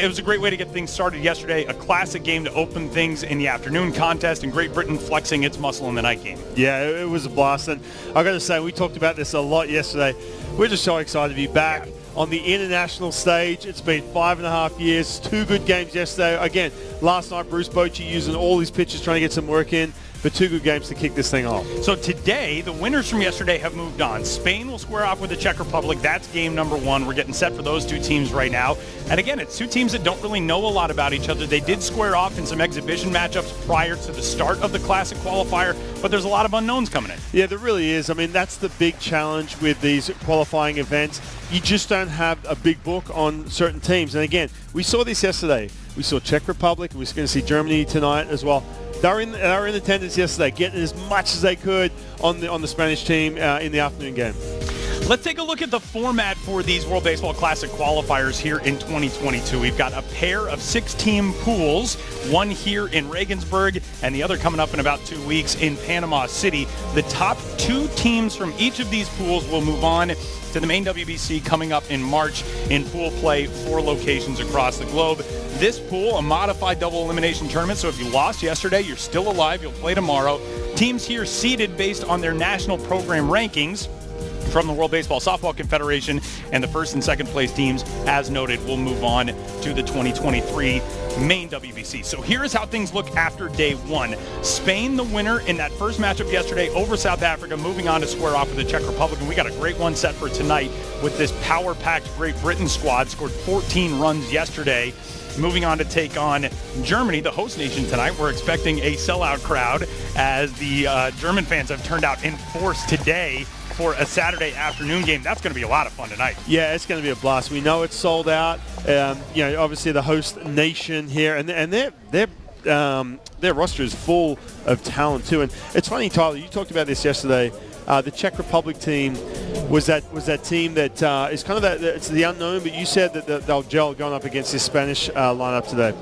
it was a great way to get things started yesterday. A classic game to open things in the afternoon contest, and Great Britain flexing its muscle in the night game. Yeah, it was a blast. And I got to say, we talked about this a lot yesterday. We're just so excited to be back on the international stage. It's been 5.5 years, 2 good games yesterday. Again, last night, Bruce Bochy using all his pitches, trying to get some work in. But 2 good games to kick this thing off. So today, the winners from yesterday have moved on. Spain will square off with the Czech Republic. That's game number 1. We're getting set for those 2 teams right now. And again, it's 2 teams that don't really know a lot about each other. They did square off in some exhibition matchups prior to the start of the Classic qualifier, but there's a lot of unknowns coming in. Yeah, there really is. I mean, that's the big challenge with these qualifying events. You just don't have a big book on certain teams. And again, we saw this yesterday. We saw Czech Republic. We're going to see Germany tonight as well. They were in attendance yesterday, getting as much as they could on the Spanish team in the afternoon game. Let's take a look at the format for these World Baseball Classic qualifiers here in 2022. We've got a pair of 6-team pools, one here in Regensburg and the other coming up in about 2 weeks in Panama City. The top 2 teams from each of these pools will move on to the main WBC coming up in March in pool play, 4 locations across the globe. This pool, a modified double elimination tournament, so if you lost yesterday, you're still alive, you'll play tomorrow. Teams here seeded based on their national program rankings from the World Baseball Softball Confederation, and the first and second place teams, as noted, will move on to the 2023 main WBC. So here is how things look after day 1. Spain, the winner in that first matchup yesterday over South Africa, moving on to square off with the Czech Republic. And we got a great one set for tonight with this power-packed Great Britain squad. Scored 14 runs yesterday. Moving on to take on Germany, the host nation tonight. We're expecting a sellout crowd as the German fans have turned out in force today for a Saturday afternoon game. That's going to be a lot of fun tonight. Yeah, it's going to be a blast. We know it's sold out. Obviously the host nation here, and their roster is full of talent too. And it's funny, Tyler, you talked about this yesterday. The Czech Republic team was that team that is kind of it's the unknown, but you said that they'll gel going up against this Spanish lineup today.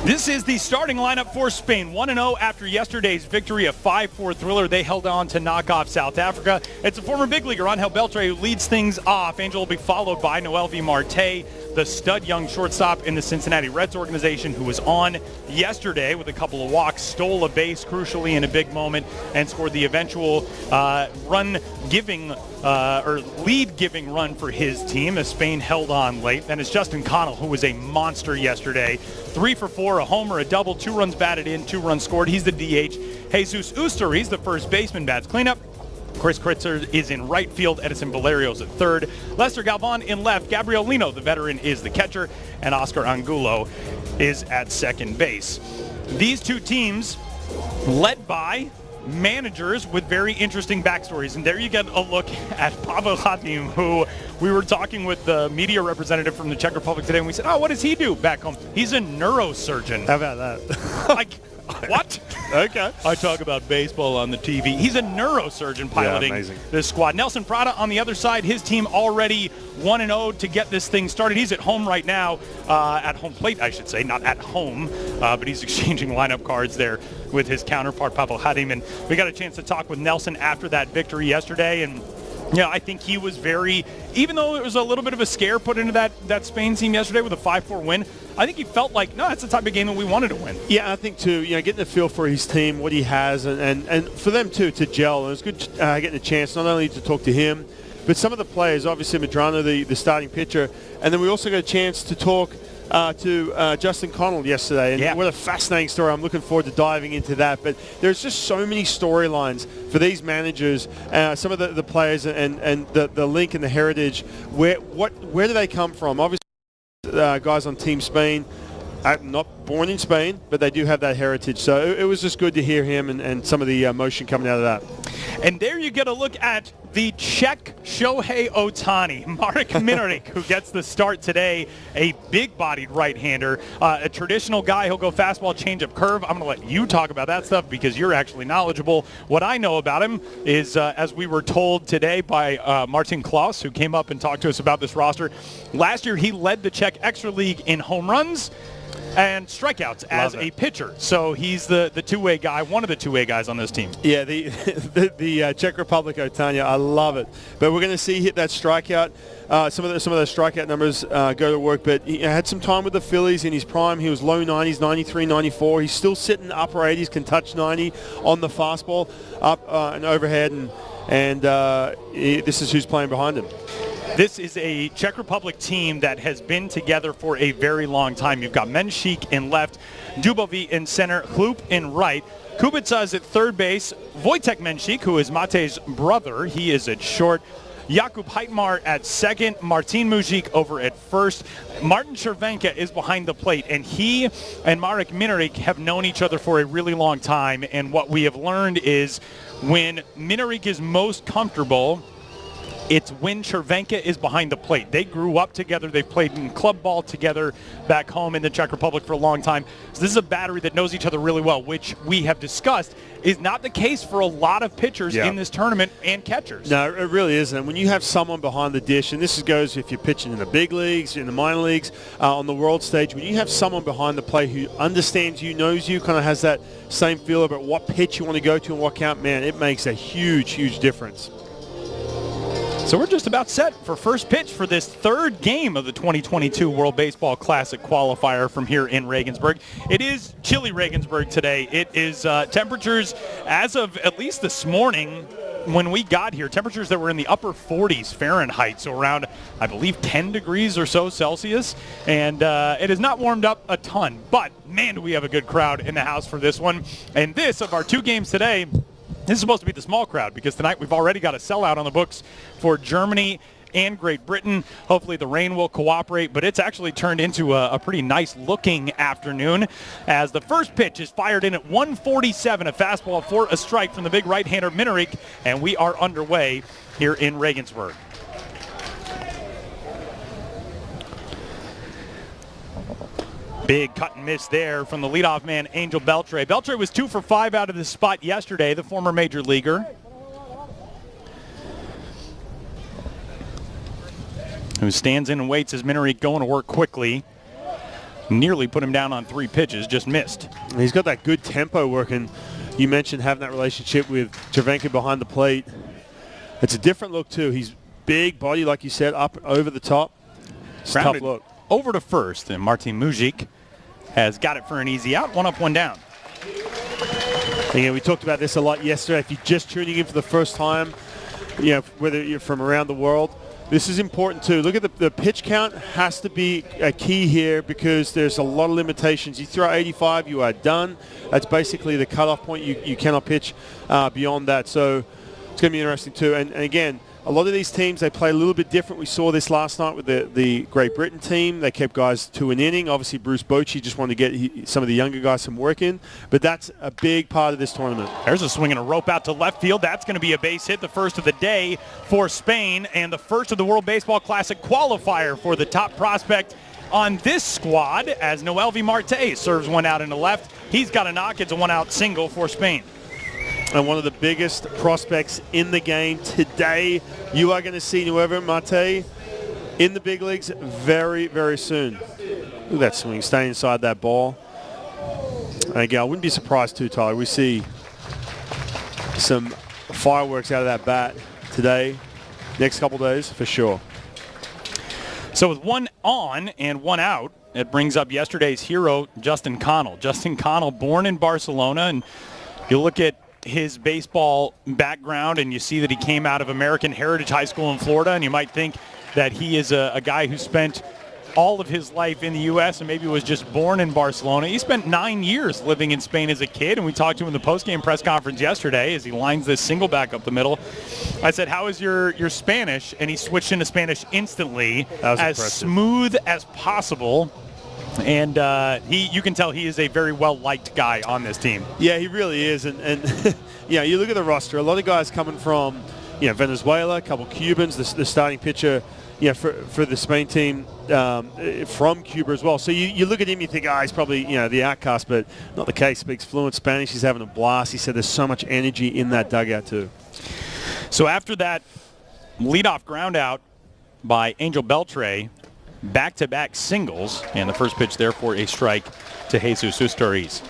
This is the starting lineup for Spain. 1-0 after yesterday's victory, a 5-4 thriller. They held on to knock off South Africa. It's a former big leaguer, Angel Beltre, who leads things off. Angel will be followed by Noel V. Marte, the stud young shortstop in the Cincinnati Reds organization, who was on yesterday with a couple of walks, stole a base crucially in a big moment, and scored the eventual lead-giving run for his team as Spain held on late. Then it's Justin Connell, who was a monster yesterday. 3 for 4, a homer, a double, 2 runs batted in, 2 runs scored. He's the DH. Jesus Uster, he's the first baseman, bats cleanup. Chris Kritzer is in right field. Edison Valerio's at third. Lester Galvan in left. Gabriel Lino, the veteran, is the catcher. And Oscar Angulo is at second base. These 2 teams led by managers with very interesting backstories. And there you get a look at Pavel Hatim, who we were talking with the media representative from the Czech Republic today, and we said, oh, what does he do back home? He's a neurosurgeon. How about that? Like, what? Okay. I talk about baseball on the TV. He's a neurosurgeon piloting this squad. Nelson Prada on the other side, his team already 1-0 to get this thing started. He's at home right now, at home plate, I should say, not at home, but he's exchanging lineup cards there with his counterpart, Pavel Hatim. And we got a chance to talk with Nelson after that victory yesterday, and yeah, I think he was even though it was a little bit of a scare put into that Spain team yesterday with a 5-4 win, I think he felt like, no, that's the type of game that we wanted to win. Yeah, I think too, getting the feel for his team, what he has, and for them too, to gel. And it was good getting a chance not only to talk to him, but some of the players, obviously Medrano, the starting pitcher, and then we also got a chance to talk to Justin Connell yesterday. And what a fascinating story. I'm looking forward to diving into that. But there's just so many storylines for these managers, some of the players, and the link and the heritage. Where do they come from? Obviously, guys on Team Spain, not born in Spain, but they do have that heritage. So it was just good to hear him and some of the emotion coming out of that. And there you get a look at the Czech Shohei Ohtani, Marek Minorik, who gets the start today, a big-bodied right-hander, a traditional guy. He'll go fastball, changeup, curve. I'm going to let you talk about that stuff because you're actually knowledgeable. What I know about him is, as we were told today by Martin Klaus, who came up and talked to us about this roster, last year he led the Czech Extra League in home runs. and strikeouts as a pitcher. So he's the two-way guy, one of the two-way guys on this team. Yeah, the Czech Republic, Otanya, I love it. But we're going to see hit that strikeout. Some of those strikeout numbers go to work. But he had some time with the Phillies in his prime. He was low 90s, 93, 94. He's still sitting upper 80s, can touch 90 on the fastball, up and overhead, and this is who's playing behind him. This is a Czech Republic team that has been together for a very long time. You've got Menšík in left, Dubový in center, Chlup in right. Kubica is at third base. Wojtek Menšík, who is Matej's brother, he is at short. Jakub Heitmar at second, Martin Mužík over at first. Martin Červenka is behind the plate, and he and Marek Minarik have known each other for a really long time, and what we have learned is when Minarik is most comfortable, it's when Červenka is behind the plate. They grew up together. They've played in club ball together back home in the Czech Republic for a long time. So this is a battery that knows each other really well, which we have discussed is not the case for a lot of pitchers in this tournament and catchers. No, it really isn't. When you have someone behind the dish, and this goes if you're pitching in the big leagues, in the minor leagues, on the world stage, when you have someone behind the plate who understands you, knows you, kind of has that same feel about what pitch you want to go to and what count, man, it makes a huge, huge difference. So we're just about set for first pitch for this third game of the 2022 World Baseball Classic qualifier from here in Regensburg. It is chilly Regensburg today. It is temperatures as of at least this morning when we got here, temperatures that were in the upper 40s Fahrenheit, so around, I believe, 10 degrees or so Celsius. And it has not warmed up a ton, but man, do we have a good crowd in the house for this one. And this, of our two games today, this is supposed to be the small crowd because tonight we've already got a sellout on the books for Germany and Great Britain. Hopefully the rain will cooperate, but it's actually turned into a pretty nice-looking afternoon as the first pitch is fired in at 147, a fastball for a strike from the big right-hander Minarik, and we are underway here in Regensburg. Big cut and miss there from the leadoff man, Angel Beltre. Beltre was 2 for 5 out of this spot yesterday, the former major leaguer, who stands in and waits as Minarik going to work quickly. Nearly put him down on 3 pitches, just missed. He's got that good tempo working. You mentioned having that relationship with Červenka behind the plate. It's a different look, too. He's big body, like you said, up over the top. It's a tough look. Over to first, and Martin Mužík has got it for an easy out. 1 up, 1 down. Again, we talked about this a lot yesterday. If you're just tuning in for the first time, you know, whether you're from around the world, this is important too. Look at the pitch count has to be a key here because there's a lot of limitations. You throw 85, you are done. That's basically the cutoff point. You cannot pitch beyond that. So it's going to be interesting too. And again, a lot of these teams, they play a little bit different. We saw this last night with the Great Britain team. They kept guys to an inning. Obviously, Bruce Bochy just wanted to get some of the younger guys some work in. But that's a big part of this tournament. There's a swing and a rope out to left field. That's going to be a base hit, the first of the day for Spain, and the first of the World Baseball Classic qualifier for the top prospect on this squad as Noelvi Marte serves one out in the left. He's got a knock. It's a one-out single for Spain. And one of the biggest prospects in the game today. You are going to see Noelvi Marte in the big leagues very, very soon. Look at that swing, staying inside that ball. And again, I wouldn't be surprised too, Tyler. We see some fireworks out of that bat today, next couple days for sure. So with 1 on and 1 out, it brings up yesterday's hero, Justin Connell. Justin Connell, born in Barcelona, and you look at his baseball background and you see that he came out of American Heritage High School in Florida, and you might think that he is a guy who spent all of his life in the U.S. and maybe was just born in Barcelona. He spent 9 years living in Spain as a kid, and we talked to him in the post-game press conference yesterday as he lines this single back up the middle. I said, how is your Spanish? And he switched into Spanish instantly, as impressive. Smooth as possible. And you can tell he is a very well-liked guy on this team. Yeah, he really is. And yeah, you look at the roster, a lot of guys coming from Venezuela, a couple Cubans, the starting pitcher for the Spain team from Cuba as well. So you look at him, you think, he's probably the outcast, but not the case. Speaks fluent Spanish. He's having a blast. He said there's so much energy in that dugout too. So after that leadoff ground out by Angel Beltre, back-to-back singles, and the first pitch therefore a strike to Jesus Usturiz.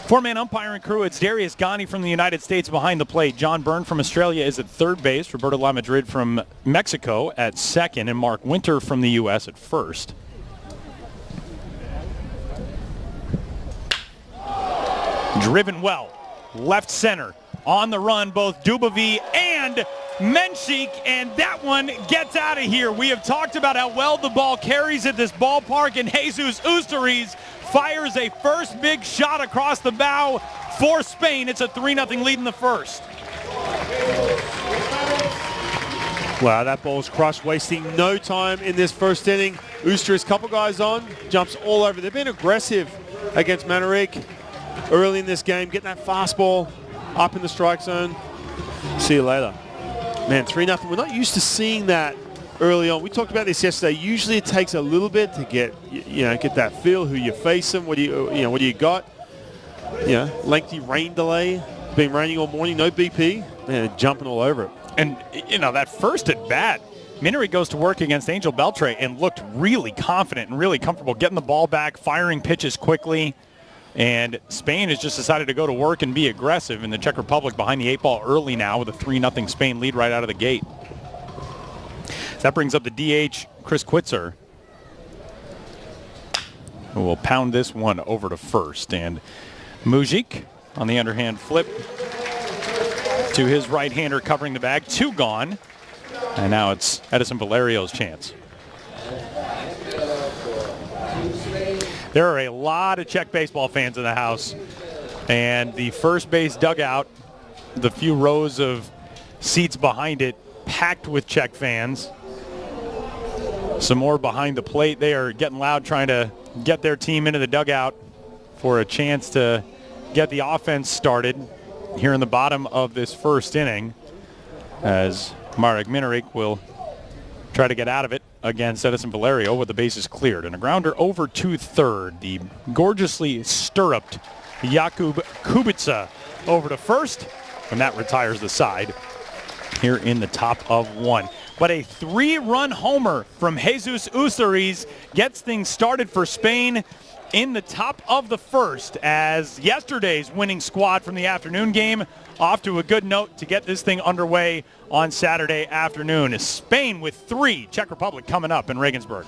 Four-man umpiring crew, it's Darius Gani from the United States behind the plate. John Byrne from Australia is at third base. Roberto La Madrid from Mexico at second, and Mark Winter from the U.S. at first. Driven well, left center. On the run, both Dubovy and Menchik, and that one gets out of here. We have talked about how well the ball carries at this ballpark, and Jesus Usturiz fires a first big shot across the bow for Spain. It's a 3-0 lead in the first. Wow, that ball's crushed, wasting no time in this first inning. Usturiz, couple guys on, jumps all over. They've been aggressive against Manarik early in this game, getting that fastball up in the strike zone. See you later. Man, 3-0. We're not used to seeing that early on. We talked about this yesterday. Usually it takes a little bit to get that feel, who you're facing, what do you got? Lengthy rain delay. It's been raining all morning, no BP. Man, jumping all over it. And, that first at bat, Minnery goes to work against Angel Beltre and looked really confident and really comfortable getting the ball back, firing pitches quickly. And Spain has just decided to go to work and be aggressive, in the Czech Republic behind the 8-ball early now with a 3-0 Spain lead right out of the gate. So that brings up the DH, Chris Kwitzer, who will pound this one over to first. And Mujic on the underhand flip to his right-hander covering the bag. 2 gone. And now it's Edison Valerio's chance. There are a lot of Czech baseball fans in the house, and the first base dugout, the few rows of seats behind it, packed with Czech fans. Some more behind the plate. They are getting loud, trying to get their team into the dugout for a chance to get the offense started here in the bottom of this first inning, as Marek Minnerik will try to get out of it against Edison Valerio with the bases cleared. And a grounder over to third. The gorgeously stirruped Jakub Kubica over to first, and that retires the side here in the top of 1. But a 3-run homer from Jesus Usturiz gets things started for Spain in the top of the first, as yesterday's winning squad from the afternoon game off to a good note to get this thing underway on Saturday afternoon. Spain with 3, Czech Republic coming up in Regensburg.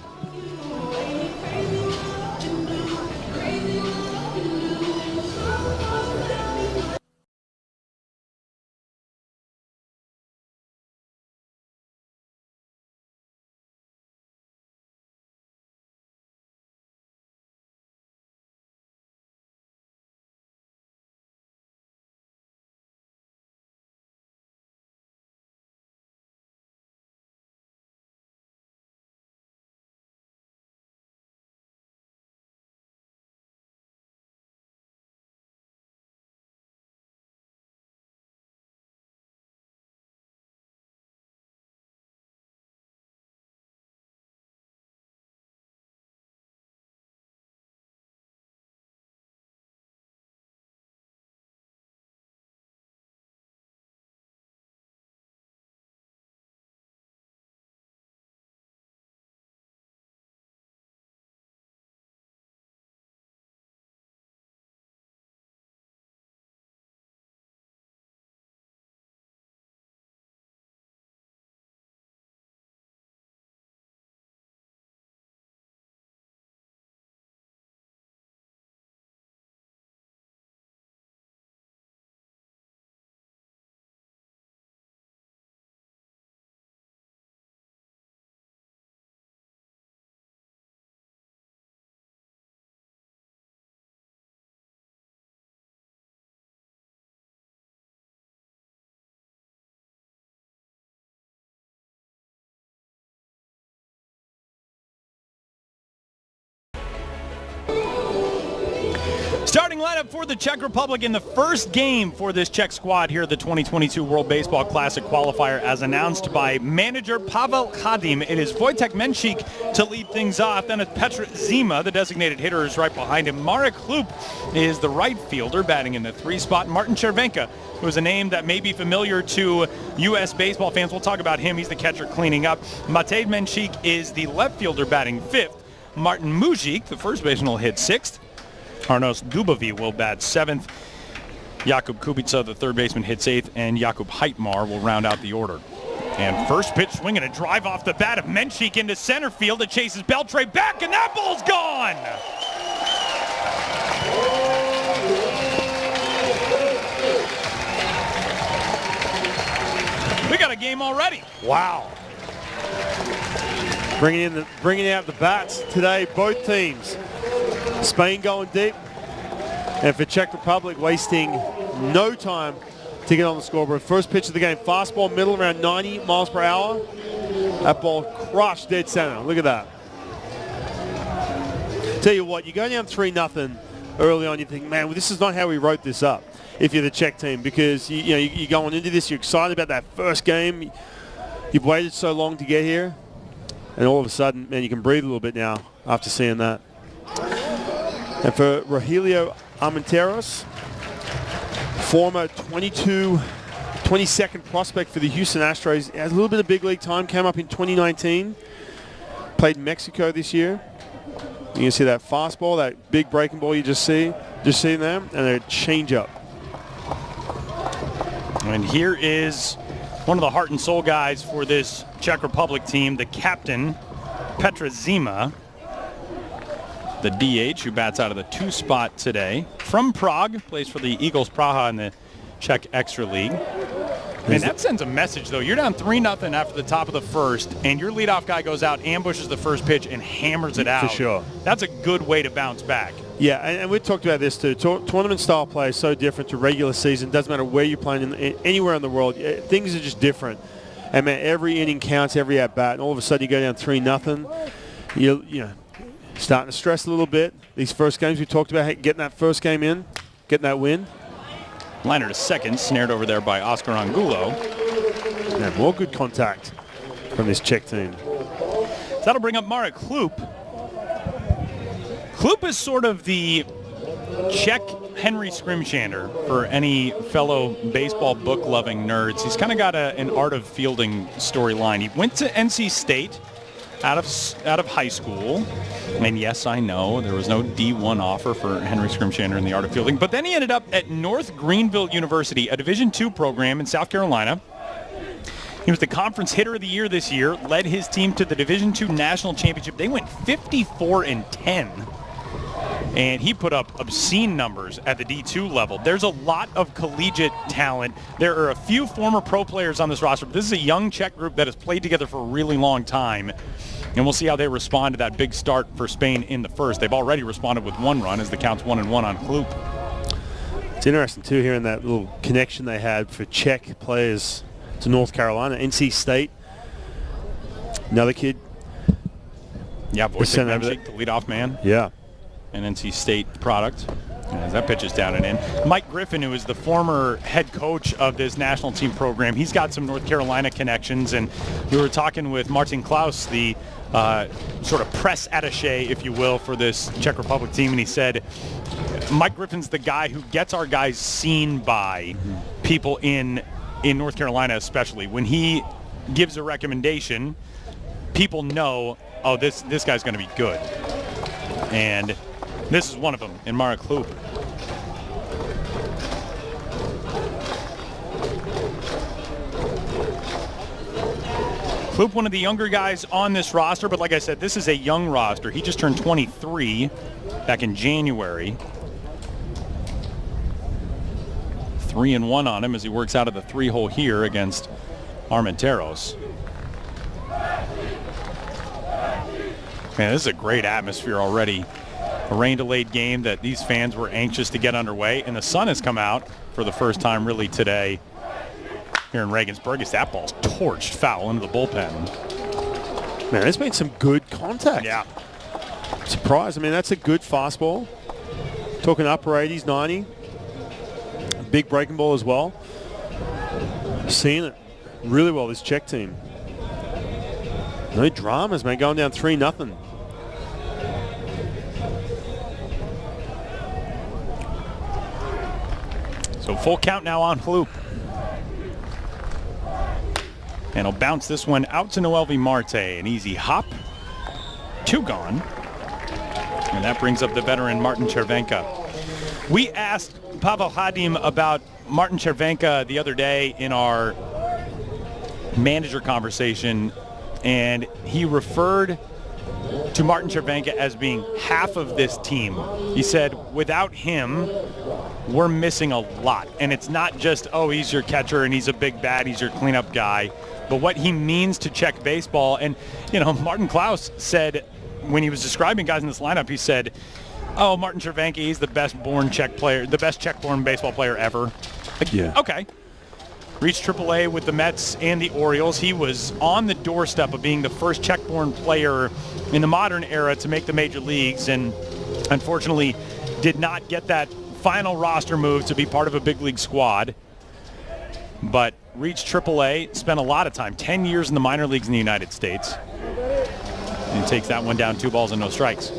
Starting lineup for the Czech Republic in the first game for this Czech squad here at the 2022 World Baseball Classic qualifier, as announced by manager Pavel Khadim. It is Wojtek Menšík to lead things off. Then it's Petr Zima, the designated hitter, is right behind him. Marek Hlup is the right fielder, batting in the 3 spot. Martin Červenka, who is a name that may be familiar to U.S. baseball fans. We'll talk about him. He's the catcher cleaning up. Matej Menšík is the left fielder, batting 5th. Martin Mužík, the first baseman, will hit 6th. Arnos Dubovi will bat 7th. Jakub Kubica, the third baseman, hits 8th, and Jakub Heitmar will round out the order. And first pitch swing and a drive off the bat of Menšík into center field. It chases Beltre back, and that ball's gone! We got a game already. Wow. Bringing out the bats today, both teams. Spain going deep, and for Czech Republic wasting no time to get on the scoreboard. First pitch of the game, fastball middle around 90 miles per hour. That ball crushed dead center. Look at that. Tell you what, you go down 3-0 early on, you think, man, well, this is not how we wrote this up if you're the Czech team, because you're going into this, you're excited about that first game. You've waited so long to get here, and all of a sudden, man, you can breathe a little bit now after seeing that. And for Rogelio Armenteros, former 22nd prospect for the Houston Astros, has a little bit of big league time, came up in 2019, played in Mexico this year. You can see that fastball, that big breaking ball you just seen there, and a changeup. And here is one of the heart and soul guys for this Czech Republic team, the captain, Petr Zima, the DH, who bats out of the 2 spot today. From Prague, plays for the Eagles Praha in the Czech Extra League. Man, that sends a message, though. You're down 3-0 after the top of the first, and your leadoff guy goes out, ambushes the first pitch, and hammers it out. For sure. That's a good way to bounce back. Yeah, and we talked about this too. Tournament-style play is so different to regular season. Doesn't matter where you're playing, anywhere in the world. Things are just different. And, man, every inning counts, every at-bat, and all of a sudden you go down 3-0. You know, starting to stress a little bit. These first games we talked about, getting that first game in, getting that win. Liner to second, snared over there by Oscar Angulo. And more good contact from this Czech team. So that'll bring up Marek Hlup. Hlup is sort of the Czech Henry Scrimshander for any fellow baseball book-loving nerds. He's kind of got an art of fielding storyline. He went to NC State out of high school. And yes, I know there was no D1 offer for Henry Scrimshander in the art of fielding. But then he ended up at North Greenville University, a Division II program in South Carolina. He was the conference hitter of the year this year, led his team to the Division II National Championship. They went 54-10. And he put up obscene numbers at the D2 level. There's a lot of collegiate talent. There are a few former pro players on this roster, but this is a young Czech group that has played together for a really long time. And we'll see how they respond to that big start for Spain in the first. They've already responded with 1 run as the count's 1-1 on Hlup. It's interesting, too, hearing that little connection they had for Czech players to North Carolina. NC State, another kid. Yeah, Wojtek Menšík, the leadoff man. Yeah. An NC State product. As that pitch is down and in. Mike Griffin, who is the former head coach of this national team program, he's got some North Carolina connections. And we were talking with Martin Klaus, the sort of press attaché, if you will, for this Czech Republic team. And he said, Mike Griffin's the guy who gets our guys seen by people in North Carolina, especially. When he gives a recommendation, people know, oh, this guy's going to be good. And this is one of them in Marek Hlup. Hlup, one of the younger guys on this roster, but like I said, this is a young roster. He just turned 23 back in January. 3-1 on him as he works out of the 3-hole here against Armenteros. Man, this is a great atmosphere already. A rain-delayed game that these fans were anxious to get underway, and the sun has come out for the first time really today here in Regensburg as that ball's torched foul into the bullpen. Man, there's been some good contact. Yeah. Surprised. I mean, that's a good fastball. Talking upper 80s, 90. Big breaking ball as well. Seeing it really well, this Czech team. No dramas, man. Going down 3-0. So full count now on Hloop. And he'll bounce this one out to Noel V. Marte. An easy hop. 2 gone. And that brings up the veteran Martin Chervenka. We asked Pavel Hadim about Martin Chervenka the other day in our manager conversation, and he referred to Martin Chervenka as being half of this team. He said, without him, we're missing a lot. And it's not just, oh, he's your catcher and he's a big bat, he's your cleanup guy, but what he means to Czech baseball. And, you know, Martin Klaus said, when he was describing guys in this lineup, he said, oh, Martin Chervenka, he's the best-born Czech player, the best Czech-born baseball player ever. Like, yeah. Okay. Reached AAA with the Mets and the Orioles. He was on the doorstep of being the first Czech-born player in the modern era to make the major leagues, and unfortunately did not get that final roster move to be part of a big league squad. But reached AAA, spent a lot of time, 10 years in the minor leagues in the United States. And takes that one down, 2 balls and no strikes.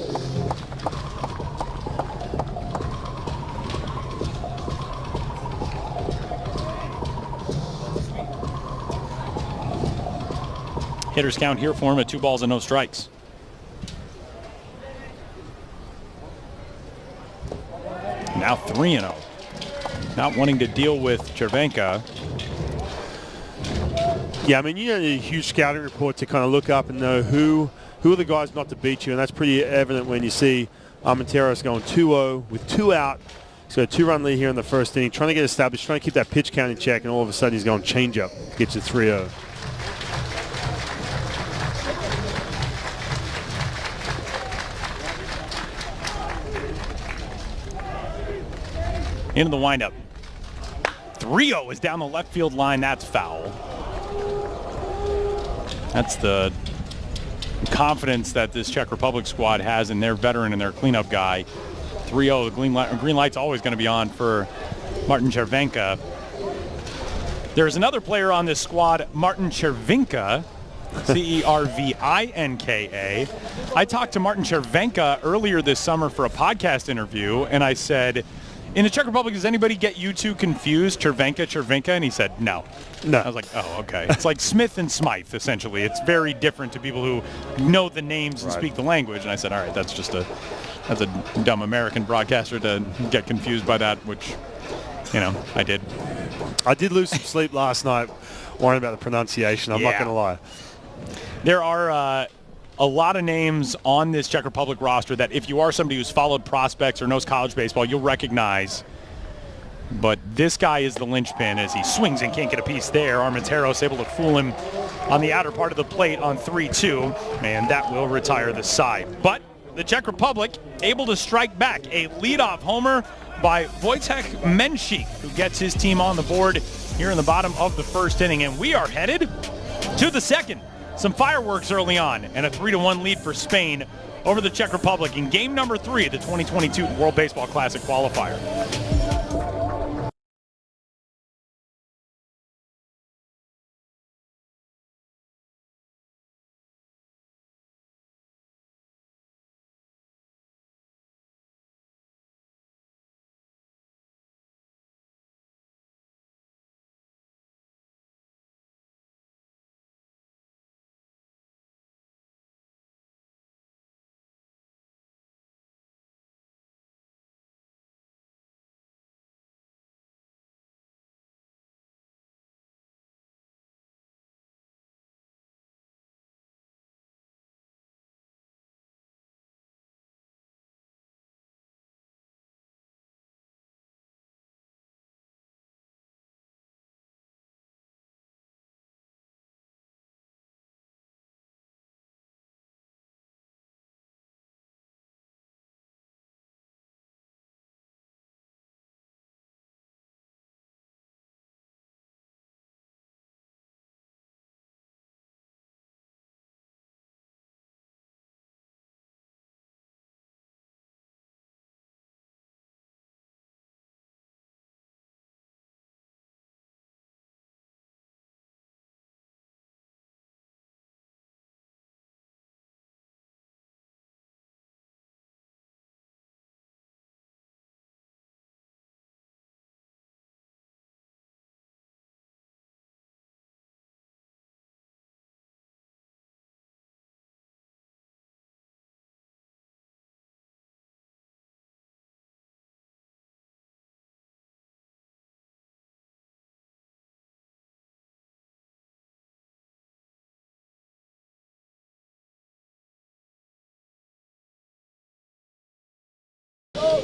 Hitters count here for him at 2 balls and no strikes. Now 3-0. Not wanting to deal with Chervenka. Yeah, I mean, you need a huge scouting report to kind of look up and know who are the guys not to beat you, and that's pretty evident when you see Armenteros going 2-0 with 2 out. He's got a 2-run lead here in the first inning, trying to get established, trying to keep that pitch count in check, and all of a sudden he's going change-up, gets you 3-0. Into the windup. 3-0 is down the left field line. That's foul. That's the confidence that this Czech Republic squad has in their veteran and their cleanup guy. 3-0, the green light's always going to be on for Martin Chervenka. There's another player on this squad, Martin Chervinka, Cervinka. I talked to Martin Chervenka earlier this summer for a podcast interview, and I said, in the Czech Republic, does anybody get you two confused, Chervenka? And he said, no. No. I was like, oh, okay. It's like Smith and Smythe, essentially. It's very different to people who know the names and speak the language. And I said, all right, that's a dumb American broadcaster to get confused by that, which, you know, I did. I did lose some sleep last night worrying about the pronunciation. I'm not going to lie. There are a lot of names on this Czech Republic roster that if you are somebody who's followed prospects or knows college baseball, you'll recognize. But this guy is the linchpin as he swings and can't get a piece there. Armenteros able to fool him on the outer part of the plate on 3-2, and that will retire the side. But the Czech Republic able to strike back. A leadoff homer by Wojciech Menchik, who gets his team on the board here in the bottom of the first inning. And we are headed to the second. Some fireworks early on, and a 3-1 lead for Spain over the Czech Republic in game number 3 of the 2022 World Baseball Classic qualifier.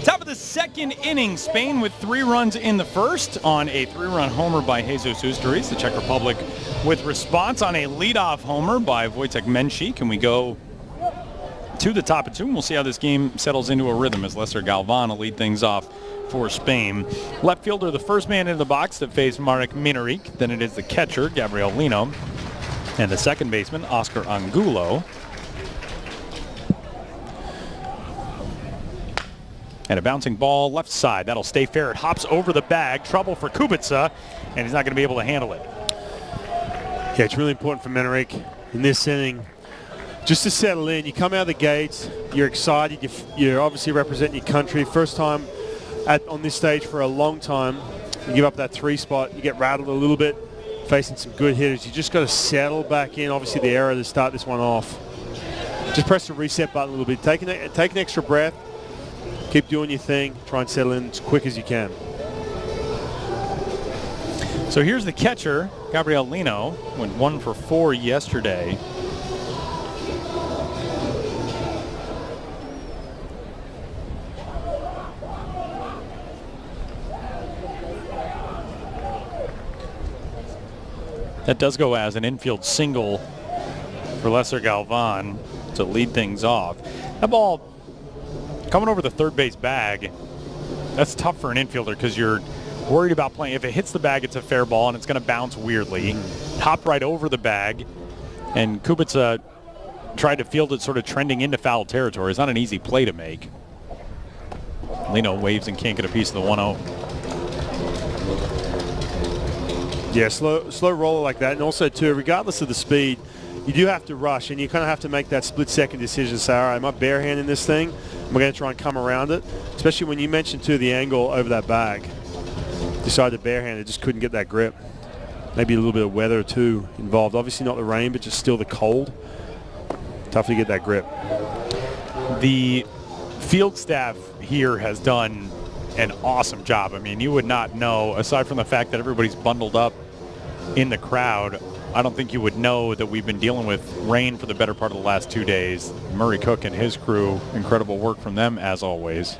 Top of the second inning, Spain with 3 runs in the first on a 3-run homer by Jesus Usturiz. The Czech Republic with response on a leadoff homer by Wojtek Menchik. And we go to the top of 2, and we'll see how this game settles into a rhythm as Lester Galvan will lead things off for Spain. Left fielder, the first man into the box to face Marek Minarik. Then it is the catcher, Gabriel Lino. And the second baseman, Oscar Angulo. And a bouncing ball left side. That'll stay fair. It hops over the bag. Trouble for Kubica, and he's not going to be able to handle it. Yeah, it's really important for Minarik in this inning just to settle in. You come out of the gates, you're excited, you're obviously representing your country. First time on this stage for a long time. You give up that 3 spot, you get rattled a little bit, facing some good hitters. You just got to settle back in. Obviously the error to start this one off. Just press the reset button a little bit. Take an extra breath. Keep doing your thing. Try and settle in as quick as you can. So here's the catcher, Gabriel Lino. Went 1 for 4 yesterday. That does go as an infield single for Lester Galvan to lead things off. That ball coming over the third base bag, that's tough for an infielder because you're worried about playing. If it hits the bag, it's a fair ball, and it's going to bounce weirdly. Hop right over the bag, and Kubica tried to field it sort of trending into foul territory. It's not an easy play to make. Lino waves and can't get a piece of the 1-0. Yeah, slow roller like that. And also, too, regardless of the speed, you do have to rush, and you kind of have to make that split-second decision. Say, all right, am I barehanding this thing? We're going to try and come around it, especially when you mentioned, too, the angle over that bag. Decided to barehand it, just couldn't get that grip. Maybe a little bit of weather, too, involved. Obviously not the rain, but just still the cold. Tough to get that grip. The field staff here has done an awesome job. I mean, you would not know, aside from the fact that everybody's bundled up in the crowd, I don't think you would know that we've been dealing with rain for the better part of the last 2 days. Murray Cook and his crew, incredible work from them as always.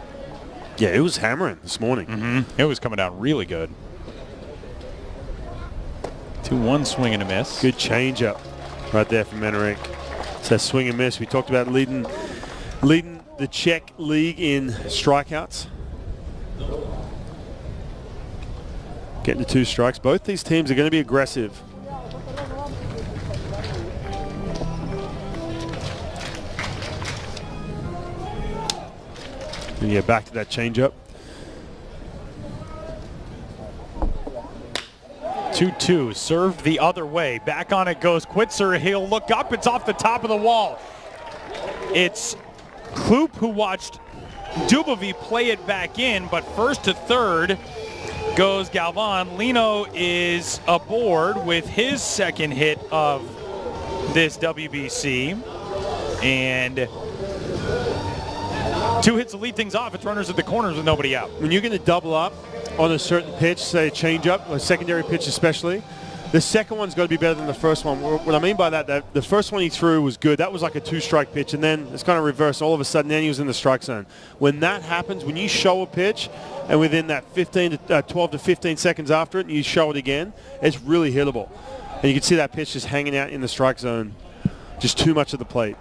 Yeah, it was hammering this morning. Mm-hmm. It was coming down really good. 2-1 swing and a miss. Good changeup right there from Minarik. It's that swing and miss. We talked about leading the Czech league in strikeouts. Getting to 2 strikes. Both these teams are going to be aggressive. And yeah, back to that changeup. 2-2, served the other way. Back on it goes Quitzer. He'll look up. It's off the top of the wall. It's Kloop who watched Dubovy play it back in, but first to third goes Galvan. Lino is aboard with his second hit of this WBC. And 2 hits to lead things off. It's runners at the corners with nobody out. When you're going to double up on a certain pitch, say a changeup, a secondary pitch especially, the second one's got to be better than the first one. What I mean by that, the first one he threw was good. That was like a 2-strike pitch, and then it's kind of reversed. All of a sudden, then he was in the strike zone. When that happens, when you show a pitch, and within that 12 to 15 seconds after it, and you show it again, it's really hittable. And you can see that pitch just hanging out in the strike zone. Just too much of the plate.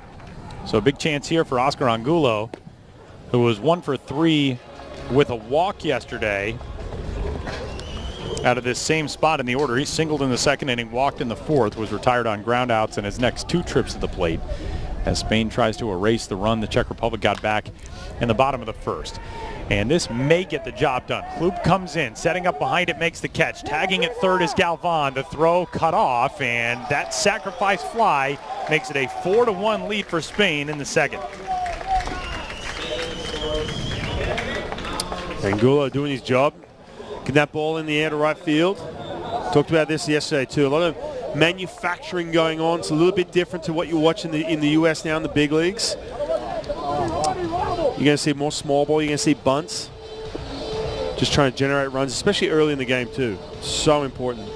So a big chance here for Oscar Angulo, who was 1 for 3 with a walk yesterday out of this same spot in the order. He singled in the second inning, walked in the fourth, was retired on groundouts in his next 2 trips to the plate as Spain tries to erase the run the Czech Republic got back in the bottom of the first. And this may get the job done. Kloop comes in, setting up behind it, makes the catch. Tagging at third is Galvan. The throw cut off, and that sacrifice fly makes it a 4-1 lead for Spain in the second. Angulo doing his job. Getting that ball in the air to right field. Talked about this yesterday too. A lot of manufacturing going on. It's a little bit different to what you're watching in the U.S. now in the big leagues. You're going to see more small ball. You're going to see bunts. Just trying to generate runs, especially early in the game too. So important.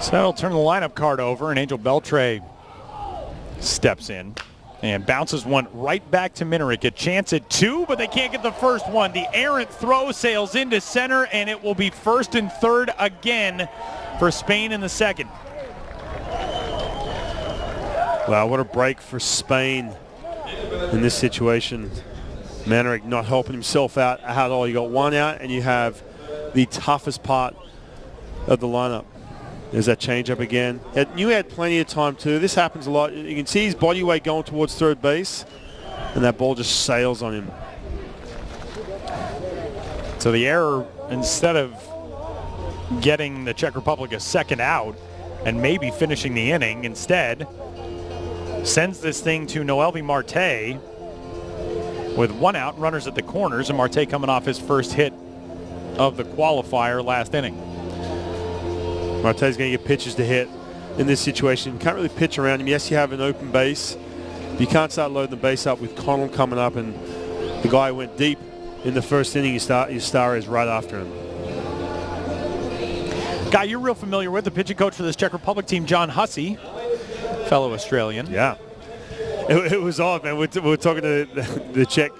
So that'll turn the lineup card over, and Angel Beltre steps in and bounces one right back to Minerick. A chance at 2, but they can't get the first one. The errant throw sails into center, and it will be 1st and 3rd again for Spain in the second. Wow, what a break for Spain in this situation. Minerick not helping himself out at all. You got 1 out, and you have the toughest part of the lineup. There's that change up again. You had plenty of time too. This happens a lot. You can see his body weight going towards third base, and that ball just sails on him. So the error, instead of getting the Czech Republic a second out and maybe finishing the inning, instead sends this thing to Noelvi Marte with 1 out, runners at the corners, and Marte coming off his first hit of the qualifier last inning. Marte's going to get pitches to hit in this situation. You can't really pitch around him. Yes, you have an open base. But you can't start loading the base up with Connell coming up, and the guy went deep in the first inning. Your star is right after him. Guy you're real familiar with, the pitching coach for this Czech Republic team, John Hussey, fellow Australian. Yeah. It was odd, man. We were talking to the Czech,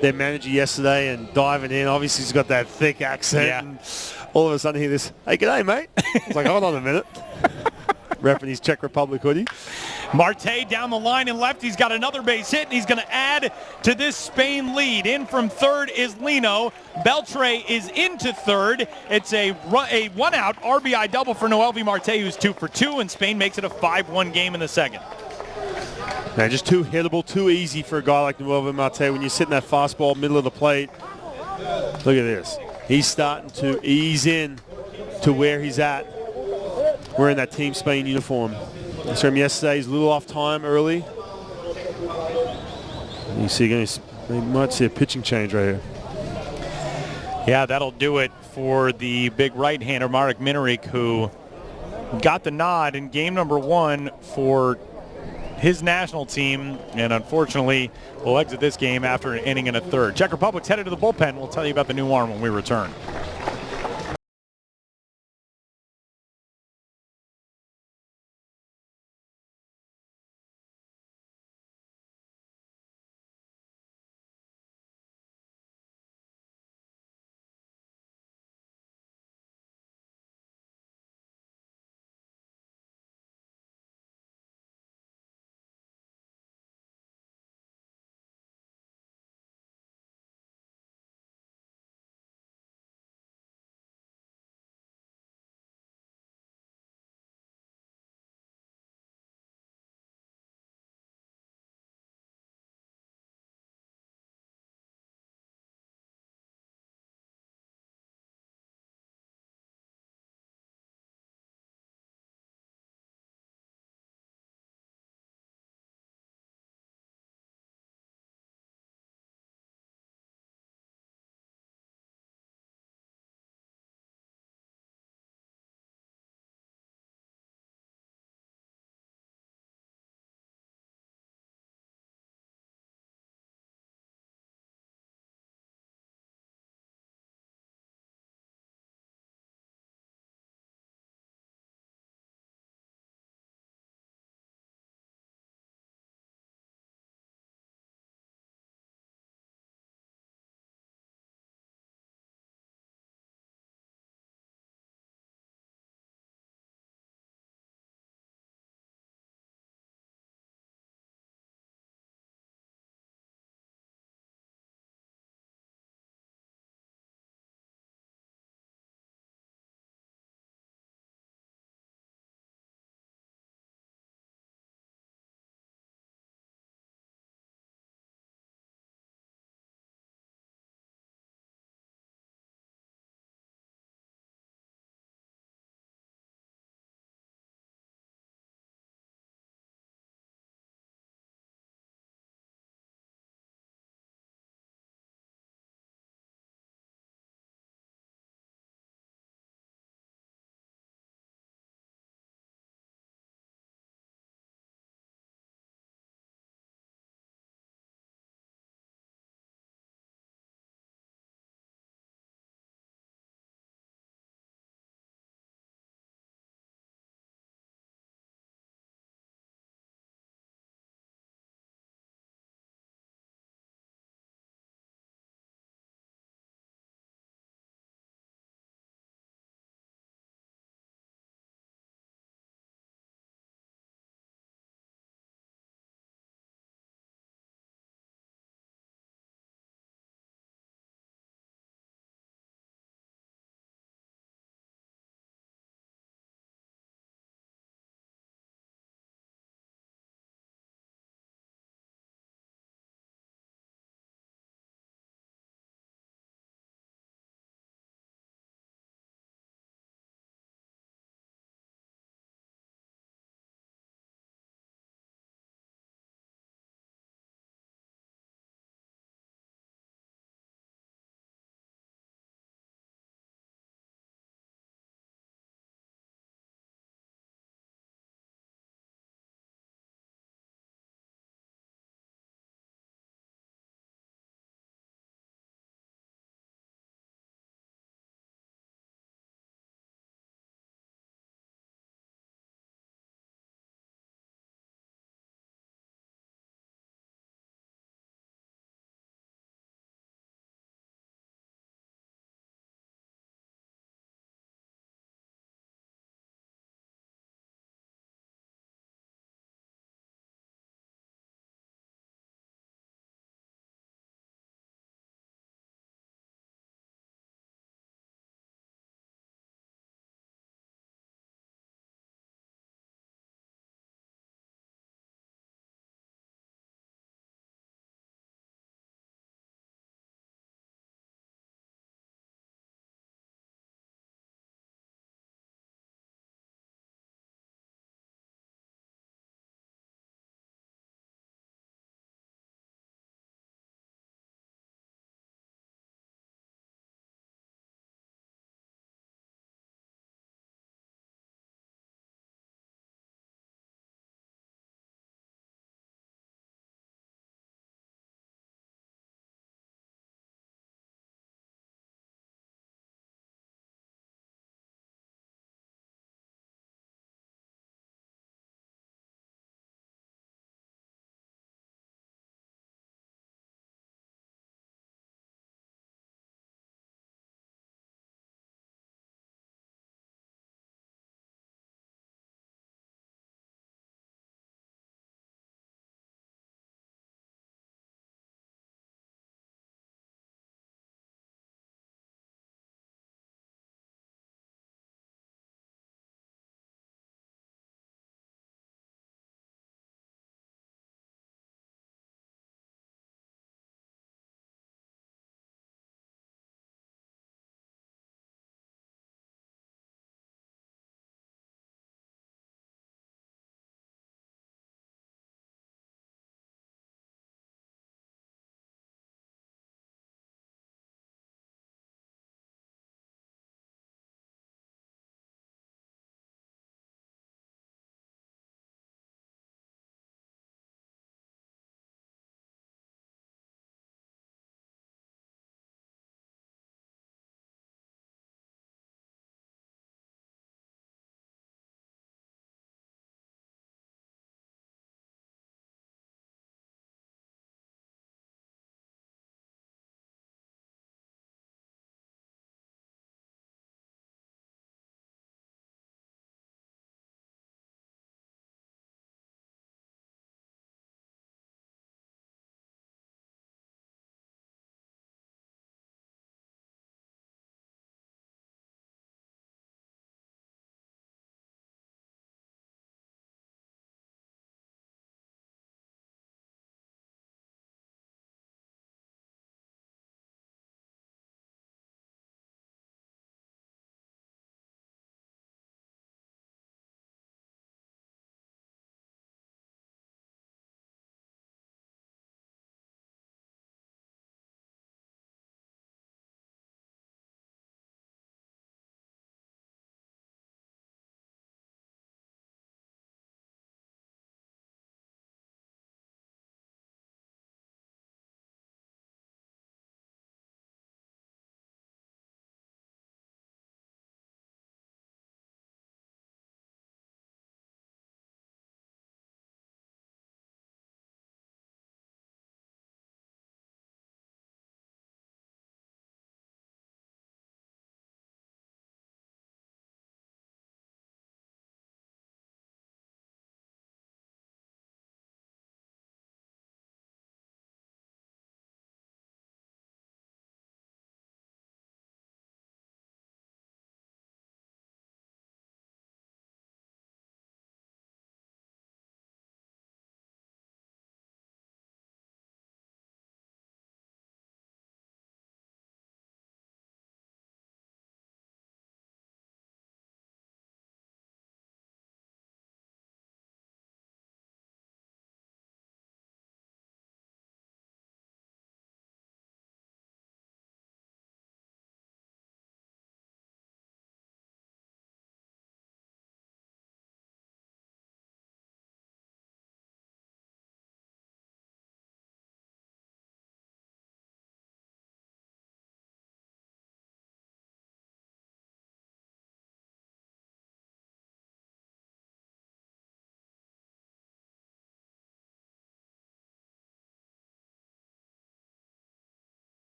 their manager yesterday, and diving in. Obviously, he's got that thick accent. Yeah. And all of a sudden, hear this, "Hey, g'day, mate." I was like, hold on a minute. Repping his Czech Republic hoodie. Marte down the line and left. He's got another base hit, and he's going to add to this Spain lead. In from third is Lino. Beltre is into third. It's a 1-out RBI double for Noelvi Marte, who's 2 for 2, and Spain makes it a 5-1 game in the second. Man, just too hittable, too easy for a guy like Noelvi Marte when you're sitting that fastball middle of the plate. Look at this. He's starting to ease in to where he's at. Wearing that Team Spain uniform. I saw him yesterday. He's a little off time early. You see, you might see a pitching change right here. Yeah, that'll do it for the big right-hander, Marek Minerick, who got the nod in game number 1 for his national team, and unfortunately will exit this game after an inning and a third. Czech Republic's headed to the bullpen. We'll tell you about the new arm when we return.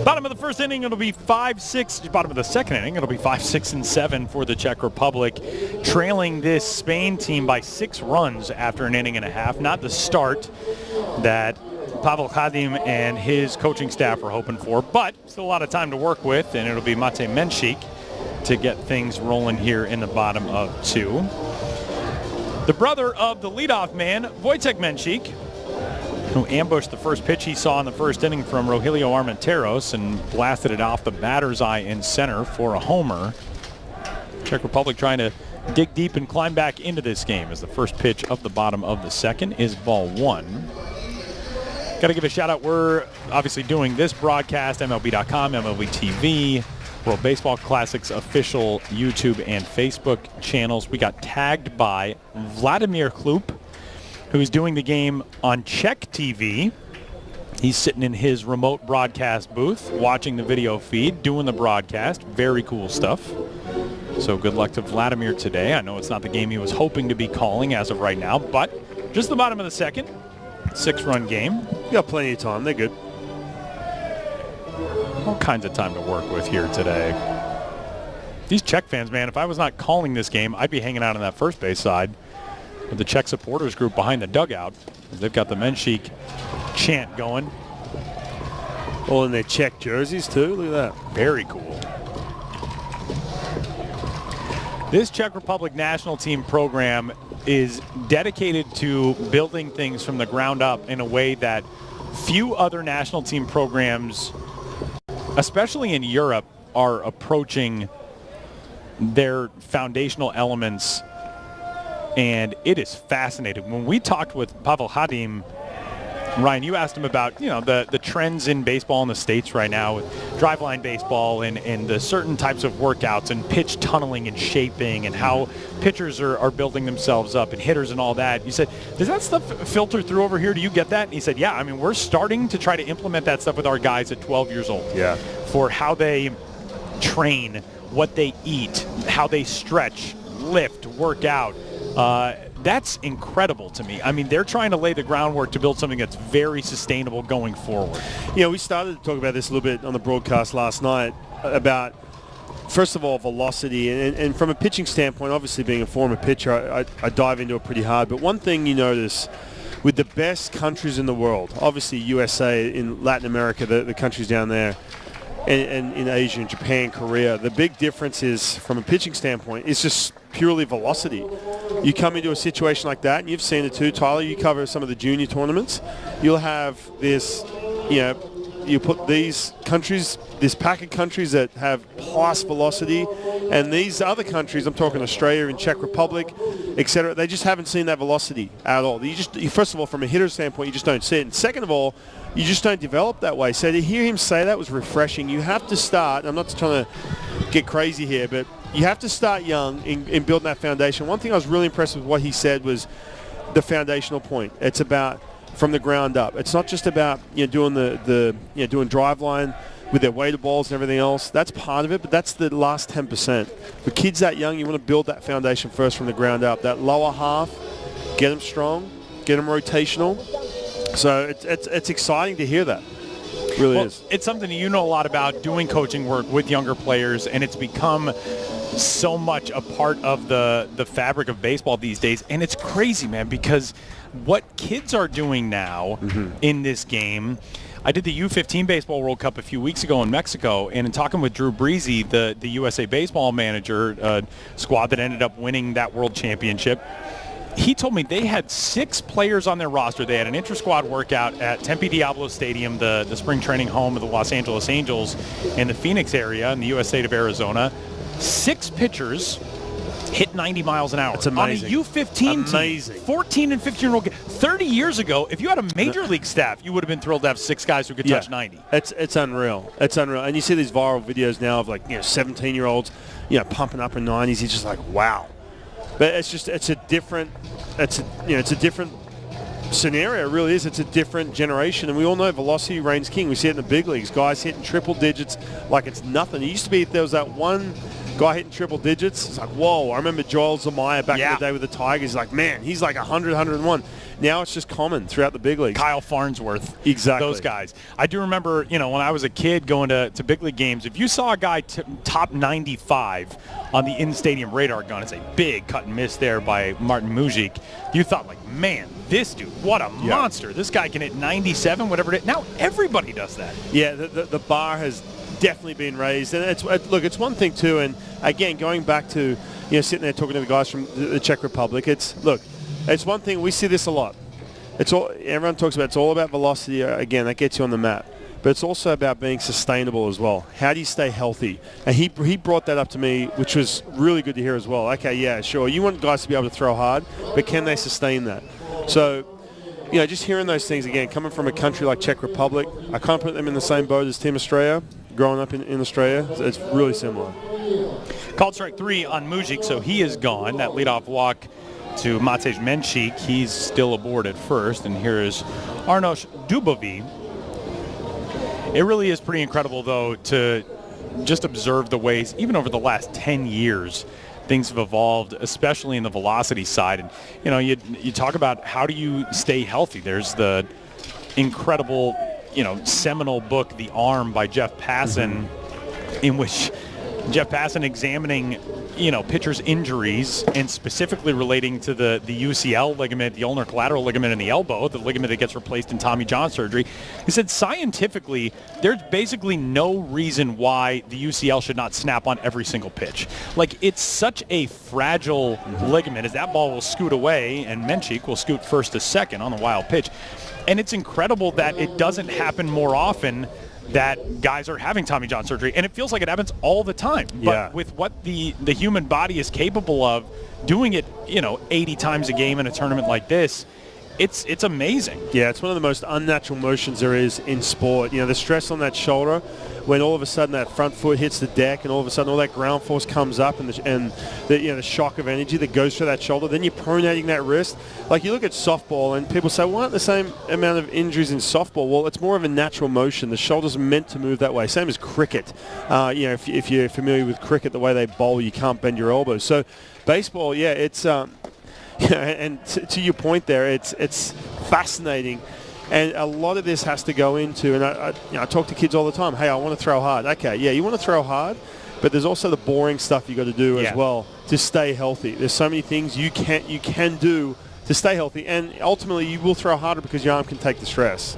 Bottom of the first inning, it'll be 5-6. Bottom of the second inning, it'll be 5-6 and 7 for the Czech Republic, trailing this Spain team by 6 runs after an inning and a half. Not the start that Pavel Khadim and his coaching staff were hoping for, but still a lot of time to work with, and it'll be Mate Menchik to get things rolling here in the bottom of 2. The brother of the leadoff man, Wojtek Menchik, who ambushed the first pitch he saw in the first inning from Rogelio Armenteros and blasted it off the batter's eye in center for a homer. Czech Republic trying to dig deep and climb back into this game as the first pitch of the bottom of the second is ball 1. Got to give a shout out. We're obviously doing this broadcast, MLB.com, MLB TV, World Baseball Classics official YouTube and Facebook channels. We got tagged by Vladimir Klup, who's doing the game on Czech TV. He's sitting in his remote broadcast booth, watching the video feed, doing the broadcast. Very cool stuff. So good luck to Vladimir today. I know it's not the game he was hoping to be calling as of right now, but just the bottom of the second. 6-run game. You got plenty of time. They're good. All kinds of time to work with here today. These Czech fans, man, if I was not calling this game, I'd be hanging out on that first base side with the Czech supporters group behind the dugout. They've got the Menchik chant going. All in their Czech jerseys, too. Look at that. Very cool. This Czech Republic national team program is dedicated to building things from the ground up in a way that few other national team programs, especially in Europe, are approaching their foundational elements. And it is fascinating. When we talked with Pavel Khadim, Ryan, you asked him about, the trends in baseball in the States right now with driveline baseball and the certain types of workouts and pitch tunneling and shaping and how pitchers are building themselves up and hitters and all that. You said, does that stuff filter through over here? Do you get that? And he said, yeah, we're starting to try to implement that stuff with our guys at 12 years old. Yeah. For how they train, what they eat, how they stretch, lift, work out. That's incredible to me. They're trying to lay the groundwork to build something that's very sustainable going forward. We started to talk about this a little bit on the broadcast last night about, first of all, velocity. And from a pitching standpoint, obviously being a former pitcher, I dive into it pretty hard. But one thing you notice with the best countries in the world, obviously USA, in Latin America, the countries down there, and in Asia, in Japan, Korea, the big difference is, from a pitching standpoint, is just purely velocity. You come into a situation like that, and you've seen it too, Tyler, you cover some of the junior tournaments, you'll have this, you put these countries, this pack of countries that have plus velocity, and these other countries, I'm talking Australia and Czech Republic, etc., they just haven't seen that velocity at all. First of all, from a hitter standpoint, you just don't see it. And second of all, you just don't develop that way. So to hear him say that was refreshing. You have to start, I'm not trying to get crazy here, but you have to start young in building that foundation. One thing I was really impressed with what he said was the foundational point. It's about from the ground up. It's not just about doing doing drive line with their weighted balls and everything else. That's part of it, but that's the last 10%. For kids that young, you want to build that foundation first from the ground up. That lower half, get them strong, get them rotational. So it's exciting to hear that. It really is. It's something you know a lot about, doing coaching work with younger players, and it's become so much a part of the fabric of baseball these days. And it's crazy, man, because what kids are doing now in this game. I did the U15 Baseball World Cup a few weeks ago in Mexico, and in talking with Drew Breezy, the USA Baseball manager squad that ended up winning that world championship, he told me they had 6 players on their roster. They had an inter-squad workout at Tempe Diablo Stadium, the spring training home of the Los Angeles Angels in the Phoenix area in the U.S. state of Arizona. 6 pitchers hit 90 miles an hour. That's amazing. On a U15 team, 14 and 15-year-old. 30 years ago, if you had a major league staff, you would have been thrilled to have 6 guys who could touch 90. It's unreal. It's unreal. And you see these viral videos now of 17-year-olds, pumping up in 90s. He's just like, wow. But it's a different scenario. It really is. It's a different generation, and we all know velocity reigns king. We see it in the big leagues. Guys hitting triple digits like it's nothing. It used to be, if there was that one guy hitting triple digits, it's like, whoa. I remember Joel Zumaya back in the day with the Tigers. Like, man, he's like 100, 101. Now it's just common throughout the big leagues. Kyle Farnsworth. Exactly. Those guys. I do remember, when I was a kid going to big league games, if you saw a guy top 95 on the in-stadium radar gun, it's a big cut and miss there by Martin Mujic, you thought, like, man, this dude, what a monster. This guy can hit 97, whatever it is. Now everybody does that. Yeah, the bar has definitely been raised. And it's one thing, too, and, again, going back to, sitting there talking to the guys from the Czech Republic, it's one thing, we see this a lot. Everyone talks about it's all about velocity. Again, that gets you on the map. But it's also about being sustainable as well. How do you stay healthy? And he brought that up to me, which was really good to hear as well. Okay, yeah, sure. You want guys to be able to throw hard, but can they sustain that? So, just hearing those things, again, coming from a country like Czech Republic, I can't put them in the same boat as Team Australia. Growing up in Australia, it's really similar. Called strike 3 on Mujic, so he is gone. That leadoff walk to Matej Menchik. He's still aboard at first, and here is Arnoš Dubový. It really is pretty incredible, though, to just observe the ways, even over the last 10 years, things have evolved, especially in the velocity side. And, you talk about how do you stay healthy. There's the incredible, seminal book, The Arm by Jeff Passan, in which Jeff Passan examining pitchers' injuries and specifically relating to the UCL ligament, the ulnar collateral ligament in the elbow, the ligament that gets replaced in Tommy John surgery. He said scientifically, there's basically no reason why the UCL should not snap on every single pitch. Like, it's such a fragile ligament as that ball will scoot away and Menchik will scoot first to second on the wild pitch. And it's incredible that it doesn't happen more often that guys are having Tommy John surgery, and it feels like it happens all the time. But with what the human body is capable of, doing it, 80 times a game in a tournament like this, it's amazing. Yeah, it's one of the most unnatural motions there is in sport. The stress on that shoulder, when all of a sudden that front foot hits the deck, and all of a sudden all that ground force comes up, and the shock of energy that goes through that shoulder, then you're pronating that wrist. Like, you look at softball, and people say, well, aren't the same amount of injuries in softball? Well, it's more of a natural motion. The shoulder's meant to move that way. Same as cricket. If you're familiar with cricket, the way they bowl, you can't bend your elbows. So baseball, it's and to your point there, it's fascinating, and a lot of this has to go into. And I talk to kids all the time. Hey, I want to throw hard. Okay, yeah, you want to throw hard, but there's also the boring stuff you got to do as well to stay healthy. There's so many things you can do to stay healthy, and ultimately you will throw harder because your arm can take the stress.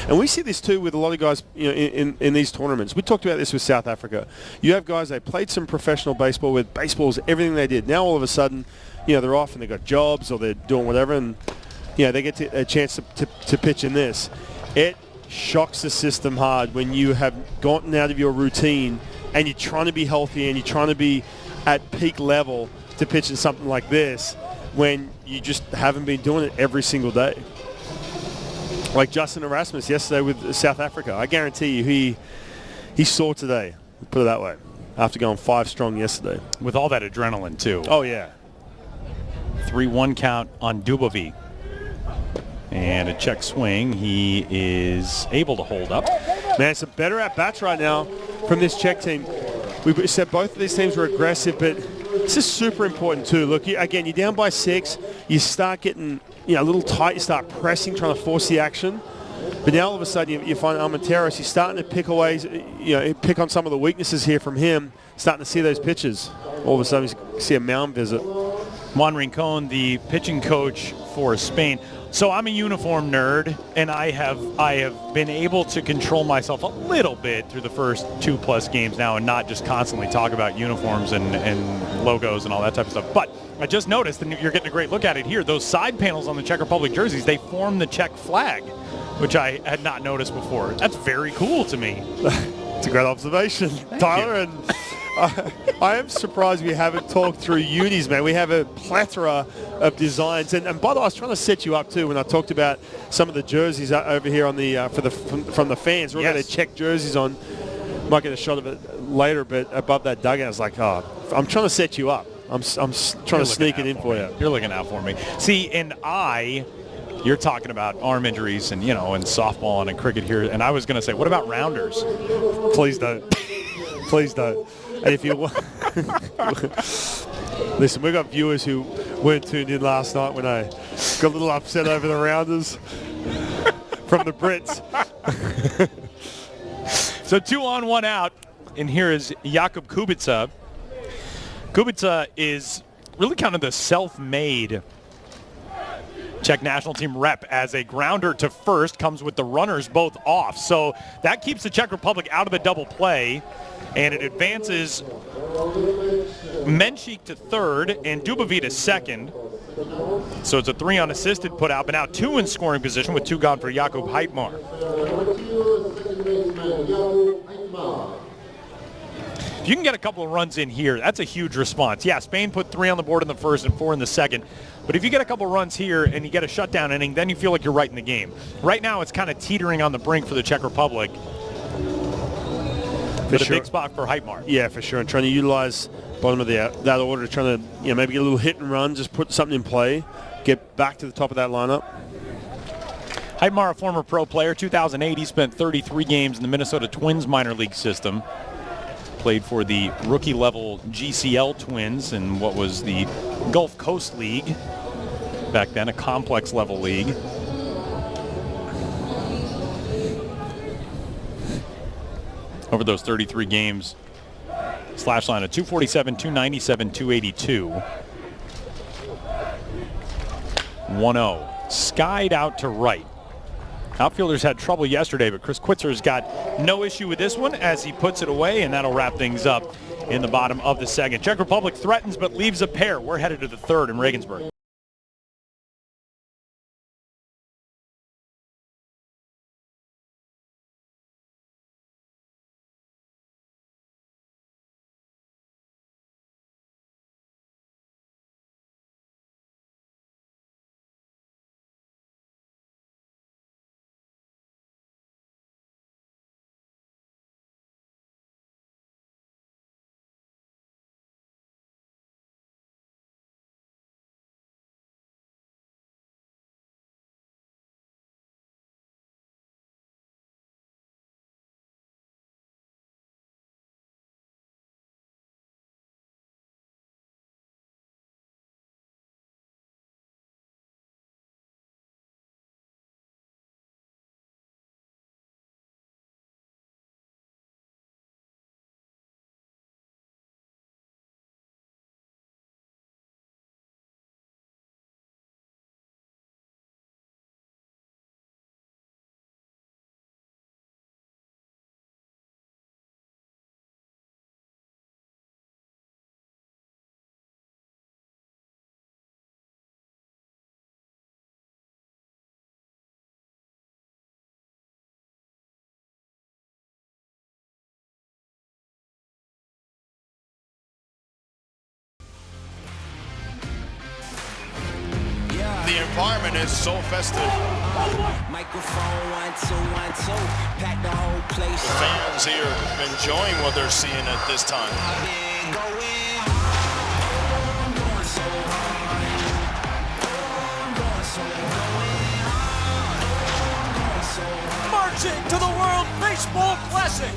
And we see this too with a lot of guys, in these tournaments. We talked about this with South Africa. You have guys, they played some professional baseball with baseball's everything they did. Now all of a sudden, they're off and they've got jobs or they're doing whatever, and they get a chance to pitch in this. It shocks the system hard when you have gotten out of your routine and you're trying to be healthy and you're trying to be at peak level to pitch in something like this when you just haven't been doing it every single day. Like Justin Erasmus yesterday with South Africa. I guarantee you he saw today, put it that way, after going 5 strong yesterday. With all that adrenaline, too. Oh, yeah. 3-1 count on Dubový. And a check swing. He is able to hold up. Man, some better at-bats right now from this Czech team. We said both of these teams were aggressive, but this is super important too. Look, again, you're down by 6. You start getting a little tight. You start pressing, trying to force the action. But now all of a sudden you find Armenteros, he's starting to pick away, pick on some of the weaknesses here from him, starting to see those pitches. All of a sudden you see a mound visit. Juan Rincon, the pitching coach for Spain. So I'm a uniform nerd, and I have been able to control myself a little bit through the first 2+ games now and not just constantly talk about uniforms and logos and all that type of stuff. But I just noticed, and you're getting a great look at it here, those side panels on the Czech Republic jerseys, they form the Czech flag, which I had not noticed before. That's very cool to me. It's a great observation, Tyler. And I am surprised we haven't talked through unis, man. We have a plethora of designs. And by the way, I was trying to set you up, too, when I talked about some of the jerseys over here on the from the fans. We're going to check jerseys on. Might get a shot of it later, but above that dugout, I was like, I'm trying to set you up. I'm trying to sneak it in for you. You're looking out for me. See, and you're talking about arm injuries and, and softball and in cricket here. And I was going to say, what about rounders? Please don't. Please don't. And if you listen, we've got viewers who weren't tuned in last night when I Got a little upset over the rounders from the Brits. So 2 on, 1 out, and here is Jakub Kubica. Kubica is really kind of the self-made Czech national team rep, as a grounder to first comes with the runners both off. So that keeps the Czech Republic out of the double play, and it advances Menchik to third and Dubovi to second. So it's a 3 unassisted put out, but now 2 in scoring position with 2 gone for Jakub Heitmar. If you can get a couple of runs in here, that's a huge response. Yeah, Spain put 3 on the board in the first and 4 in the second. But if you get a couple of runs here and you get a shutdown inning, then you feel like you're right in the game. Right now, it's kind of teetering on the brink for the Czech Republic. But a big spot for Heitmar. Yeah, for sure. And trying to utilize bottom of that order, trying to maybe get a little hit and run, just put something in play, get back to the top of that lineup. Heitmar, a former pro player, 2008, he spent 33 games in the Minnesota Twins minor league system. Played for the rookie-level GCL Twins in what was the Gulf Coast League back then, a complex-level league. Over those 33 games, slash line of 247, 297, 282. 1-0. Skied out to right. Outfielders had trouble yesterday, but Chris Quitzer's got no issue with this one as he puts it away, and that'll wrap things up in the bottom of the second. Czech Republic threatens but leaves a pair. We're headed to the third in Regensburg. The environment is so festive. Microphone 1 2 1 2. Pack the whole place. The fans here enjoying what they're seeing at this time. Marching to the World Baseball Classic.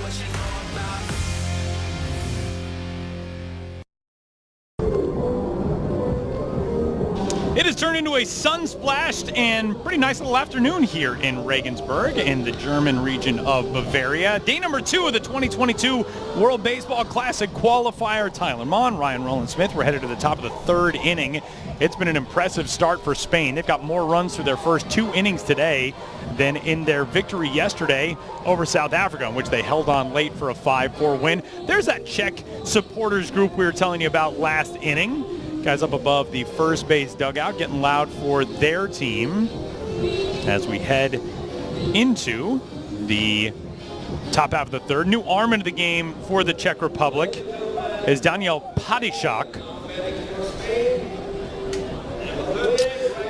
It has turned into a sun-splashed and pretty nice little afternoon here in Regensburg in the German region of Bavaria. Day number 2 of the 2022 World Baseball Classic qualifier. Tyler Mon, Ryan Rowland-Smith. We're headed to the top of the third inning. It's been an impressive start for Spain. They've got more runs through their first 2 innings today than in their victory yesterday over South Africa, in which they held on late for a 5-4 win. There's that Czech supporters group we were telling you about last inning. Guys up above the first base dugout getting loud for their team as we head into the top half of the third. New arm into the game for the Czech Republic is Daniel Padishak.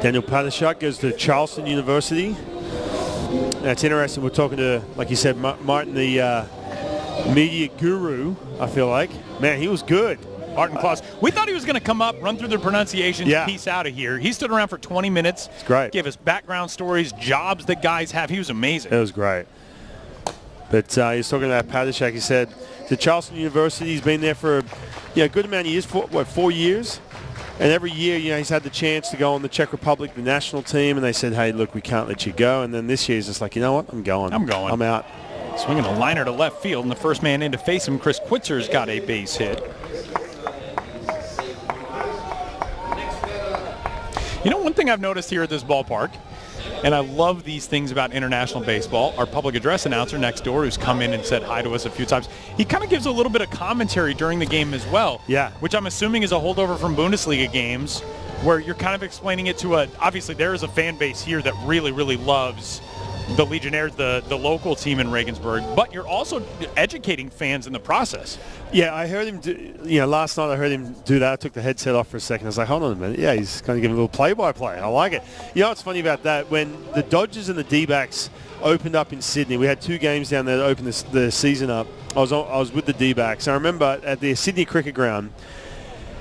Daniel Padishak goes to Charleston University. That's interesting. We're talking to, like you said, Martin, the media guru, I feel like. Man, he was good. Martin Klaus. We thought he was going to come up, run through the pronunciations, piece out of here. He stood around for 20 minutes. It's great. Gave us background stories, jobs that guys have. He was amazing. It was great. But he's talking about Padishak. He said to Charleston University, he's been there for a good amount of years, 4 years. And every year, he's had the chance to go on the Czech Republic, the national team, and they said, hey, look, we can't let you go. And then this year he's just like, you know what, I'm going. I'm out. Swinging a liner to left field, and the first man in to face him, Chris Quitzer's got a base hit. One thing I've noticed here at this ballpark, and I love these things about international baseball, our public address announcer next door, who's come in and said hi to us a few times, he kind of gives a little bit of commentary during the game as well. Yeah. Which I'm assuming is a holdover from Bundesliga games, where you're kind of explaining it to obviously there is a fan base here that really, really loves the Legionnaires, the local team in Regensburg, but you're also educating fans in the process. Yeah, I heard him do, last night I heard him do that. I took the headset off for a second. I was like, hold on a minute. Yeah, he's kind of giving a little play-by-play. I like it. What's funny about that? When the Dodgers and the D-backs opened up in Sydney, we had 2 games down there to open the season up. I was with the D-backs. I remember at the Sydney Cricket Ground,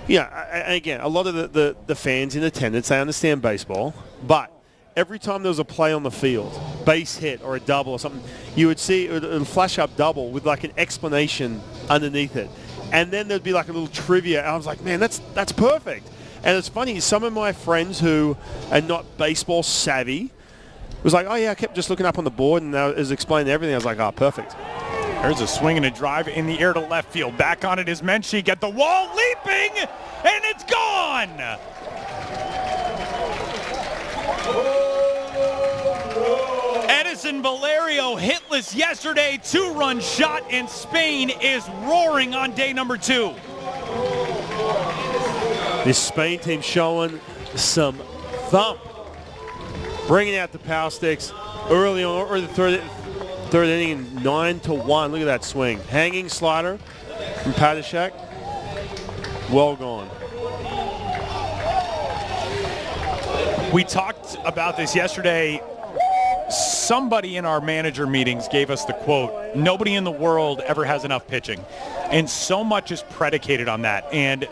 again, a lot of the fans in attendance, they understand baseball, but every time there was a play on the field, base hit or a double or something, you would see it would flash up double with like an explanation underneath it. And then there'd be like a little trivia. I was like, man, that's perfect. And it's funny, some of my friends who are not baseball savvy was like, oh yeah, I kept just looking up on the board and I was explaining everything. I was like, oh, perfect. There's a swing and a drive in the air to left field. Back on it is Menchie. Get the wall leaping, and it's gone. Edison Valerio hitless yesterday. 2-run shot, and Spain is roaring on day number 2. This Spain team showing some thump. Bringing out the power sticks early on, or the third inning, and 9-1. Look at that swing. Hanging slider from Padishak. Well gone. We talked about this yesterday. Somebody in our manager meetings gave us the quote, nobody in the world ever has enough pitching. And so much is predicated on that. And,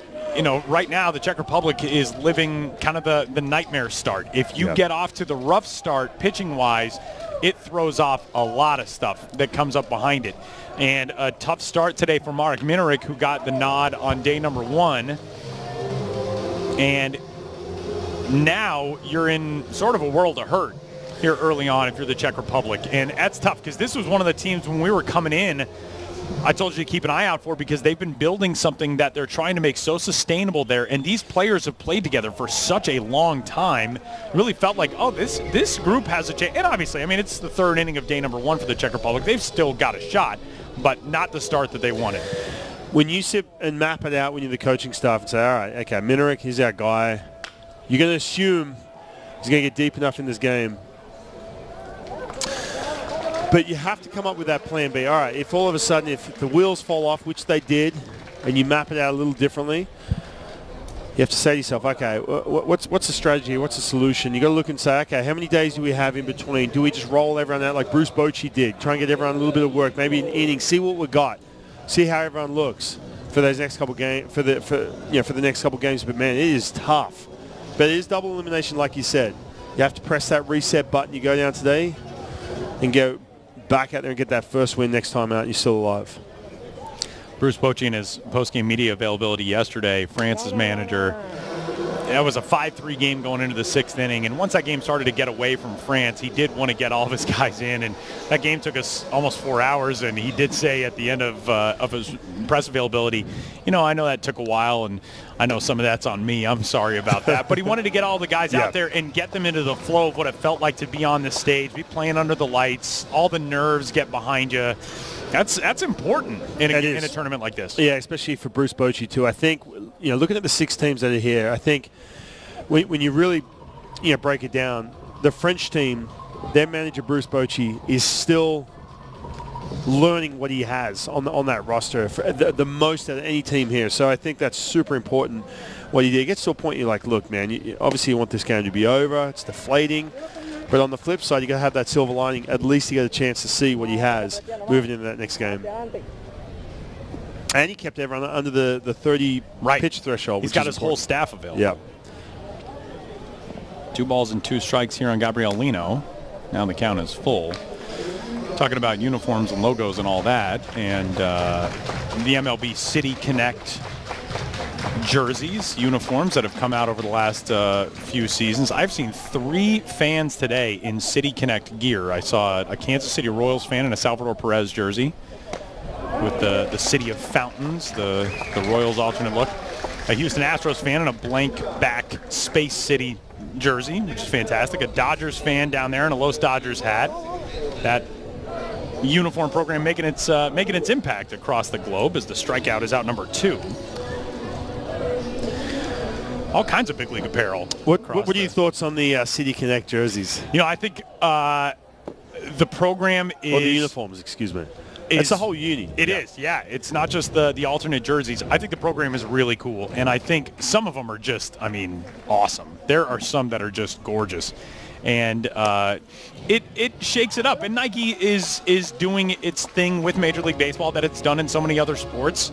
right now the Czech Republic is living kind of the nightmare start. If you get off to the rough start pitching-wise, it throws off a lot of stuff that comes up behind it. And a tough start today for Marek Minarik, who got the nod on day number 1. And now you're in sort of a world of hurt here early on if you're the Czech Republic. And that's tough because this was one of the teams when we were coming in, I told you to keep an eye out for, because they've been building something that they're trying to make so sustainable there. And these players have played together for such a long time. Really felt like, oh, this group has a chance. And obviously, it's the 3rd inning of day number 1 for the Czech Republic. They've still got a shot, but not the start that they wanted. When you sit and map it out when you're the coaching staff and say, all right, okay, Minarik, he's our guy. You're going to assume he's going to get deep enough in this game. But you have to come up with that plan B. All right, if all of a sudden, if the wheels fall off, which they did, and you map it out a little differently, you have to say to yourself, okay, what's the strategy? What's the solution? You got to look and say, okay, how many days do we have in between? Do we just roll everyone out like Bruce Bochy did? Try and get everyone a little bit of work, maybe an inning, see what we got, see how everyone looks for those next couple games, for the next couple games. But man, it is tough. But it is double elimination, like you said. You have to press that reset button. You go down today and go back out there and get that first win next time out, and you're still alive. Bruce Bochy in his post-game media availability yesterday, France's manager, that was a 5-3 game going into the 6th inning, and once that game started to get away from France, he did want to get all of his guys in, and that game took us almost 4 hours, and he did say at the end of his press availability, I know that took a while, and I know some of that's on me. I'm sorry about that. But he wanted to get all the guys out there and get them into the flow of what it felt like to be on the stage, be playing under the lights, all the nerves get behind you. That's important in a tournament like this. Yeah, especially for Bruce Bochy too. I think, looking at the 6 teams that are here, I think when you really, break it down, the French team, their manager Bruce Bochy is still learning what he has on that roster, for the most of any team here. So I think that's super important what he did. It gets to a point you're like, look, man, obviously you want this game to be over. It's deflating. But on the flip side, you got to have that silver lining. At least you get a chance to see what he has moving into that next game. And he kept everyone under the 30 pitch threshold. He's got his whole staff available. Yeah. 2 balls and 2 strikes here on Gabriel Lino. Now the count is full. Talking about uniforms and logos and all that, and the MLB City Connect jerseys, uniforms that have come out over the last few seasons. I've seen 3 fans today in City Connect gear. I saw a Kansas City Royals fan in a Salvador Perez jersey with the City of Fountains, the Royals alternate look. A Houston Astros fan in a blank back Space City jersey, which is fantastic. A Dodgers fan down there in a Los Dodgers hat. That uniform program making its impact across the globe as the strikeout is out number 2. All kinds of big league apparel. What are your thoughts on the City Connect jerseys? I think the program is... Or the uniforms, excuse me. It's a whole uni. It is, yeah. It's not just the alternate jerseys. I think the program is really cool, and I think some of them are just, awesome. There are some that are just gorgeous. And it shakes it up. And Nike is doing its thing with Major League Baseball that it's done in so many other sports.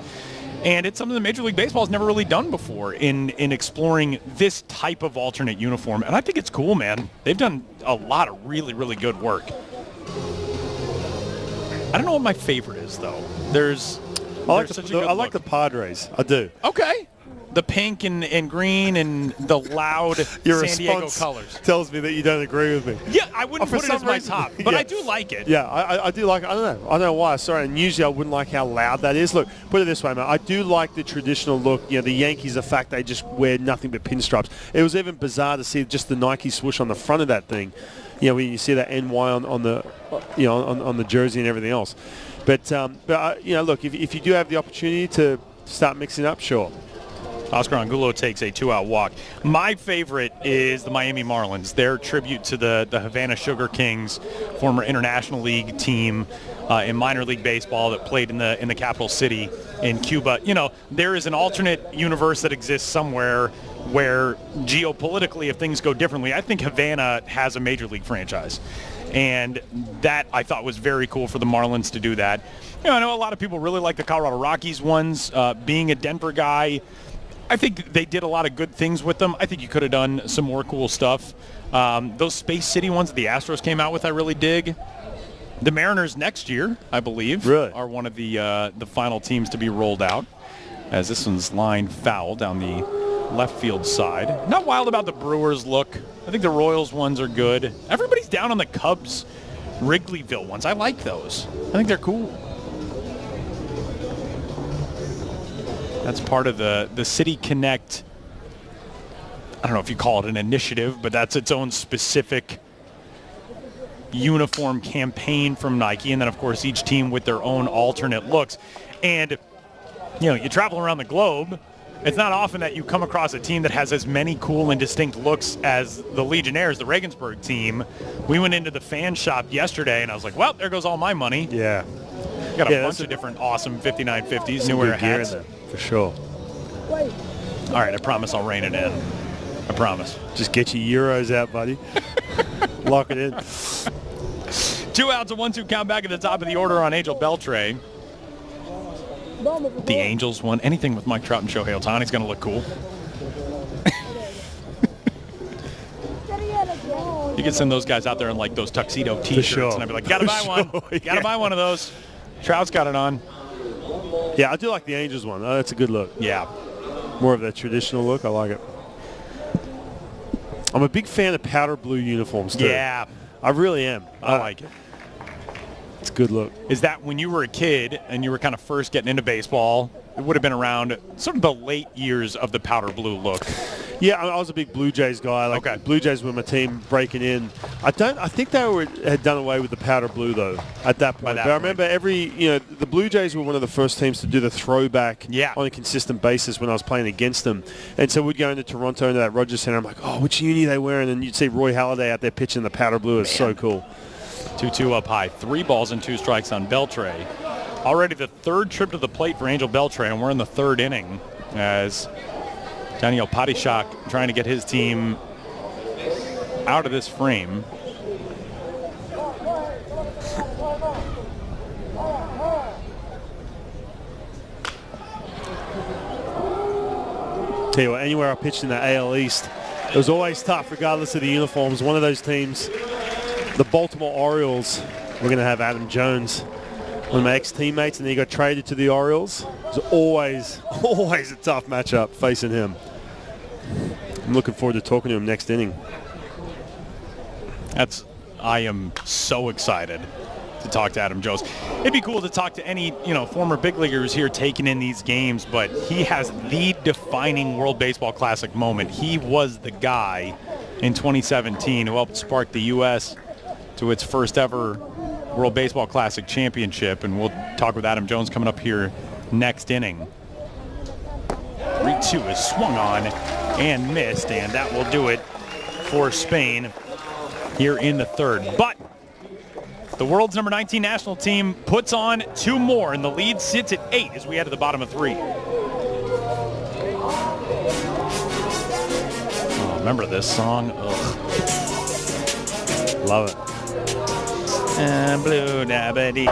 And it's something that Major League Baseball has never really done before in exploring this type of alternate uniform. And I think it's cool, man. They've done a lot of really, really good work. I don't know what my favorite is, though. I like the Padres. I do. Okay. The pink and green and the loud San Diego colors. Tells me that you don't agree with me. Yeah, I wouldn't put it as my top, but I do like it. Yeah, I do like it. I don't know why. Sorry, and usually I wouldn't like how loud that is. Look, put it this way, man. I do like the traditional look. The Yankees, the fact they just wear nothing but pinstripes. It was even bizarre to see just the Nike swoosh on the front of that thing. When you see that NY on the on the jersey and everything else. But look, if you do have the opportunity to start mixing up, sure. Oscar Angulo takes a 2-out walk. My favorite is the Miami Marlins. Their tribute to the Havana Sugar Kings, former International League team in minor league baseball that played in the capital city in Cuba. There is an alternate universe that exists somewhere where geopolitically, if things go differently, I think Havana has a major league franchise. And that I thought was very cool for the Marlins to do that. I know a lot of people really like the Colorado Rockies ones. Being a Denver guy, I think they did a lot of good things with them. I think you could have done some more cool stuff. Those Space City ones that the Astros came out with, I really dig. The Mariners next year, I believe, are one of the final teams to be rolled out, as this one's lined foul down the left field side. Not wild about the Brewers look. I think the Royals ones are good. Everybody's down on the Cubs Wrigleyville ones. I like those. I think they're cool. That's part of the City Connect, I don't know if you call it an initiative, but that's its own specific uniform campaign from Nike. And then, of course, each team with their own alternate looks. And, you travel around the globe. It's not often that you come across a team that has as many cool and distinct looks as the Legionnaires, the Regensburg team. We went into the fan shop yesterday, and I was like, well, there goes all my money. Yeah. Got a bunch of different awesome 5950s, New Era hats. For sure. All right, I promise I'll rein it in. I promise. Just get your Euros out, buddy. Lock it in. 2 outs, a 1-2 count back at the top of the order on Angel Beltre. The Angels won. Anything with Mike Trout and Shohei Ohtani is going to look cool. You can send those guys out there in like those tuxedo T-shirts, and I'd be like, gotta buy one. Gotta buy one of those. Trout's got it on. Yeah, I do like the Angels one. Oh, that's a good look. Yeah. More of that traditional look. I like it. I'm a big fan of powder blue uniforms, too. Yeah. I really am. I like it. It's a good look. Is that when you were a kid and you were kind of first getting into baseball, it would have been around sort of the late years of the powder blue look? Yeah, I was a big Blue Jays guy. Blue Jays were my team breaking in. I think they had done away with the powder blue though at that point. I remember the Blue Jays were one of the first teams to do the throwback on a consistent basis when I was playing against them. And so we'd go into Toronto into that Rogers Center. I'm like, oh, which uni are they wearing? And you'd see Roy Halladay out there pitching the powder blue. It's so cool. 2-2 up high. 3 balls and 2 strikes on Beltre. Already the third trip to the plate for Angel Beltre, and we're in the third inning as Daniel Padishak trying to get his team out of this frame. Tell you what, anywhere I pitched in the AL East, it was always tough regardless of the uniforms. One of those teams, the Baltimore Orioles, we're going to have Adam Jones One of my ex-teammates, and then he got traded to the Orioles. It's always a tough matchup facing him. I'm looking forward to talking to him next inning. I am so excited to talk to Adam Jones. It'd be cool to talk to any, former big leaguers here taking in these games, but he has the defining World Baseball Classic moment. He was the guy in 2017 who helped spark the U.S. to its first ever World Baseball Classic championship, and we'll talk with Adam Jones coming up here next inning. 3-2 is swung on and missed, and that will do it for Spain here in the third. But the world's number 19 national team puts on 2 more, and the lead sits at 8 as we head to the bottom of 3. Oh, remember this song? Ugh. Love it. Blue dabba-dee.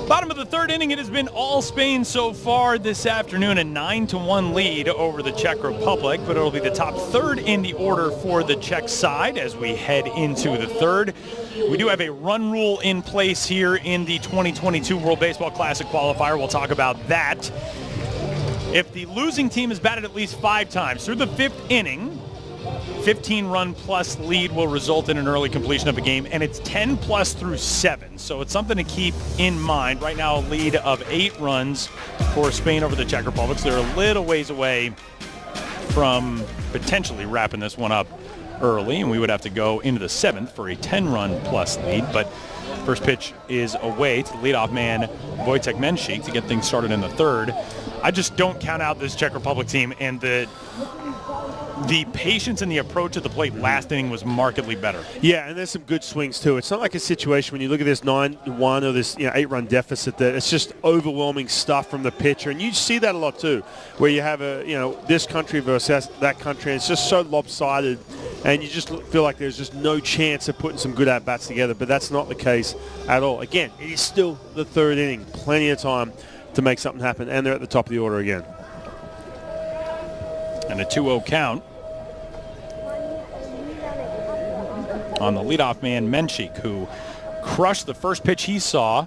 Bottom of the third inning, it has been all Spain so far this afternoon, a 9-1 lead over the Czech Republic, but it'll be the top third in the order for the Czech side as we head into the third. We do have a run rule in place here in the 2022 World Baseball Classic qualifier. We'll talk about that. If the losing team has batted at least 5 times through the 5th inning, 15-run-plus lead will result in an early completion of a game, and it's 10-plus through 7. So it's something to keep in mind. Right now, a lead of 8 runs for Spain over the Czech Republic. So they're a little ways away from potentially wrapping this one up early, and we would have to go into the 7th for a 10-run-plus lead. But first pitch is away to the leadoff man, Wojtek Menšík, to get things started in the third. I just don't count out this Czech Republic team, and the patience and the approach at the plate last inning was markedly better. Yeah, and there's some good swings too. It's not like a situation when you look at this 9-1 or this 8-run deficit that it's just overwhelming stuff from the pitcher, and you see that a lot too, where you have this country versus that country, and it's just so lopsided, and you just feel like there's just no chance of putting some good at-bats together, but that's not the case at all. Again, it is still the third inning, plenty of time to make something happen, and they're at the top of the order again. And a 2-0 count on the leadoff man, Menšík, who crushed the first pitch he saw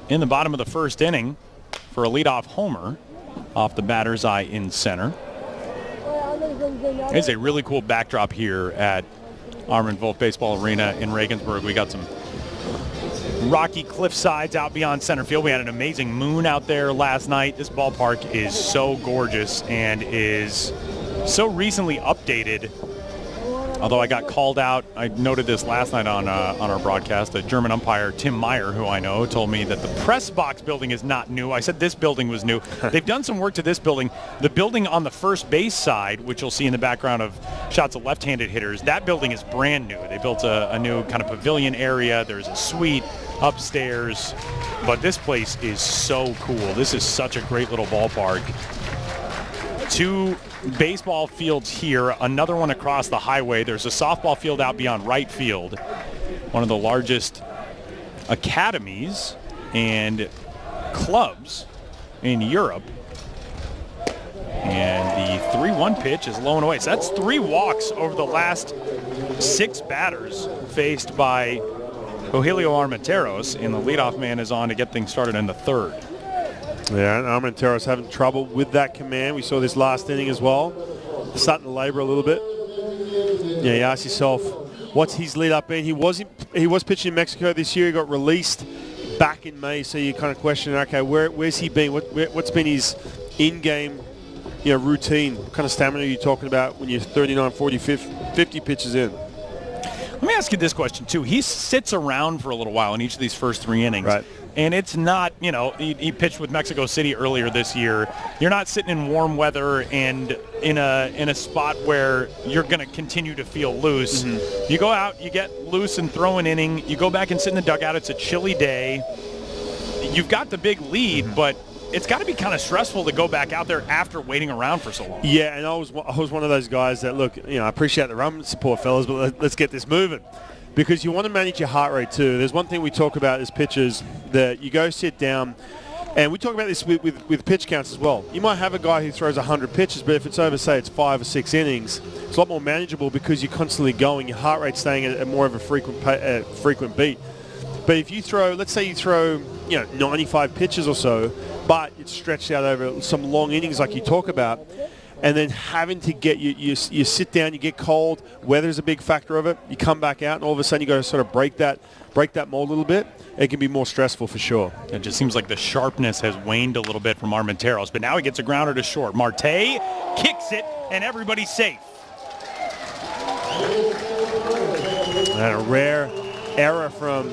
in the bottom of the first inning for a leadoff homer off the batter's eye in center. It's a really cool backdrop here at Armin Wolf Baseball Arena in Regensburg. We got some rocky cliff sides out beyond center field. We had an amazing moon out there last night. This ballpark is so gorgeous and is so recently updated Although I got called out, I noted this last night on our broadcast. A German umpire, Tim Meyer, who I know, told me that the press box building is not new. I said this building was new. They've done some work to this building. The building on the first base side, which you'll see in the background of shots of left-handed hitters, that building is brand new. They built a new kind of pavilion area. There's a suite upstairs. But this place is so cool. This is such a great little ballpark. 2 baseball fields here, another one across the highway. There's a softball field out beyond right field, one of the largest academies and clubs in Europe. And the 3-1 pitch is low and away. So that's 3 walks over the last 6 batters faced by Rogelio Armenteros, and the leadoff man is on to get things started in the 3rd. Yeah, and Armenteros having trouble with that command. We saw this last inning as well. Starting to labor a little bit. Yeah, you ask yourself, what's his lead up been? He was pitching in Mexico this year. He got released back in May, so you kind of question, okay, where's he been? What's been his in-game, routine? What kind of stamina are you talking about when you're 39, 40, 50 pitches in? Let me ask you this question, too. He sits around for a little while in each of these first 3 innings. Right. And it's not, he pitched with Mexico City earlier this year. You're not sitting in warm weather and in a spot where you're going to continue to feel loose. Mm-hmm. You go out, you get loose and throw an inning. You go back and sit in the dugout. It's a chilly day. You've got the big lead, but it's got to be kind of stressful to go back out there after waiting around for so long. Yeah, and I was one of those guys that, look, I appreciate the run support, fellas, but let's get this moving. Because you want to manage your heart rate too. There's one thing we talk about as pitchers, that you go sit down, and we talk about this with pitch counts as well. You might have a guy who throws 100 pitches, but if it's over, say, it's 5 or 6 innings, it's a lot more manageable because you're constantly going. Your heart rate's staying at more of a frequent beat. But if you throw, let's say you throw 95 pitches or so, but it's stretched out over some long innings like you talk about, and then having to get you sit down, you get cold, weather's a big factor of it, you come back out, and all of a sudden you got to sort of break that mold a little bit. It can be more stressful for sure. It just seems like the sharpness has waned a little bit from Armenteros, but now he gets a grounder to short. Marte kicks it, and everybody's safe. And a rare error from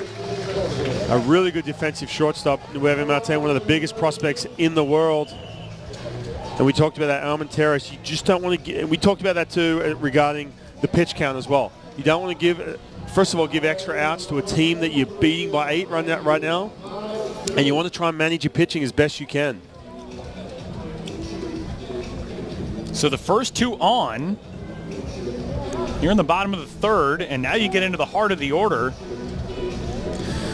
a really good defensive shortstop, Nueve Marte, one of the biggest prospects in the world. And we talked about that, Armenteros. You just don't want to get, and we talked about that too regarding the pitch count as well. You don't want to first of all, give extra outs to a team that you're beating by 8 right now. And you want to try and manage your pitching as best you can. So the first 2 on. You're in the bottom of the 3rd, and now you get into the heart of the order.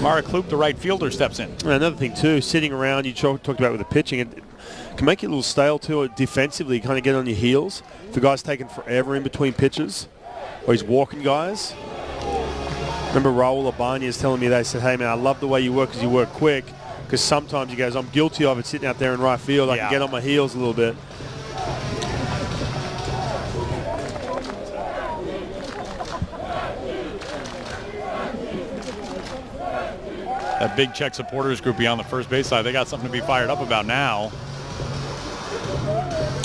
Mara Kloop, the right fielder, steps in. And another thing too, sitting around, you talked about with the pitching, it can make it a little stale too defensively, kind of get on your heels. If the guy's taking forever in between pitches, or he's walking guys. Remember Raul Ibanez telling me, they said, hey man, I love the way you work because you work quick, because sometimes he goes, I'm guilty of it sitting out there in right field. I can get on my heels a little bit. That big Czech supporters group beyond the first base side, they got something to be fired up about now.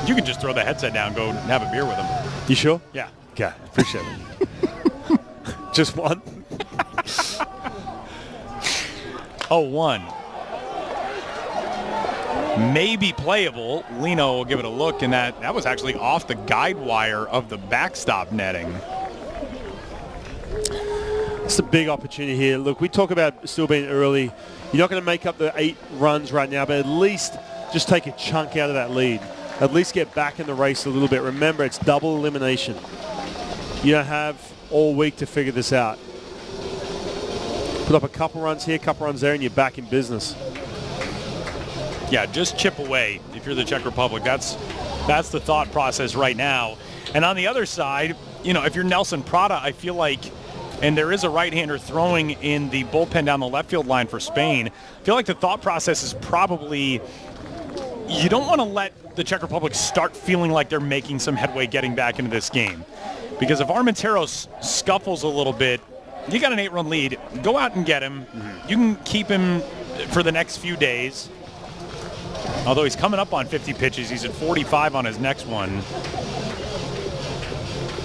You can just throw the headset down, go and have a beer with them. You sure? Yeah. Yeah, appreciate it. Just one? 0-1. Maybe playable. Lino will give it a look, and that was actually off the guide wire of the backstop netting. It's a big opportunity here. Look, we talk about still being early. You're not going to make up the 8 runs right now, but at least just take a chunk out of that lead. At least get back in the race a little bit. Remember, it's double elimination. You don't have all week to figure this out. Put up a couple runs here, couple runs there, and you're back in business. Yeah, just chip away if you're the Czech Republic. That's the thought process right now. And on the other side, if you're Nelson Prada, I feel like, and there is a right-hander throwing in the bullpen down the left field line for Spain, I feel like the thought process is probably, you don't want to let the Czech Republic start feeling like they're making some headway getting back into this game. Because if Armenteros scuffles a little bit, you got an 8-run lead. Go out and get him. Mm-hmm. You can keep him for the next few days. Although he's coming up on 50 pitches. He's at 45 on his next one.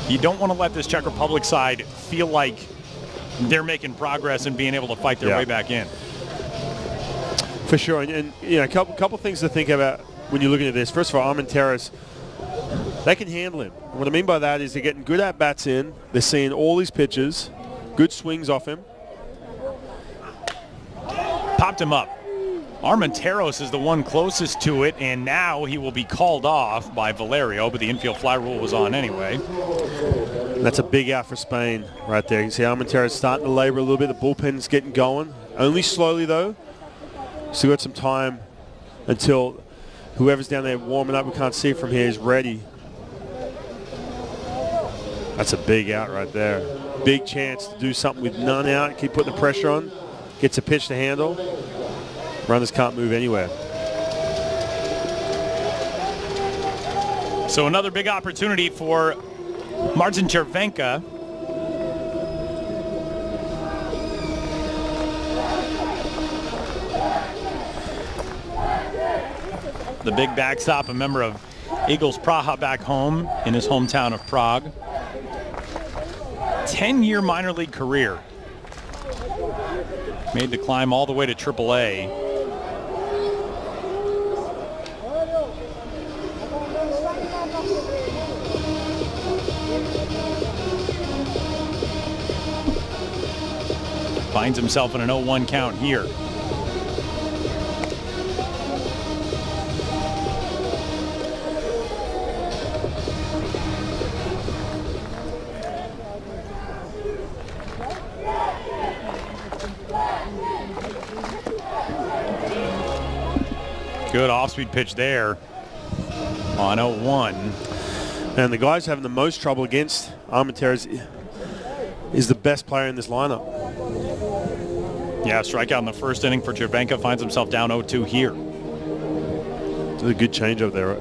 you don't want to let this Czech Republic side feel like they're making progress and being able to fight their way back in. For sure, and you know, a couple things to think about when you're looking at this. First of all, Armenteros, they can handle him. And what I mean by that is they're getting good at-bats in. They're seeing all these pitches, good swings off him. Popped him up. Armenteros is the one closest to it, and now he will be called off by Valerio, but the infield fly rule was on anyway. That's a big out for Spain right there. You can see Armenteros starting to labor a little bit. The bullpen's getting going. Only slowly, though. Still got some time until whoever's down there warming up, we can't see from here, is ready. That's a big out right there. Big chance to do something with none out. Keep putting the pressure on. Gets a pitch to handle. Runners can't move anywhere. So another big opportunity for Marcin Červenka. The big backstop, a member of Eagles Praha back home in his hometown of Prague. 10-year minor league career. Made the climb all the way to AAA. Finds himself in an 0-1 count here. Good off-speed pitch there on 0-1. And the guys having the most trouble against Armenteros is the best player in this lineup. Yeah, strikeout in the first inning for Červenka, finds himself down 0-2 here. It's a good changeup there.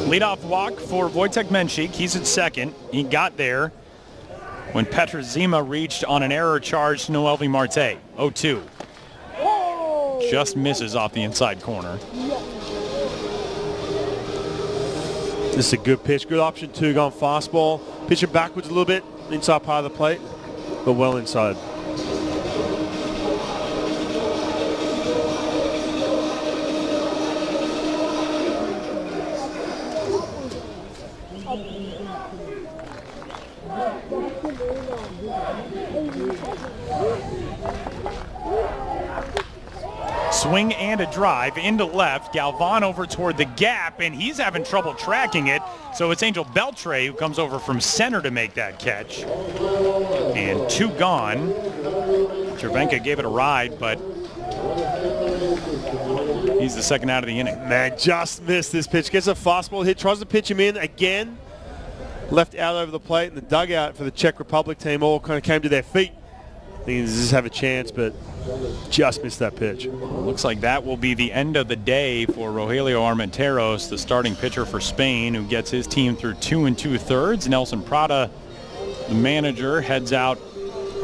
Leadoff walk for Wojtek Menchik. He's at second. He got there when Petr Zima reached on an error charge to Noelvi Marte. 0-2. Just misses off the inside corner. This is a good pitch. Good option two, going fastball. Pitching backwards a little bit, inside part of the plate, but well inside. Swing and a drive into left. Galvan over toward the gap, and he's having trouble tracking it. So it's Angel Beltre who comes over from center to make that catch. And two gone. Červenka gave it a ride, but he's the second out of the inning. Man, just missed this pitch. Gets a fastball hit, tries to pitch him in again. Left out over the plate, and the dugout for the Czech Republic team all kind of came to their feet. Thinking, does this have a chance? But just missed that pitch. Looks like that will be the end of the day for Rogelio Armenteros, the starting pitcher for Spain, who gets his team through 2 2/3. Nelson Prada, the manager, heads out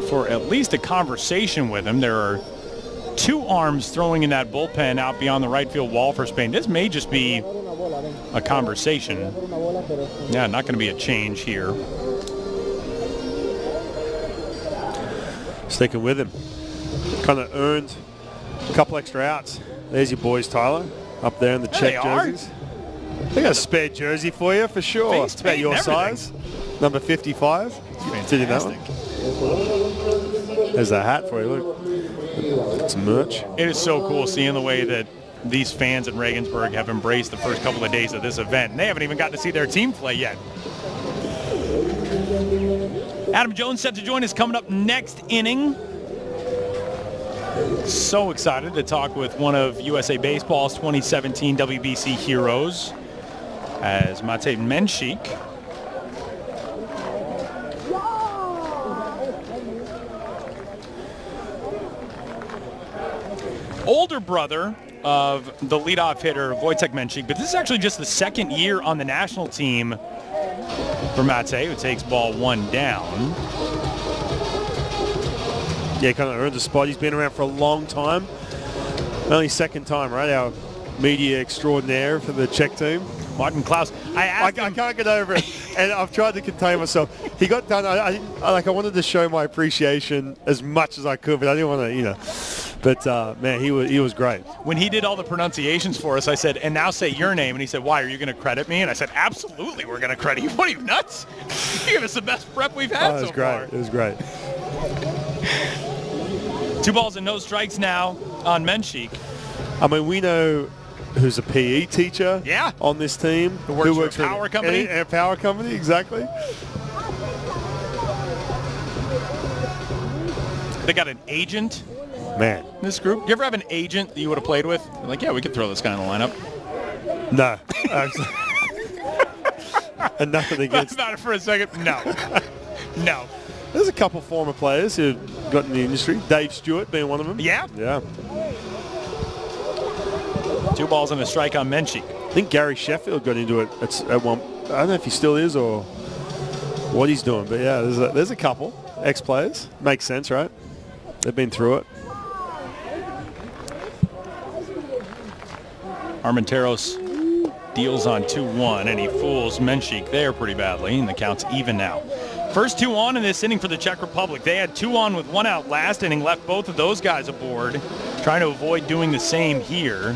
for at least a conversation with him. There are two arms throwing in that bullpen out beyond the right field wall for Spain. This may just be a conversation. Yeah, not going to be a change here. Sticking with him. Kind of earned a couple extra outs. There's your boys, Tyler, up there in the Czech jerseys. They got a spare jersey for you for sure. It's about your size. Number 55. Fantastic. There's a hat for you. Look, it's merch. It is so cool seeing the way that these fans in Regensburg have embraced the first couple of days of this event. And they haven't even gotten to see their team play yet. Adam Jones set to join us coming up next inning. So excited to talk with one of USA Baseball's 2017 WBC heroes, as Mate Menchik older brother of the leadoff hitter Wojtek Menchik, but this is actually just the second year on the national team for Mate, who takes ball one down. Yeah, kind of earned a spot. He's been around for a long time. Only second time, right? Our media extraordinaire for the Czech team. Martin Klaus. I can't get over it, and I've tried to contain myself. He got done. I wanted to show my appreciation as much as I could, but I didn't want to, But man, he was great. When he did all the pronunciations for us, I said, "And now say your name." And he said, "Why? Are you going to credit me?" And I said, "Absolutely, we're going to credit you. What are you, nuts? You give us the best prep we've had so far." It was great. 2 balls and no strikes now on Menchik. I mean, we know who's a PE teacher on this team. Who works for a power company. A power company, exactly. They got an agent. Man. This group. You ever have an agent that you would have played with? You're like, yeah, we could throw this guy in the lineup. No. And nothing against. About it for a second. No. No. There's a couple former players who got in the industry. Dave Stewart being one of them. Yeah? Yeah. 2 balls and a strike on Menchik. I think Gary Sheffield got into it at one. I don't know if he still is or what he's doing, but yeah, there's a couple ex-players. Makes sense, right? They've been through it. Armenteros deals on 2-1, and he fools Menchik there pretty badly, and the count's even now. First 2 on in this inning for the Czech Republic. They had 2 on with 1 out last inning, left both of those guys aboard, trying to avoid doing the same here.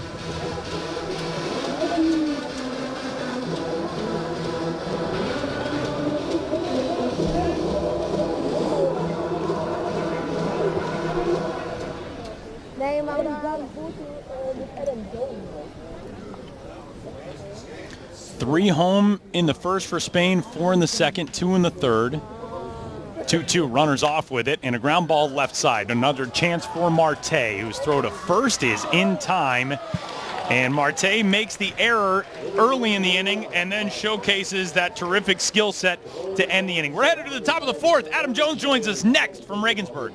Three home in the first for Spain, 4 in the second, 2 in the third. 2-2, runners off with it, and a ground ball left side. Another chance for Marte, whose throw to first is in time. And Marte makes the error early in the inning and then showcases that terrific skill set to end the inning. We're headed to the top of the 4th. Adam Jones joins us next from Regensburg.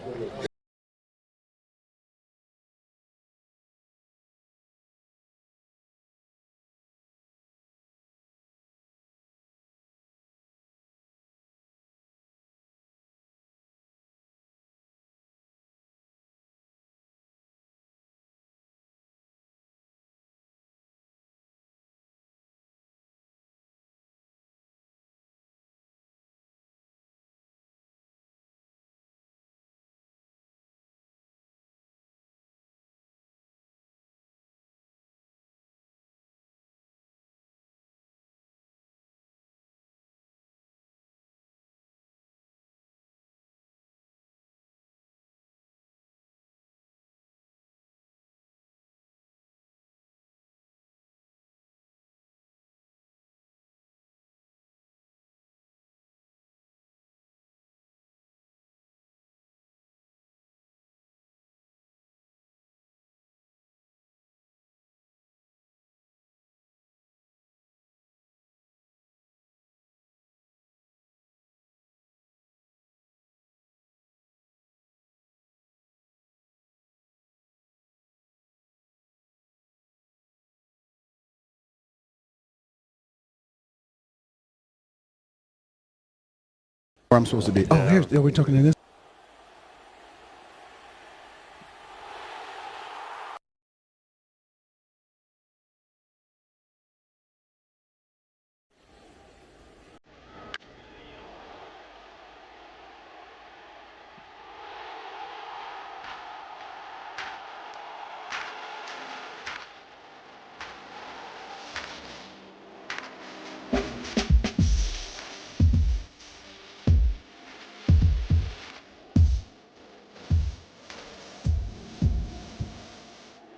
Where I'm supposed to be. Oh, here's. We're talking to this.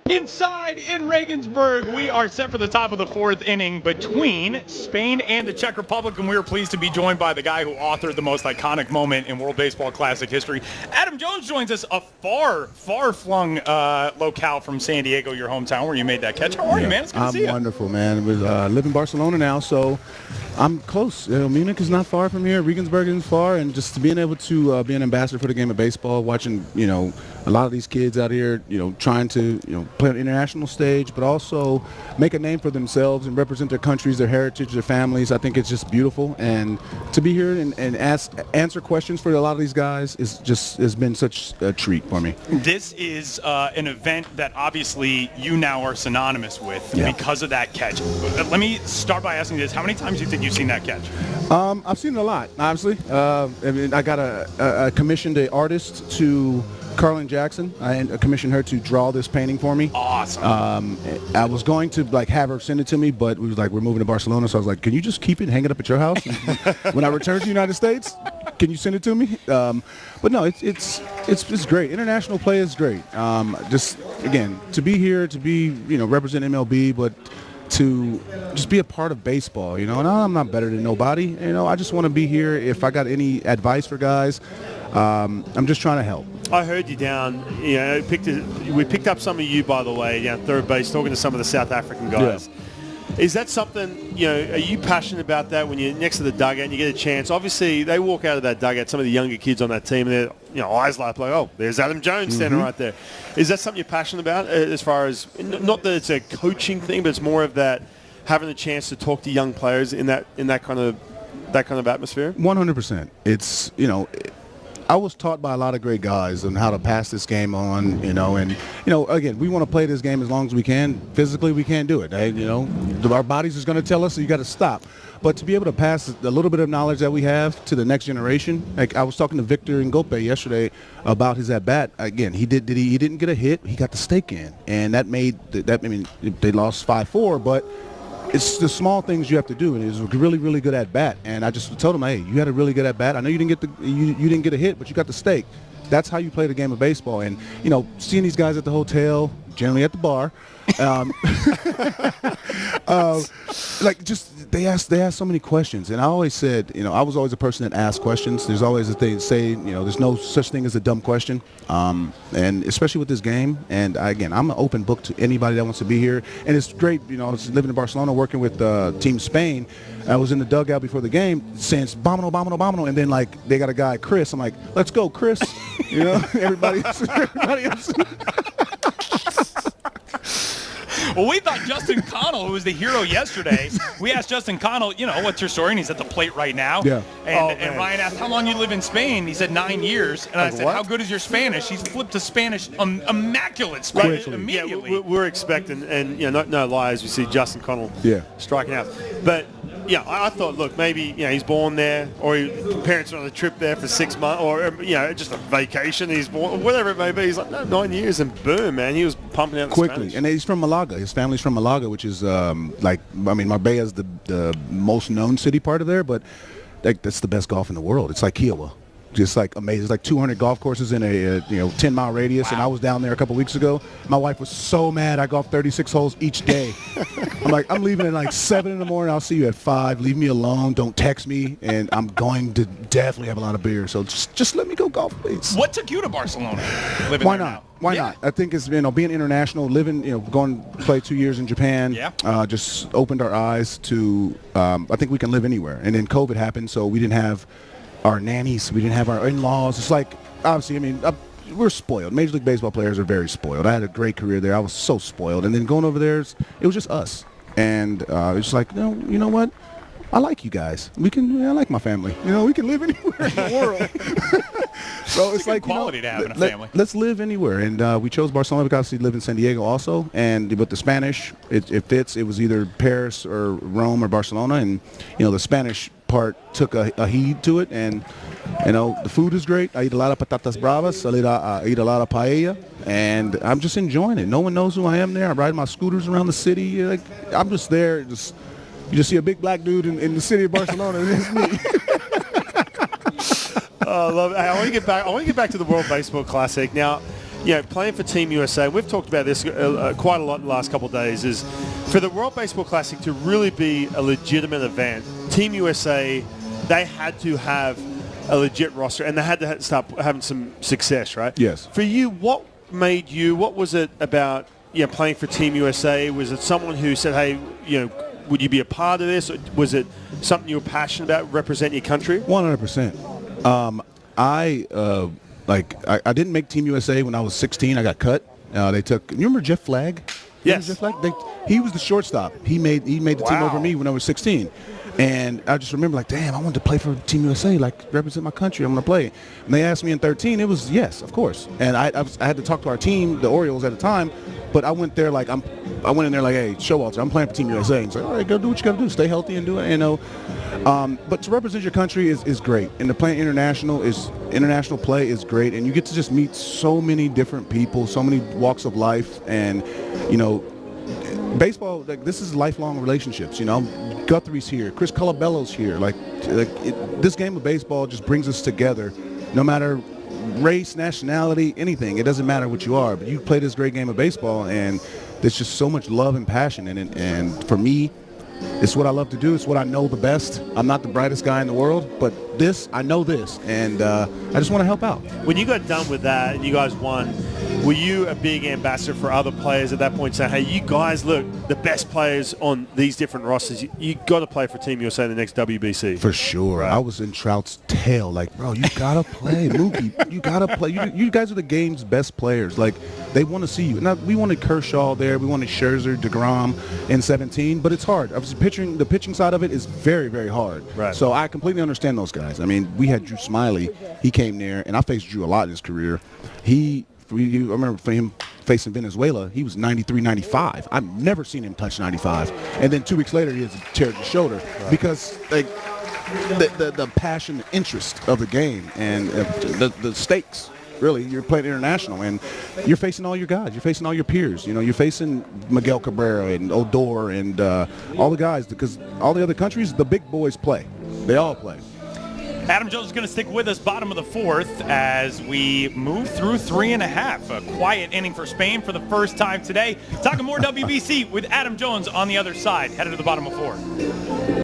Inside in Regensburg, we are set for the top of the 4th inning between Spain and the Czech Republic, and we are pleased to be joined by the guy who authored the most iconic moment in World Baseball Classic history. Adam Jones joins us, a far-flung locale from San Diego, your hometown, where you made that catch. How are you, man? It's good to see you. I'm wonderful, man. I live in Barcelona now, so I'm close. Munich is not far from here. Regensburg isn't far, and just being able to be an ambassador for the game of baseball, watching a lot of these kids out here, trying to play on the international stage, but also make a name for themselves and represent their countries, their heritage, their families. I think it's just beautiful, and to be here and answer questions for a lot of these guys has been such a treat for me. This is an event that obviously you now are synonymous with because of that catch. Let me start by asking this: how many times do you think you've seen that catch? I've seen it a lot, obviously. I got a commissioned an artist to Carlin Jackson. I commissioned her to draw this painting for me. Awesome. I was going to have her send it to me, but we was we're moving to Barcelona, so I was like, can you just keep it, hang it up at your house? When I return to the United States, can you send it to me? But no, it's great. International play is great. Just again, to be here, to be represent MLB, but to just be a part of baseball, and I'm not better than nobody. I just want to be here. If I got any advice for guys, I'm just trying to help. I heard you down. We picked up some of you, by the way, down third base, talking to some of the South African guys. Yeah. Is that something, are you passionate about that when you're next to the dugout and you get a chance? Obviously, they walk out of that dugout, some of the younger kids on that team, and their eyes light up like, oh, there's Adam Jones standing right there. Is that something you're passionate about as far as, not that it's a coaching thing, but it's more of that having the chance to talk to young players in that kind of atmosphere? 100%. It's, I was taught by a lot of great guys on how to pass this game on, and, again, we want to play this game as long as we can. Physically, we can't do it. Our bodies is going to tell us, so you got to stop. But to be able to pass a little bit of knowledge that we have to the next generation, like I was talking to Victor Ngope yesterday about his at-bat. Again, he didn't get a hit. He got the stake in, and that made they lost 5-4, but it's the small things you have to do, and it was a really, really good at bat. And I just told him, hey, you had a really good at bat. I know you didn't get you didn't get a hit, but you got the stake. That's how you play the game of baseball. And seeing these guys at the hotel, generally at the bar, they ask so many questions. And I always said, I was always a person that asked questions. There's always a thing to say, there's no such thing as a dumb question. And especially with this game. And I'm an open book to anybody that wants to be here. And it's great, I was living in Barcelona working with Team Spain. I was in the dugout before the game saying, "Bomino, bomino, bomino," and then they got a guy, Chris. I'm like, "Let's go, Chris!" Everybody else. Well, we thought Justin Connell, who was the hero yesterday, we asked Justin Connell, what's your story? And he's at the plate right now. Yeah. And Ryan asked, how long you live in Spain? He said 9 years. And I said, what? How good is your Spanish? He's flipped to Spanish, immaculate Spanish immediately. Yeah, we're expecting, and no lies, we see Justin Connell striking out. But I thought, look, maybe he's born there, or his parents are on a trip there for 6 months, or just a vacation. He's born, whatever it may be. He's like, no, 9 years, and boom, man, he was pumping out quickly. Spanish. And he's from Malaga. His family's from Malaga, which is Marbella is the most known city part of there, but that's the best golf in the world. It's like Kiowa. Just amazing. It's like 200 golf courses in a 10-mile radius. Wow. And I was down there a couple weeks ago. My wife was so mad. I golfed 36 holes each day. I'm like, I'm leaving at 7 in the morning. I'll see you at 5. Leave me alone. Don't text me. And I'm going to definitely have a lot of beer. So just let me go golf, please. What took you to Barcelona? Why not? Why not? I think it's being international, living, going to play 2 years in Japan. Yeah. Just opened our eyes to. I think we can live anywhere. And then COVID happened, so we didn't have our nannies, we didn't have our in-laws. It's like, obviously, we're spoiled. Major League Baseball players are very spoiled. I had a great career there. I was so spoiled. And then going over there, it was just us. And it's like, no, you know what? I like you guys. I like my family. We can live anywhere in the world. So it's like quality to have in a family. Let's live anywhere. And we chose Barcelona because we live in San Diego also. And with the Spanish, it fits. It was either Paris or Rome or Barcelona. And, the Spanish part took a heed to it. And, the food is great. I eat a lot of patatas bravas. I eat a lot of paella. And I'm just enjoying it. No one knows who I am there. I ride my scooters around the city. I'm just there. You just see a big black dude in the city of Barcelona, and it's me. I love it. I want to get back to the World Baseball Classic now. Playing for Team USA, we've talked about this quite a lot in the last couple of days. Is for the World Baseball Classic to really be a legitimate event, Team USA, they had to have a legit roster, and they had to start having some success, right? Yes. For you, what was it about playing for Team USA? Was it someone who said, hey, would you be a part of this? Or was it something you were passionate about, represent your country? 100%. I didn't make Team USA when I was 16. I got cut. They took. You remember Jeff Flagg? Yes. Jeff Flagg? He was the shortstop. He made the team over me when I was 16. And I just remember, like, damn, I wanted to play for Team USA, like, represent my country. I'm going to play. And they asked me in 13. It was yes, of course. And I had to talk to our team, the Orioles at the time. But I went there like I went in there like, hey, Showalter, I'm playing for Team USA. And he's like, all right, go do what you got to do. Stay healthy and do it, you know. But to represent your country is great. And to play international play is great. And you get to just meet so many different people, so many walks of life. And, you know, baseball, like, this is lifelong relationships, you know. Guthrie's here. Chris Colabello's here. This game of baseball just brings us together no matter race, nationality, anything. It doesn't matter what you are, but you play this great game of baseball, and there's just so much love and passion in it. And for me, it's what I love to do. It's what I know the best. I'm not the brightest guy in the world, but I know this, and I just want to help out. When you got done with that and you guys won, were you a big ambassador for other players at that point, saying, hey, you guys look the best players on these different rosters. You got to play for Team USA in the next WBC. For sure. Right. I was in Trout's tail. Like, bro, you got to play. Mookie, you got to play. You guys are the game's best players. Like, they want to see you. Now, we wanted Kershaw there. We wanted Scherzer, DeGrom in 17, but it's hard. Obviously, the pitching side of it is very, very hard. Right. So I completely understand those guys. I mean, we had Drew Smiley. He came there, and I faced Drew a lot in his career. I remember for him facing Venezuela, he was 93, 95. I've never seen him touch 95. And then 2 weeks later, he has a tear to the shoulder because, like, the passion, the interest of the game, and the stakes. Really, you're playing international, and you're facing all your guys. You're facing all your peers. You know, you're facing Miguel Cabrera and Odor and all the guys, because all the other countries, the big boys play. They all play. Adam Jones is going to stick with us bottom of the fourth as we move through 3.5. A quiet inning for Spain for the first time today. Talking more WBC with Adam Jones on the other side. Headed to the bottom of 4.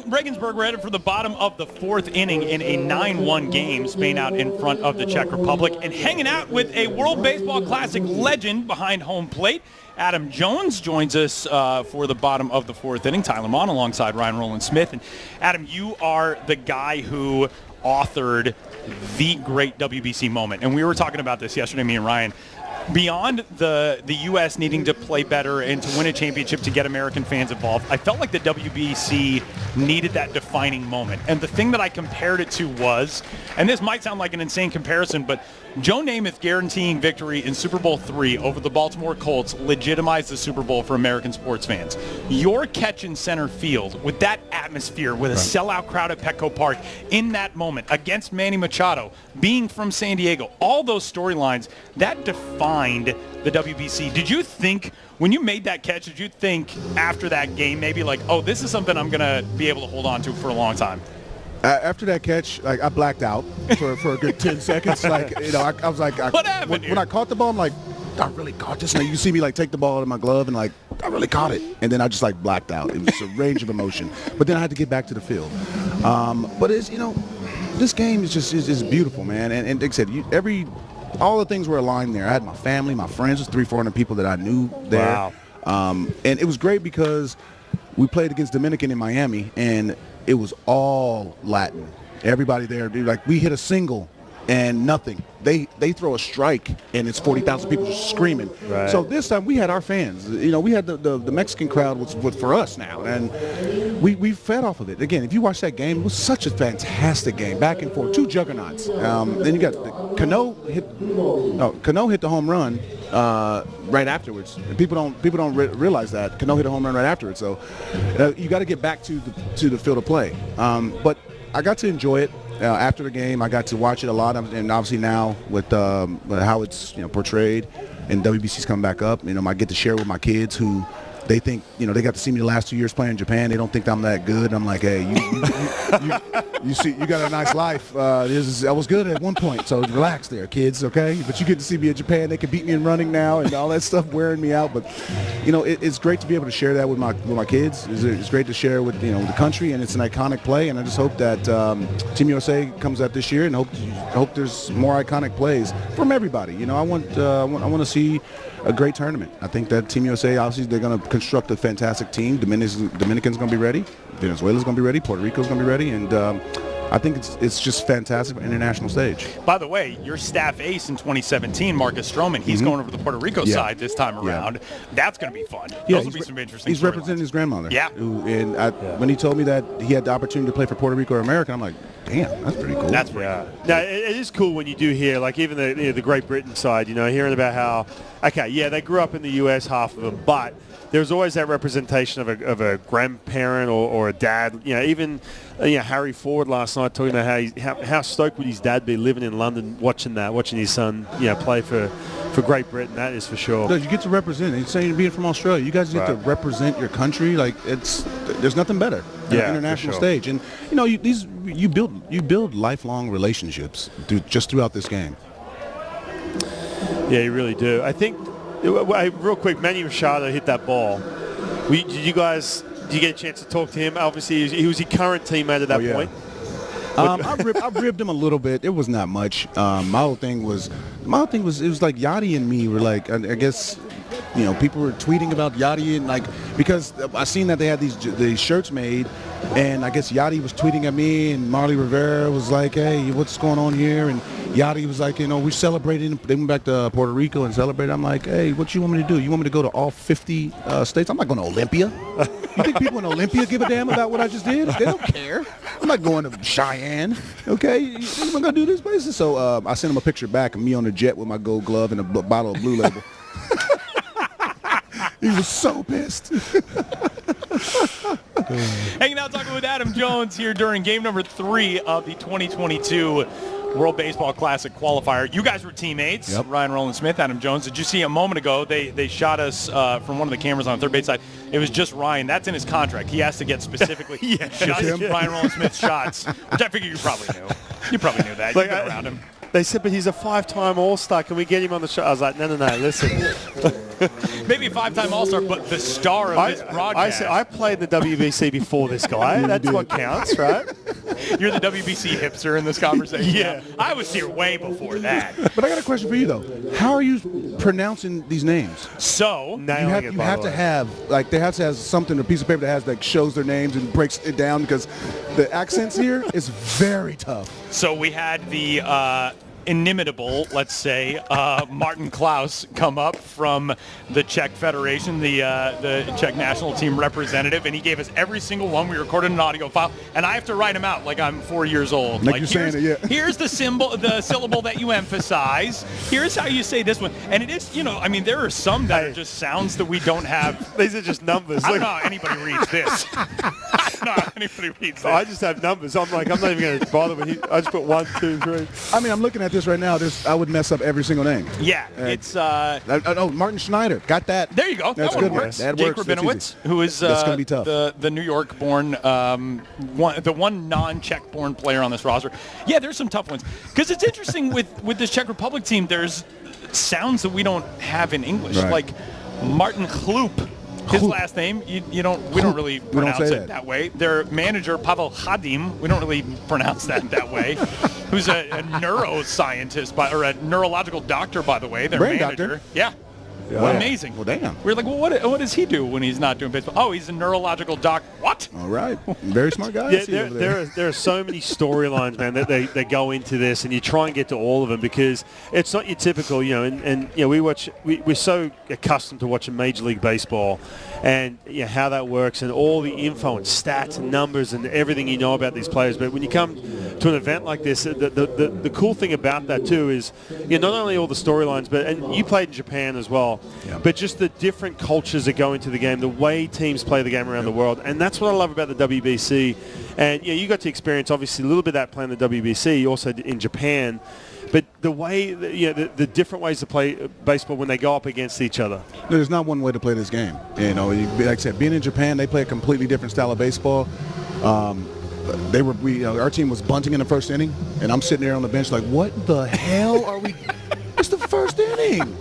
Regensburg, we're headed for the bottom of the fourth inning in a 9-1 game. Spain out in front of the Czech Republic, and hanging out with a World Baseball Classic legend behind home plate. Adam Jones joins us for the bottom of the fourth inning. Tyler Mon alongside Ryan Rowland-Smith. And Adam, you are the guy who authored the great WBC moment. And we were talking about this yesterday, me and Ryan. Beyond the U.S. needing to play better and to win a championship to get American fans involved, I felt like the WBC needed that defining moment. And the thing that I compared it to was, and this might sound like an insane comparison, but Joe Namath guaranteeing victory in Super Bowl III over the Baltimore Colts legitimized the Super Bowl for American sports fans. Your catch in center field with that atmosphere, with a sellout crowd at Petco Park in that moment against Manny Machado, being from San Diego, all those storylines, that defined the WBC. Did you think, when you made that catch, did you think after that game maybe like, oh, this is something I'm going to be able to hold on to for a long time? After that catch, like, I blacked out for a good 10 seconds. Like, you know, I was like, what happened when I caught the ball, I'm like, I really caught this. And you see me like take the ball out of my glove and like, I really caught it. And then I just like blacked out. It was a range of emotion. But then I had to get back to the field. But it's, you know, this game is just is beautiful, man. And like I said, all the things were aligned there. I had my family, my friends, there's 300-400 people that I knew there. Wow. And it was great because we played against Dominican in Miami, and it was all Latin. Everybody there, like, we hit a single and nothing. They throw a strike and it's 40,000 people just screaming. Right. So this time we had our fans. You know, we had the Mexican crowd was for us now, and we fed off of it. Again, if you watch that game, it was such a fantastic game, back and forth, two juggernauts. Then you got Cano hit the home run right afterwards. And people don't realize that Cano hit a home run right afterwards. So you got to get back to the field of play. But I got to enjoy it. After the game, I got to watch it a lot, and obviously now with how it's portrayed, and WBC's coming back up, I get to share with my kids who they think, they got to see me the last 2 years playing in Japan. They don't think I'm that good. I'm like, hey, you see, you got a nice life. I was good at one point, so relax there, kids, okay? But you get to see me in Japan. They can beat me in running now, and all that stuff wearing me out. But it's great to be able to share that with my kids. It's great to share with the country, and it's an iconic play. And I just hope that Team USA comes out this year, and hope there's more iconic plays from everybody. I want to see a great tournament. I think that Team USA, obviously, they're going to construct a fantastic team. Dominican's going to be ready. Venezuela's going to be ready. Puerto Rico's going to be ready. And I think it's just fantastic for international stage. By the way, your staff ace in 2017, Marcus Stroman, he's going over to the Puerto Rico side this time around. Yeah. That's going to be fun. Those will be some interesting He's representing his grandmother. Yeah. When he told me that he had the opportunity to play for Puerto Rico or America, I'm like, damn, that's pretty cool. That's pretty cool. Now, it is cool when you do hear, like, even the Great Britain side, hearing about how, okay, yeah, they grew up in the U.S., half of them, but there's always that representation of a grandparent or a dad. Even Harry Ford last night talking about how stoked would his dad be living in London, watching his son play for Great Britain. That is for sure. No, you get to represent. It's saying being from Australia, you guys get to represent your country. Like, there's nothing better than an international stage. And you build lifelong relationships throughout this game. Yeah, you really do. I think. Real quick, Manny Machado hit that ball. Did you get a chance to talk to him? Obviously, he was your current teammate at that point. I ribbed him a little bit. It was not much. My whole thing was it was like Yachty and me were like, I guess, people were tweeting about Yachty and because I seen that they had these shirts made, and I guess Yachty was tweeting at me, and Marley Rivera was like, hey, what's going on here? And Yachty was like, we celebrated. They went back to Puerto Rico and celebrated. I'm like, hey, what you want me to do? You want me to go to all 50 states? I'm not going to Olympia. You think people in Olympia give a damn about what I just did? They don't care. I'm not going to Cheyenne. Okay, you think I'm going to do this places? So I sent him a picture back of me on the jet with my gold glove and a bottle of Blue Label. He was so pissed. Hanging out talking with Adam Jones here during game number 3 of the 2022 World Baseball Classic qualifier. You guys were teammates, Ryan Rowland-Smith, Adam Jones. Did you see a moment ago, they shot us from one of the cameras on the third base side. It was just Ryan. That's in his contract. He has to get specifically Ryan Rowland-Smith shots, which I figure you probably knew. You probably knew that. You've been around him. They said, but he's a 5-time All-Star. Can we get him on the show? I was like, no, listen. Maybe a 5-time All-Star, but the star of this broadcast. I played the WBC before this guy. That's what counts, right? You're the WBC hipster in this conversation. Yeah. I was here way before that. But I got a question for you though. How are you pronouncing these names? So You have to have like they have to have something, a piece of paper that has like shows their names and breaks it down because the accents here is very tough. So we had the inimitable, let's say, Martin Klaus come up from the Czech Federation, the Czech national team representative, and he gave us every single one. We recorded an audio file, and I have to write them out like I'm 4 years old. Like you're saying it, yeah. Here's the syllable that you emphasize. Here's how you say this one. And it is, I mean, there are some that are just sounds that we don't have. These are just numbers. I don't know how anybody reads this. I don't know how anybody reads this. I just have numbers. I'm not even going to bother with it. I just put 1, 2, 3. I mean, I'm looking at this right now. I would mess up every single name. Yeah, it's oh, Martin Schneider. Got that. There you go. That's that good. Works. That Jake works. That's Rabinowitz, easy. who is That's gonna be tough. the New York-born, the one non-Czech-born player on this roster. Yeah, there's some tough ones. Because it's interesting with this Czech Republic team, there's sounds that we don't have in English. Right. Like Martin Chlup. His last name, we don't really pronounce it that way. Their manager, Pavel Hadim, we don't really pronounce that way. Who's a neuroscientist, or a neurological doctor, by the way. Their Brain manager. doctor. Yeah. Wow. Amazing. Well, damn. We're like, well, what does he do when he's not doing baseball? Oh, he's a neurological doc. What? All right. Very smart guy. Yeah, there are so many storylines, man, that they go into this, and you try and get to all of them because it's not your typical, and we're so accustomed to watching Major League Baseball and how that works and all the info and stats and numbers and everything you know about these players. But when you come to an event like this, the cool thing about that too is not only all the storylines, and you played in Japan as well, but just the different cultures that go into the game, the way teams play the game around the world. And that's what I love about the WBC. And you got to experience obviously a little bit of that playing the WBC, also in Japan. But the way, the different ways to play baseball when they go up against each other. There's not one way to play this game. Like I said, being in Japan, they play a completely different style of baseball. Our team was bunting in the first inning, and I'm sitting there on the bench like, what the hell are we? It's the first inning.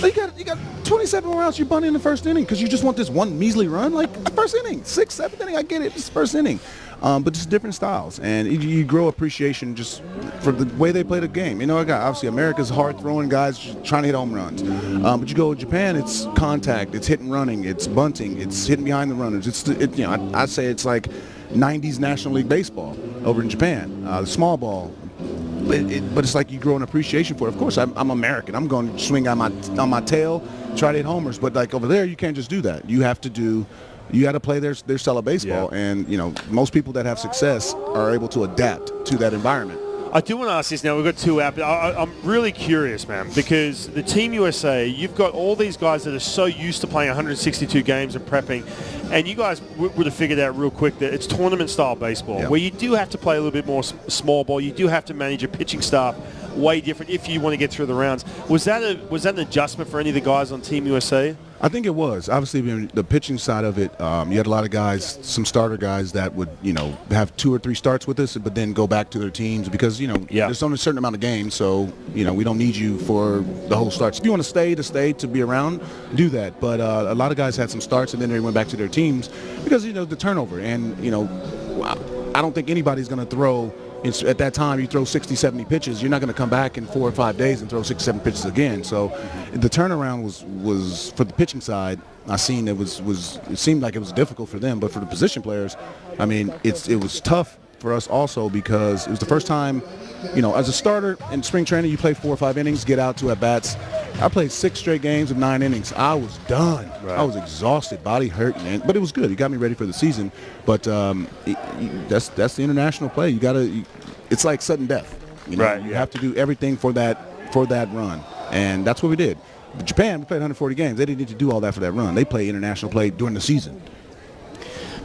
You got 27 more outs. You're bunting in the first inning because you just want this one measly run. Like first inning, 6th, 7th inning. I get it. It's first inning. But just different styles, and you grow appreciation just for the way they play the game. Obviously America's hard throwing guys trying to hit home runs, but you go to Japan, it's contact, it's hit and running, it's bunting, it's hitting behind the runners. I'd say it's like 90s National League baseball over in Japan, the small ball. But it's like you grow an appreciation for it. Of course, I'm American. I'm going to swing on my tail, try to hit homers. But like over there, you can't just do that. You have to you got to play their style of baseball, and most people that have success are able to adapt to that environment. I do want to ask this now. We've got two out, but I'm really curious, man, because the Team USA, you've got all these guys that are so used to playing 162 games and prepping, and you guys would have figured out real quick that it's tournament-style baseball, where you do have to play a little bit more small ball. You do have to manage your pitching staff way different if you want to get through the rounds. Was that an adjustment for any of the guys on Team USA? I think it was. Obviously, the pitching side of it, you had a lot of guys, some starter guys that would, have 2 or 3 starts with us, but then go back to their teams because, there's only a certain amount of games, so, we don't need you for the whole starts. If you want to stay to be around, do that. But a lot of guys had some starts, and then they went back to their teams because, the turnover. And, I don't think anybody's going to throw – at that time, you throw 60, 70 pitches. You're not going to come back in 4 or 5 days and throw 6, 7 pitches again. So the turnaround was for the pitching side. I seen it seemed like it was difficult for them, but for the position players, I mean, it was tough for us also because it was the first time, as a starter in spring training, you play 4 or 5 innings, get out to at bats. I played 6 straight games of 9 innings. I was done. Right. I was exhausted, body hurt, man. But it was good. It got me ready for the season. But that's the international play. It's like sudden death. You have to do everything for that run, and that's what we did. But Japan, we played 140 games. They didn't need to do all that for that run. They play international play during the season.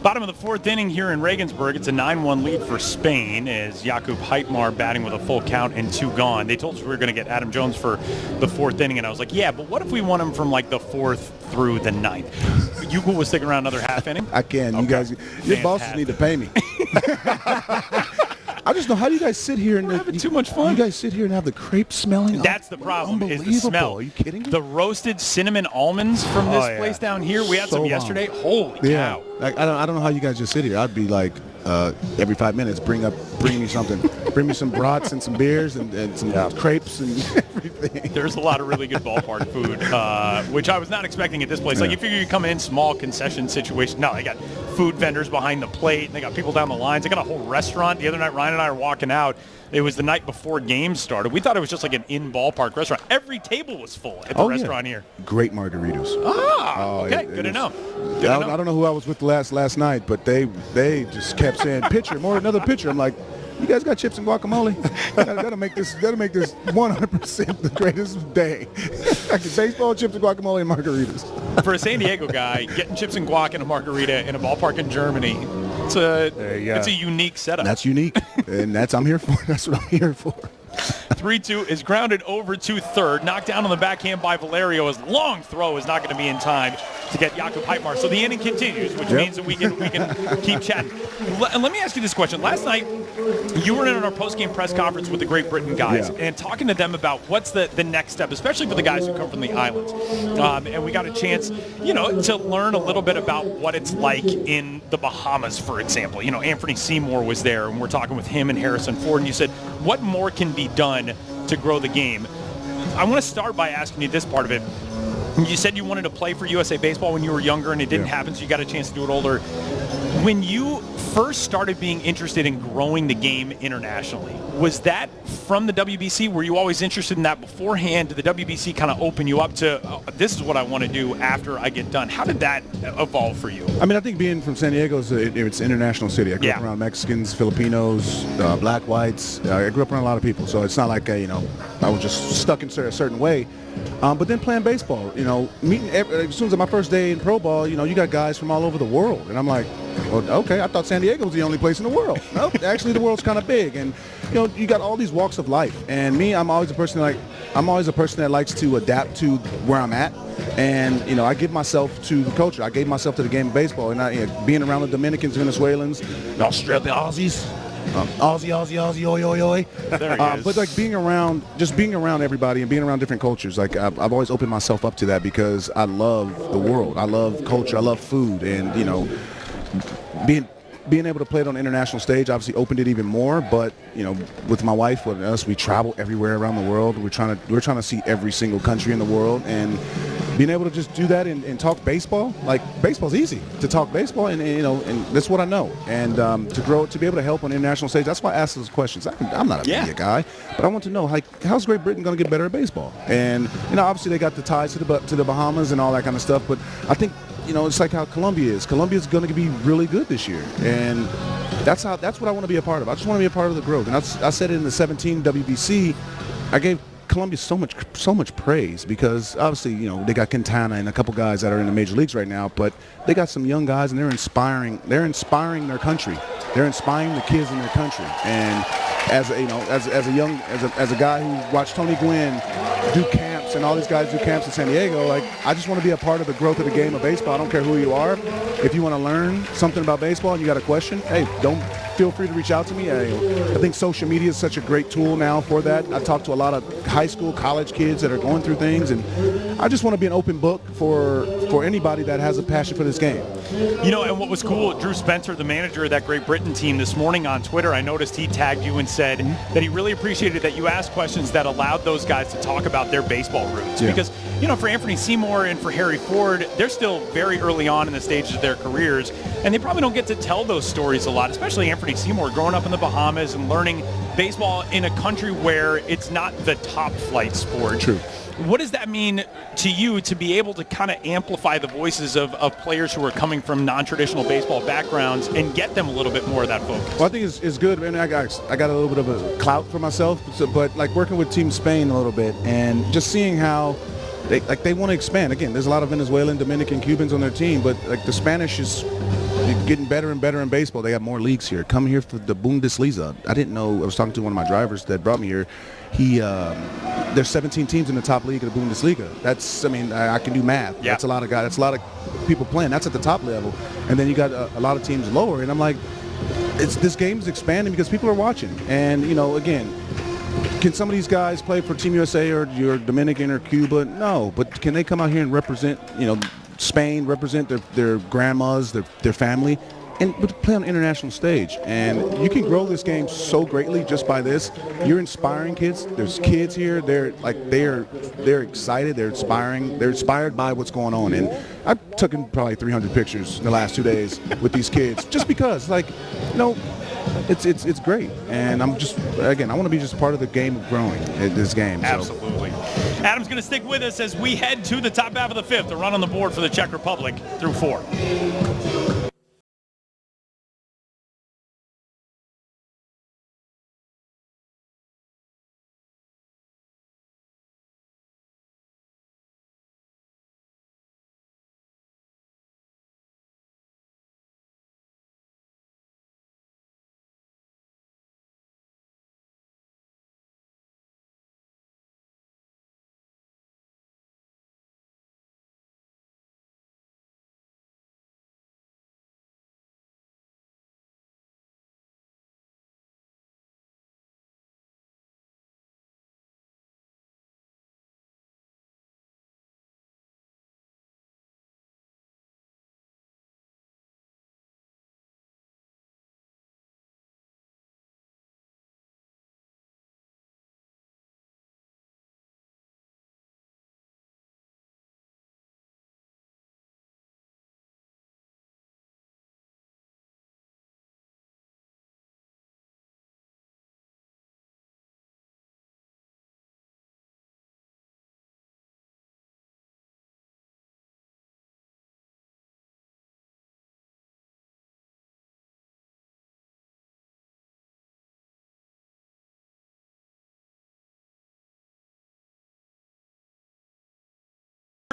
Bottom of the 4th inning here in Regensburg. It's a 9-1 lead for Spain as Jakub Heitmar batting with a full count and 2 gone. They told us we were going to get Adam Jones for the 4th inning, and I was like, yeah, but what if we want him from like the 4th through the 9th? You cool with sticking around another half inning? I can. Okay. You guys, your bosses need to pay me. I just know, how do you guys sit here and We're having too much fun. You guys sit here and have the crepe smelling. That's the problem, is the Unbelievable. smell. Are you kidding me? The roasted cinnamon almonds from this place down here. We had So some bomb. yesterday. Holy Yeah. cow. Like, I don't know how you guys just sit here. I'd be like, every 5 minutes, bring me something. Bring me some brats and some beers and some crepes and everything. There's a lot of really good ballpark food, which I was not expecting at this place. Like, you figure you come in, small concession situation. No, they got food vendors behind the plate, and they got people down the lines. They got a whole restaurant. The other night, Ryan and I were walking out. It was the night before games started. We thought it was just like an in-ballpark restaurant. Every table was full at the restaurant here. Great margaritas. Okay, good to know. I don't know who I was with last night, but they just kept saying, "Pitcher, another pitcher." I'm like, you guys got chips and guacamole? That'll make this 100% the greatest day. Like baseball, chips and guacamole, and margaritas. For a San Diego guy, getting chips and guac and a margarita in a ballpark in Germany, it's a unique setup. That's unique, and I'm here for. That's what I'm here for. 3-2 is grounded over to third. Knocked down on the backhand by Valerio. His long throw is not going to be in time to get Jakub Heitmar. So the inning continues, which means that we can keep chatting. Let me ask you this question. Last night, you were in our post-game press conference with the Great Britain guys and talking to them about what's the next step, especially for the guys who come from the islands. And we got a chance, to learn a little bit about what it's like in the Bahamas, for example. Anthony Seymour was there, and we're talking with him and Harrison Ford, and you said, what more can be done to grow the game? I want to start by asking you this part of it. You said you wanted to play for USA Baseball when you were younger, and it didn't happen, so you got a chance to do it older. When you first started being interested in growing the game internationally, was that from the WBC? Were you always interested in that beforehand? Did the WBC kind of open you up to, this is what I want to do after I get done? How did that evolve for you? I mean, I think being from San Diego, it's an international city. I grew up around Mexicans, Filipinos, black, whites. I grew up around a lot of people, so it's not like, I was just stuck in a certain way. But then playing baseball, meeting as soon as my first day in pro ball, you got guys from all over the world. And I'm like, well, okay, I thought San Diego was the only place in the world. No, actually the world's kind of big. And, you got all these walks of life. And me, I'm always a person that likes to adapt to where I'm at. And, I give myself to the culture. I gave myself to the game of baseball. And being around the Dominicans, Venezuelans, the Australian Aussies, Aussie, oi, oi, oi. There he is. But like being around everybody and being around different cultures, like I've always opened myself up to that because I love the world. I love culture. I love food. And, being able to play it on the international stage obviously opened it even more. But, with my wife, with us, we travel everywhere around the world. We're trying to see every single country in the world. And being able to just do that and talk baseball, like baseball's easy to talk baseball, and that's what I know. And to be able to help on the international stage, that's why I ask those questions. I'm not a media guy, but I want to know, like, how's Great Britain going to get better at baseball? And obviously they got the ties to the Bahamas and all that kind of stuff. But I think it's like how Colombia is. Colombia's going to be really good this year, and that's what I want to be a part of. I just want to be a part of the growth. And I said it in the 17 WBC. I gave Colombia so much praise because obviously they got Quintana and a couple guys that are in the major leagues right now, but they got some young guys and they're inspiring their country. They're inspiring the kids in their country. And as a guy who watched Tony Gwynn do camps and all these guys do camps in San Diego, like I just want to be a part of the growth of the game of baseball. I don't care who you are. If you want to learn something about baseball and you got a question, hey, feel free to reach out to me. I think social media is such a great tool now for that. I talk to a lot of high school, college kids that are going through things, and I just want to be an open book for anybody that has a passion for this game. And what was cool, Drew Spencer, the manager of that Great Britain team, this morning on Twitter, I noticed he tagged you and said that he really appreciated that you asked questions that allowed those guys to talk about their baseball roots. Because, for Anthony Seymour and for Harry Ford, they're still very early on in the stages of their careers, and they probably don't get to tell those stories a lot, especially Anthony Seymour growing up in the Bahamas and learning baseball in a country where it's not the top flight sport. True. What does that mean to you to be able to kind of amplify the voices of players who are coming from non-traditional baseball backgrounds and get them a little bit more of that focus? Well, I think it's good. I mean, I got a little bit of a clout for myself, but like working with Team Spain a little bit and just seeing how they want to expand. Again, there's a lot of Venezuelan, Dominican, Cubans on their team, but like the Spanish is getting better and better in baseball. They have more leagues here. Come here for the Bundesliga. I didn't know. I was talking to one of my drivers that brought me here. There's 17 teams in the top league of the Bundesliga. I can do math. Yeah. That's a lot of guys. That's a lot of people playing. That's at the top level. And then you got a lot of teams lower. And I'm like, this game is expanding because people are watching. And, you know, again, can some of these guys play for Team USA or your Dominican or Cuba? No, but can they come out here and represent, you know, Spain, represent their grandmas, their family, and play on an international stage? And you can grow this game so greatly just by this. You're inspiring kids. There's kids here. They're excited. They're inspiring. They're inspired by what's going on. And I've taken probably 300 pictures in the last 2 days with these kids just because, like, you know, it's great. And I'm just, again, I want to be just part of the game of growing at this game. So. Absolutely. Adam's going to stick with us as we head to the top half of the fifth, a run on the board for the Czech Republic through 4.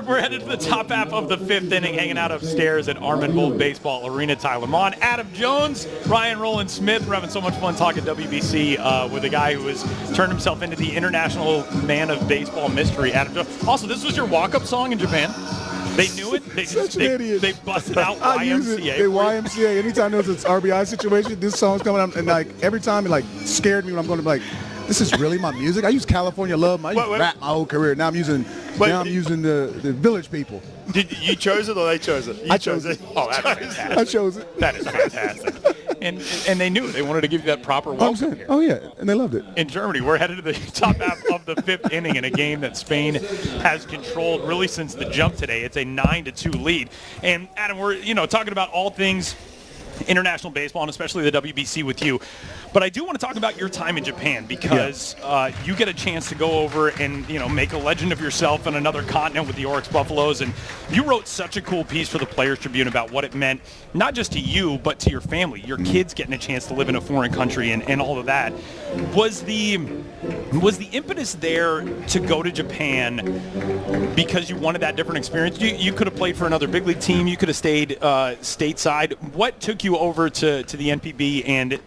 We're headed to the top half of the fifth inning, hanging out upstairs at Armin Bolt Baseball Arena. Tyler Mon, Adam Jones, Ryan Roland Smith. We're having so much fun talking WBC with a guy who has turned himself into the international man of baseball mystery, Adam Jones. Also, this was your walk-up song in Japan? They knew it. They Such an idiot. They busted out YMCA. I use it. The YMCA. Anytime there's an RBI situation, this song's coming up, and like every time it like scared me when I'm going to be like, this is really my music. I use California Love. I used rap my whole career. Now I'm using the Village People. Did you chose it or they chose it? I chose it. Oh, that's fantastic. I chose it. That is fantastic. And they knew it. They wanted to give you that proper welcome here. Oh, yeah, and they loved it. In Germany, we're headed to the top half of the fifth inning in a game that Spain has controlled really since the jump today. It's a 9-2 lead. And, Adam, we're talking about all things international baseball and especially the WBC with you. But I do want to talk about your time in Japan because you get a chance to go over and, make a legend of yourself on another continent with the Oryx Buffaloes. And you wrote such a cool piece for the Players Tribune about what it meant, not just to you, but to your family, your kids getting a chance to live in a foreign country and all of that. Was the impetus there to go to Japan because you wanted that different experience? You could have played for another big league team. You could have stayed stateside. What took you over to the NPB, and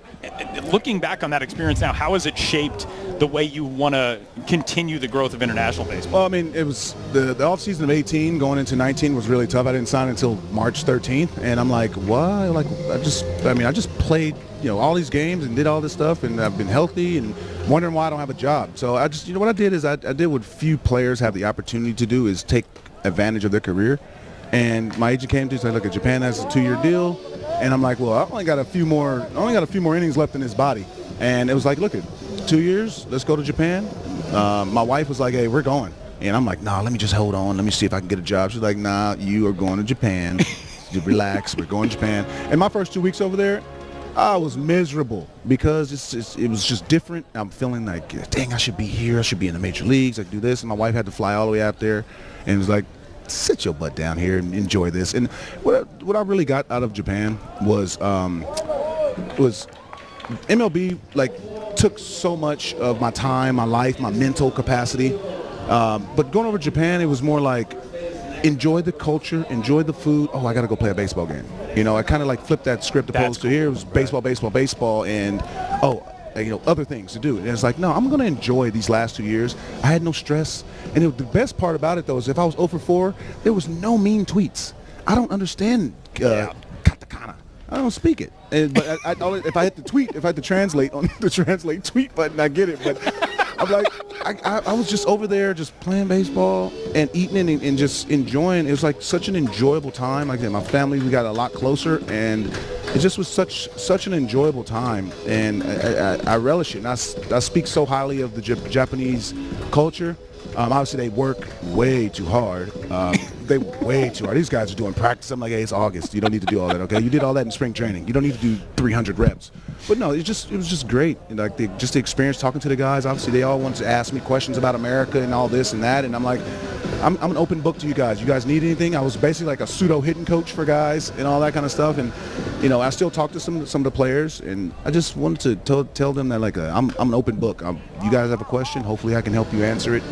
looking back on that experience now, how has it shaped the way you want to continue the growth of international baseball? Well, I mean, it was the offseason of 18 going into 19 was really tough. I didn't sign until March 13th, and I'm like, what? Like, I just played, all these games and did all this stuff, and I've been healthy and wondering why I don't have a job. So I just, what I did is I did what few players have the opportunity to do, is take advantage of their career. And my agent came to say, look, Japan has a 2-year deal. And I'm like, well, I only got a few more innings left in this body. And it was like, look, 2 years, let's go to Japan. My wife was like, hey, we're going. And I'm like, nah, let me just hold on. Let me see if I can get a job. She's like, nah, you are going to Japan. Relax, we're going to Japan. And my first 2 weeks over there, I was miserable because it was just different. I'm feeling like, dang, I should be here. I should be in the major leagues. I could do this. And my wife had to fly all the way out there. And it was like, sit your butt down here and enjoy this. And what I really got out of Japan was MLB took so much of my time, my life, my mental capacity. But going over to Japan, it was more like enjoy the culture, enjoy the food. Oh, I got to go play a baseball game. I kind of flipped that script opposed to here. It was baseball, and other things to do. And it's like, no, I'm going to enjoy these last 2 years. I had no stress. And the best part about it, though, is if I was 0 for 4, there was no mean tweets. I don't understand katakana. I don't speak it. But if I hit the tweet, if I had to translate on the translate tweet button, I get it. But I'm like, I was just over there just playing baseball and eating it and just enjoying. It was like such an enjoyable time. Like I said, my family, we got a lot closer, and it just was such an enjoyable time. And I relish it. And I speak so highly of the Japanese culture. Obviously, they work way too hard. They way too hard. These guys are doing practice. I'm like, hey, it's August. You don't need to do all that, okay? You did all that in spring training. You don't need to do 300 reps. But no, it was just great. And like the experience talking to the guys. Obviously, they all wanted to ask me questions about America and all this and that. And I'm like, I'm an open book to you guys. You guys need anything? I was basically like a pseudo hitting coach for guys and all that kind of stuff. And I still talk to some of the players, and I just wanted to tell them that like I'm an open book. You guys have a question? Hopefully, I can help you answer it.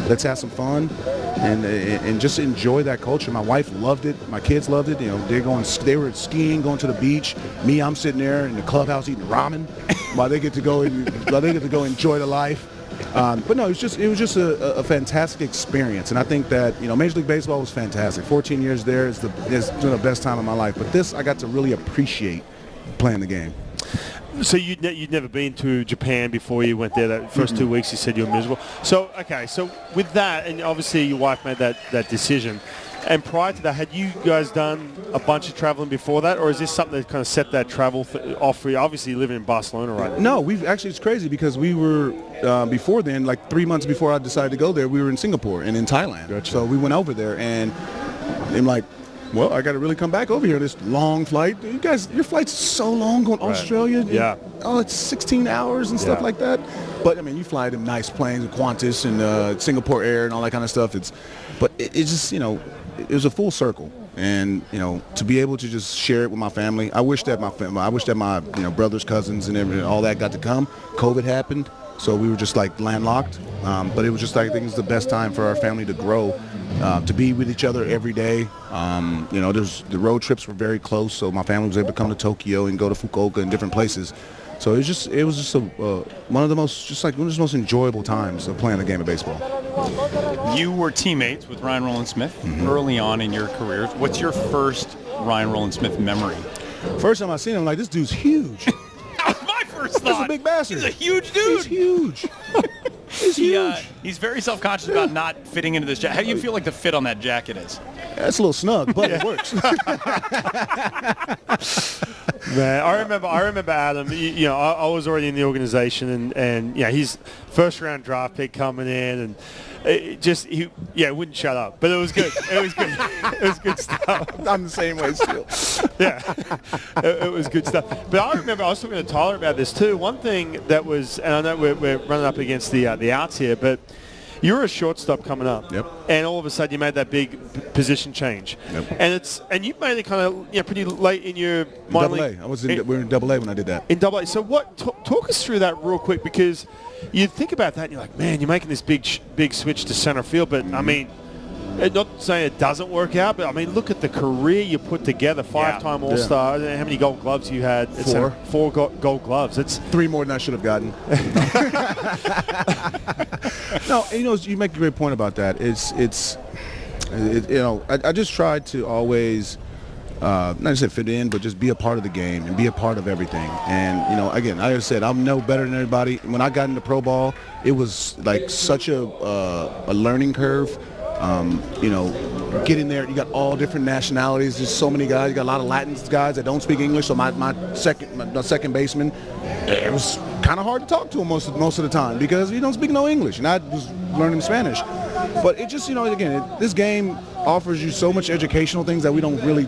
Let's have some fun and just enjoy that culture. My wife loved it. My kids loved it. They were skiing, going to the beach. Me, I'm sitting there in the clubhouse eating ramen while they get to go enjoy the life. But no, it was just a fantastic experience, and I think that Major League Baseball was fantastic. 14 years there is been the best time of my life. But this, I got to really appreciate playing the game. So you'd never been to Japan before you went there. That first 2 weeks, you said you were miserable. So with that, and obviously your wife made that decision. And prior to that, had you guys done a bunch of traveling before that, or is this something that kind of set that travel off for you? Obviously, you live in Barcelona right now. No, it's crazy because we were, before then, like 3 months before I decided to go there, we were in Singapore and in Thailand. Gotcha. So we went over there, and I'm like, well, I got to really come back over here. This long flight. You guys, your flight's so long going to Australia. Yeah. It's 16 hours and stuff like that. But, I mean, you fly them nice planes, Qantas and Singapore Air and all that kind of stuff. But it's just, it was a full circle. And, to be able to just share it with my family. I wish that my brothers, cousins, and everything, all that got to come. COVID happened. So we were just like landlocked. But it was just, I think it was the best time for our family to grow, to be with each other every day. The road trips were very close. So my family was able to come to Tokyo and go to Fukuoka and different places. So it was just one of the most enjoyable times of playing the game of baseball. You were teammates with Ryan Roland Smith early on in your career. What's your first Ryan Roland Smith memory? First time I seen him, like, this dude's huge. That was my first thought. That's a big bastard. He's a huge dude. He's huge. He's huge. He's very self-conscious about not fitting into this jacket. How do you feel like the fit on that jacket is? That's a little snug, but it works. Man, I remember Adam. I was already in the organization, and he's first round draft pick coming in, and it wouldn't shut up, but it was good. It was good. It was good stuff. I'm the same way still. Yeah, it was good stuff. But I remember I was talking to Tyler about this too. One thing that was, and I know we're running up against the outs here, but you were a shortstop coming up, yep. And all of a sudden you made that big position change, yep. And you made it kind of pretty late in your minor league. We were in Double A when I did that. In Double A. So talk us through that real quick, because you think about that and you're like, man, you're making this big switch to center field, but I mean, not saying it doesn't work out, but I mean, look at the career you put together. 5-time All-Star. Yeah. How many Gold Gloves you had? 4. 4 Gold Gloves. It's 3 more than I should have gotten. No, you make a great point about that. I just tried to always not just fit in, but just be a part of the game and be a part of everything. And again, like I said, I'm no better than everybody. When I got into pro ball, it was like such a learning curve. Get in there, you got all different nationalities. There's so many guys. You got a lot of Latin guys that don't speak English. So my second baseman, it was kind of hard to talk to him most of the time because he don't speak no English, and I was learning Spanish. But it just, again, this game offers you so much educational things that we don't really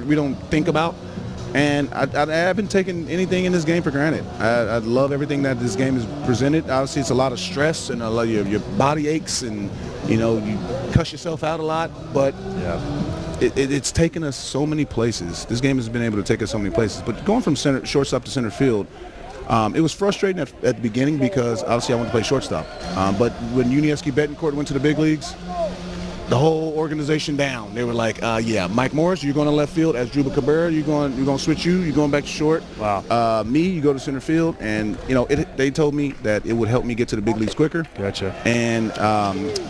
we don't think about. And I haven't taken anything in this game for granted. I love everything that this game has presented. Obviously, it's a lot of stress and a lot of your body aches, and you cuss yourself out a lot. But it's taken us so many places. This game has been able to take us so many places. But going from shortstop to center field, it was frustrating at the beginning because obviously I wanted to play shortstop. But when Yuniesky Betancourt went to the big leagues, the whole organization down. They were like, yeah, Mike Morris, you're going to left field. As Juba Cabrera, you're going to switch you. You're going back to short. Wow. Me, you go to center field. And, you know, they told me that it would help me get to the big leagues quicker. Gotcha. And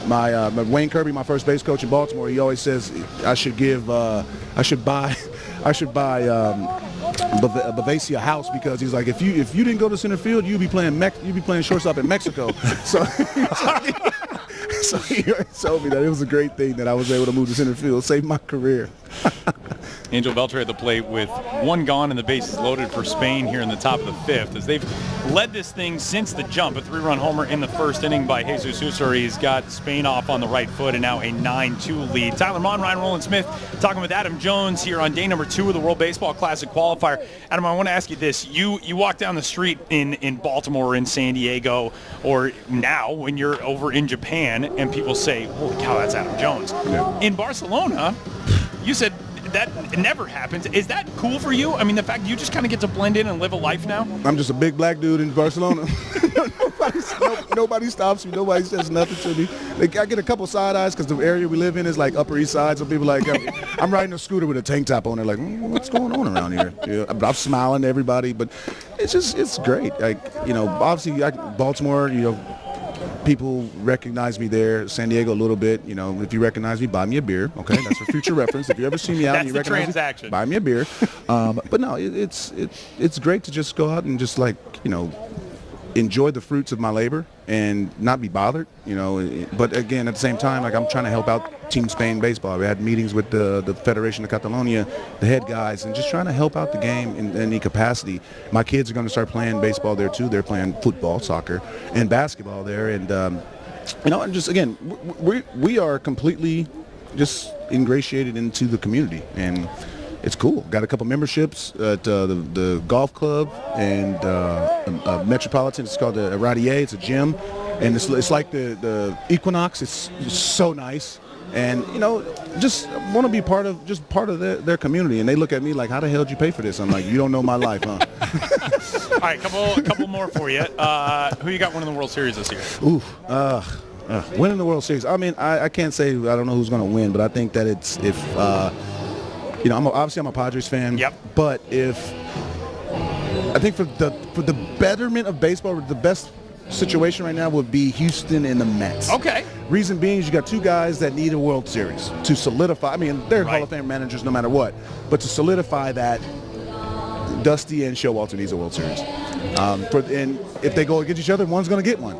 my Wayne Kirby, my first base coach in Baltimore, he always says I should buy Bavasia a house, because he's like, if you didn't go to center field, you'd be playing shortstop in Mexico. So so he told me that it was a great thing that I was able to move to center field, save my career. Angel Beltre at the plate with one gone and the bases loaded for Spain here in the top of the fifth, as they've led this thing since the jump. A 3-run homer in the first inning by Jesus Husser. He's got Spain off on the right foot, and now a 9-2 lead. Tyler Mon, Ryan Roland Smith talking with Adam Jones here on day number 2 of the World Baseball Classic qualifier. Adam, I want to ask you this. You walk down the street in Baltimore or in San Diego, or now when you're over in Japan, and people say, holy cow, that's Adam Jones. Yeah. In Barcelona, you said that never happens. Is that cool for you? I mean, the fact you just kind of get to blend in and live a life now? I'm just a big black dude in Barcelona. Nobody stops me. Nobody says nothing to me. I get a couple side eyes because the area we live in is like Upper East Side. So people like, I'm riding a scooter with a tank top on. They're like, what's going on around here? Yeah, but I'm smiling to everybody. But it's great. Like, you know, obviously Baltimore, you know, people recognize me there. San Diego a little bit. You know, if you recognize me, buy me a beer. Okay, that's for future reference. If you ever see me out and you recognize transaction. me, buy me a beer. But no, it's great to just go out and just, like, you know, enjoy the fruits of my labor and not be bothered. You know, but again, at the same time, like, I'm trying to help out Team Spain baseball. We had meetings with the Federation of Catalonia, the head guys, and just trying to help out the game in any capacity. My kids are going to start playing baseball there too. They're playing football, soccer, and basketball there. And you know, and just again, we are completely just ingratiated into the community, and it's cool. Got a couple memberships at the golf club and Metropolitan. It's called the Radier. It's a gym, and it's like the Equinox. It's so nice. And, you know, just want to be part of their community. And they look at me like, how the hell did you pay for this? I'm like, you don't know my life, huh? All right, a couple more for you. Who you got winning the World Series this year? Winning the World Series. I mean, I can't say I don't know who's going to win, but I think that it's if you know, I'm a Padres fan. Yep. But I think for the betterment of baseball, the best situation right now would be Houston and the Mets. Okay. Reason being is you got two guys that need a World Series to solidify. I mean, they're Right. Hall of Fame managers no matter what, but to solidify that, Dusty and Showalter needs a World Series. And if they go against each other, one's going to get one.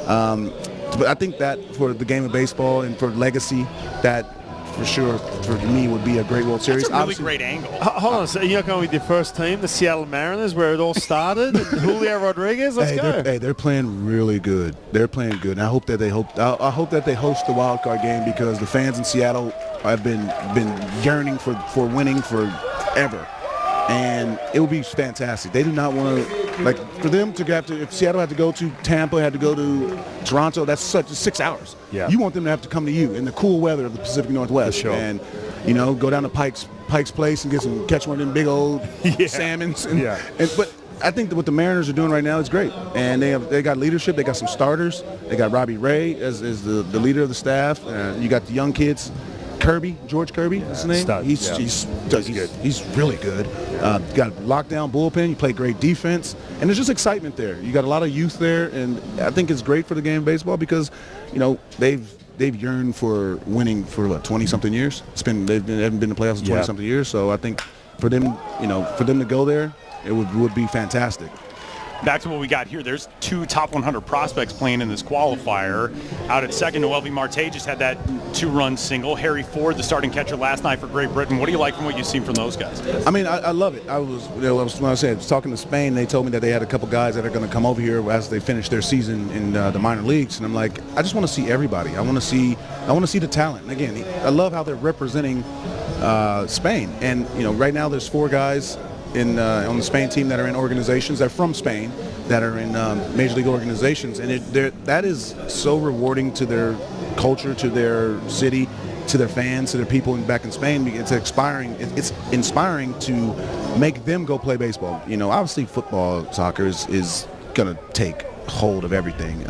But I think that for the game of baseball and for legacy, that for sure for me would be a great World Series. That's a really Obviously, great angle. Hold on a second. You're not going with your first team, the Seattle Mariners, where it all started? Julio Rodriguez, let's go. They're playing really good. They're playing good. And I hope that they host the wild card game, because the fans in Seattle have been yearning for winning forever. And it would be fantastic. They do not want to, like, for them to have to, if Seattle had to go to Tampa, had to go to Toronto, that's 6 hours. Yeah. You want them to have to come to you in the cool weather of the Pacific Northwest. For sure. And, you know, go down to Pike's Place and catch one of them big old salmons. But I think that what the Mariners are doing right now is great. And they got leadership. They got some starters. They got Robbie Ray as the leader of the staff. You got the young kids. George Kirby is his name. Stud, He's good. He's really good. Got a lockdown bullpen. You play great defense, and there's just excitement there. You got a lot of youth there, and I think it's great for the game of baseball because, you know, they've yearned for winning for 20-something years. They haven't been to playoffs in 20-something years. So I think for them to go there, it would be fantastic. Back to what we got here. There's 2 top 100 prospects playing in this qualifier. Out at second, Noel V. Marte just had that 2-run single. Harry Ford, the starting catcher last night for Great Britain. What do you like from what you've seen from those guys? I mean, I love it. I was talking to Spain. They told me that they had a couple guys that are going to come over here as they finish their season in the minor leagues, and I'm like, I just want to see everybody. I want to see the talent. And again, I love how they're representing Spain. And, you know, right now there's 4 guys on the Spain team that are in organizations that are from Spain, that are in major league organizations, and that is so rewarding to their culture, to their city, to their fans, to their people back in Spain. It's inspiring to make them go play baseball. You know, obviously football, soccer is gonna take hold of everything.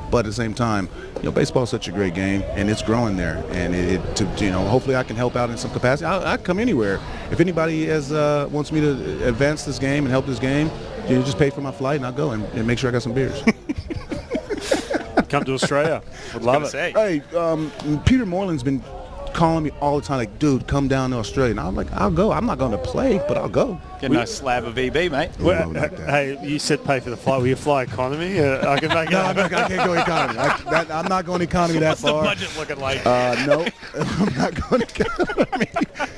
But at the same time, baseball is such a great game, and it's growing there. And hopefully I can help out in some capacity. I come anywhere. If anybody wants me to advance this game and help this game, just pay for my flight and I'll go and make sure I got some beers. Come to Australia. Would love it. Hey, Peter Moreland's been calling me all the time, like, dude, come down to Australia. And I'm like, I'll go. I'm not going to play, but I'll go. Get a nice slab of EB, mate. Well, hey, you said pay for the flight. Will you fly economy? I can make no, I can't go economy. I'm not going economy that far. What's the budget looking like? No, I'm not going economy.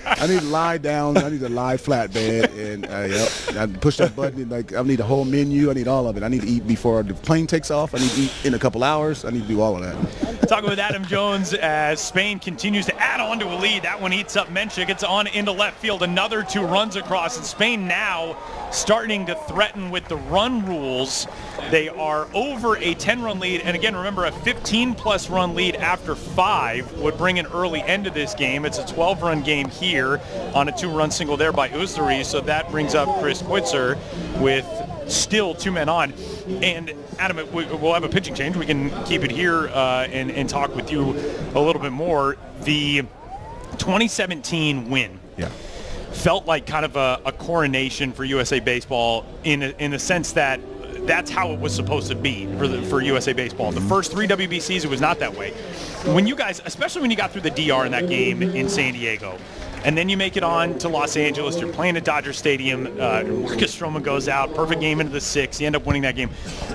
I need lie downs. I need a lie flat bed, and I push that button. Like, I need a whole menu. I need all of it. I need to eat before the plane takes off. I need to eat in a couple hours. I need to do all of that. Talking with Adam Jones as Spain continues to add on to a lead. That one eats up Menchik. It's on into left field. Another 2 runs across. And Spain now starting to threaten with the run rules. They are over a 10-run lead. And again, remember, a 15-plus run lead after 5 would bring an early end to this game. It's a 12-run game here on a 2-run single there by Ustari. So that brings up Chris Quitzer with still 2 men on. And Adam, we'll have a pitching change. We can keep it here and talk with you a little bit more. The 2017 win felt like kind of a coronation for USA Baseball in the sense that that's how it was supposed to be for USA Baseball. The first 3 WBCs, it was not that way. When you guys, especially when you got through the DR in that game in San Diego, and then you make it on to Los Angeles, you're playing at Dodger Stadium, Marcus Stroman goes out, perfect game into the 6th, you end up winning that game.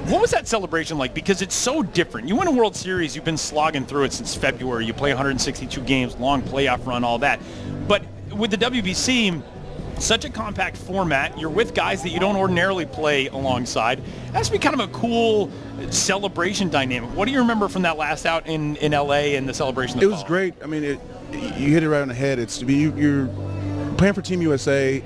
What was that celebration like? Because it's so different. You win a World Series, you've been slogging through it since February, you play 162 games, long playoff run, all that. But with the WBC, such a compact format, you're with guys that you don't ordinarily play alongside. It has to be kind of a cool celebration dynamic. What do you remember from that last out in LA and the celebration? It was great. I mean, you hit it right on the head. You're playing for Team USA.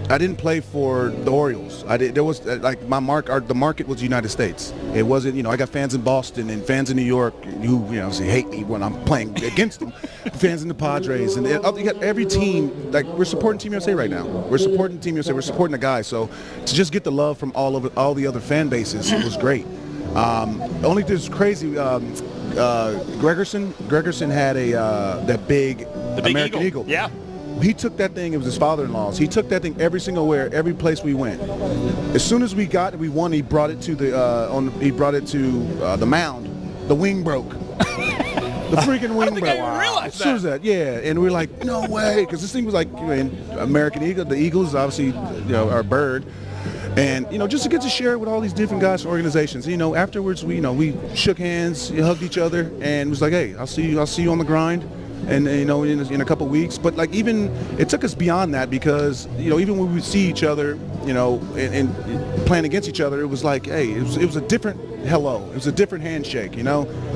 I didn't play for the Orioles. There was like the market was the United States. It wasn't, I got fans in Boston and fans in New York who, hate me when I'm playing against them. Fans in the Padres and you got every team. Like, we're supporting Team USA right now. We're supporting Team USA. We're supporting the guys. So to just get the love from all the other fan bases, it was great. Only this crazy. Gregerson had that big American Eagle. Yeah. He took that thing. It was his father-in-law's. He took that thing every place we went. As soon as we won. He brought it to the mound. The wing broke. The freaking wing broke. As soon as that, and we're like, no way, because this thing was like American Eagle. The Eagles, obviously, our bird. And just to get to share it with all these different guys, organizations. Afterwards, we shook hands, hugged each other, and was like, hey, I'll see you on the grind. And in a couple weeks, but like even it took us beyond that, because even when we see each other, and playing against each other, it was like, hey, it was a different hello, it was a different handshake,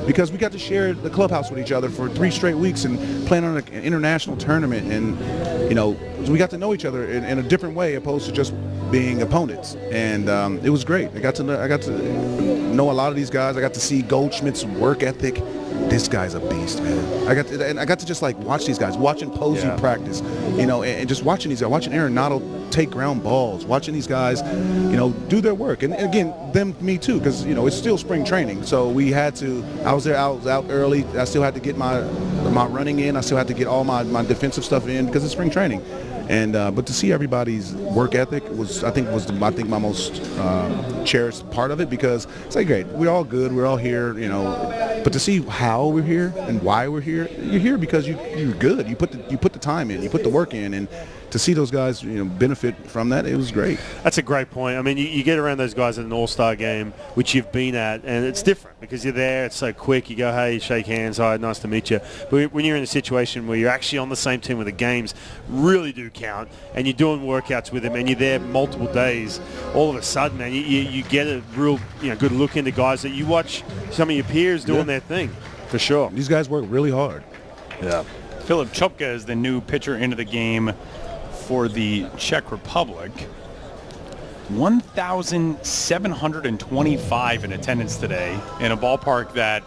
because we got to share the clubhouse with each other for 3 straight weeks and playing on an international tournament, and we got to know each other in a different way opposed to just being opponents, and it was great. I got to know a lot of these guys. I got to see Goldschmidt's work ethic. This guy's a beast, man. I got to just like watch these guys, watching Posey practice, and just watching these guys, watching Arenado take ground balls, watching these guys, do their work. And again, me too, because it's still spring training. So we had to. I was out early. I still had to get my running in. I still had to get all my defensive stuff in because it's spring training. And but to see everybody's work ethic was my most cherished part of it, because it's like, great, we're all good, we're all here, but to see how we're here and why we're here, you're here because you're good. You put the time in, you put the work in, and to see those guys benefit from that, it was great. That's a great point. I mean, you get around those guys at an all-star game, which you've been at, and it's different because you're there, it's so quick, you go, hey, shake hands, hi, nice to meet you. But when you're in a situation where you're actually on the same team where the games really do count, and you're doing workouts with them, and you're there multiple days, all of a sudden, man, you get a real good look into guys that you watch some of your peers doing their thing, for sure. These guys work really hard. Yeah. Filip Čopka is the new pitcher into the game for the Czech Republic. 1,725 in attendance today in a ballpark that,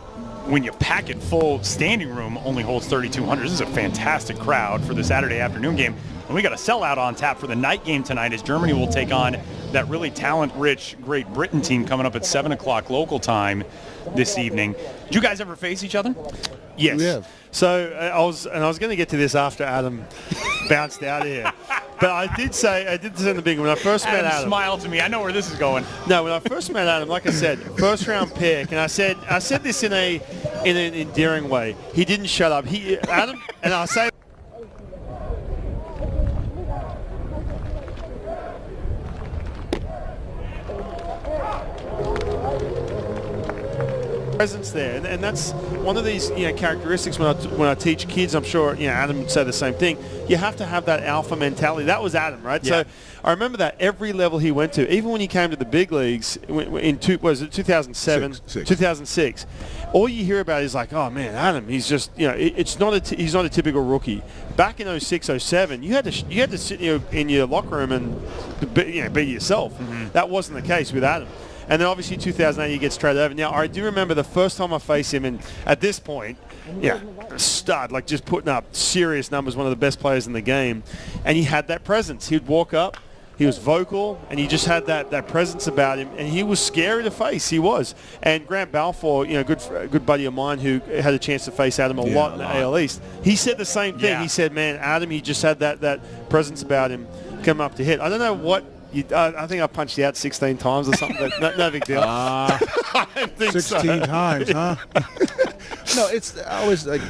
when you pack it full, standing room only holds 3,200. This is a fantastic crowd for the Saturday afternoon game. And we got a sellout on tap for the night game tonight as Germany will take on that really talent-rich Great Britain team coming up at 7 o'clock local time this evening. Did you guys ever face each other? Yes. We have. So I was going to get to this after Adam bounced out of here. But I did say in the beginning when I first met Adam. Smile to me. I know where this is going. No, when I first met Adam, like I said, first round pick, and I said this in an endearing way. He didn't shut up. Adam, and I say. Presence there, and that's one of these characteristics when I teach kids. I'm sure Adam would say the same thing. You have to have that alpha mentality. That was Adam, right? Yeah. So I remember that every level he went to, even when he came to the big leagues in 2007, 2006. All you hear about is like, oh man, Adam, he's just he's not a typical rookie. Back in 06, 07, you had to sit in your locker room and be yourself. Mm-hmm. That wasn't the case with Adam. And then obviously 2008 he gets traded over. Now I do remember the first time I faced him, and at this point, a stud, like just putting up serious numbers, one of the best players in the game. And he had that presence. He'd walk up, he was vocal, and he just had that presence about him, and he was scary to face. He was. And Grant Balfour, good buddy of mine who had a chance to face Adam a lot in the AL East, he said the same thing. Yeah. He said, man, Adam, he just had that presence about him come up to hit. I don't know what. I think I punched you out 16 times or something, but no big deal. I don't think 16 times, huh? No, it's always like,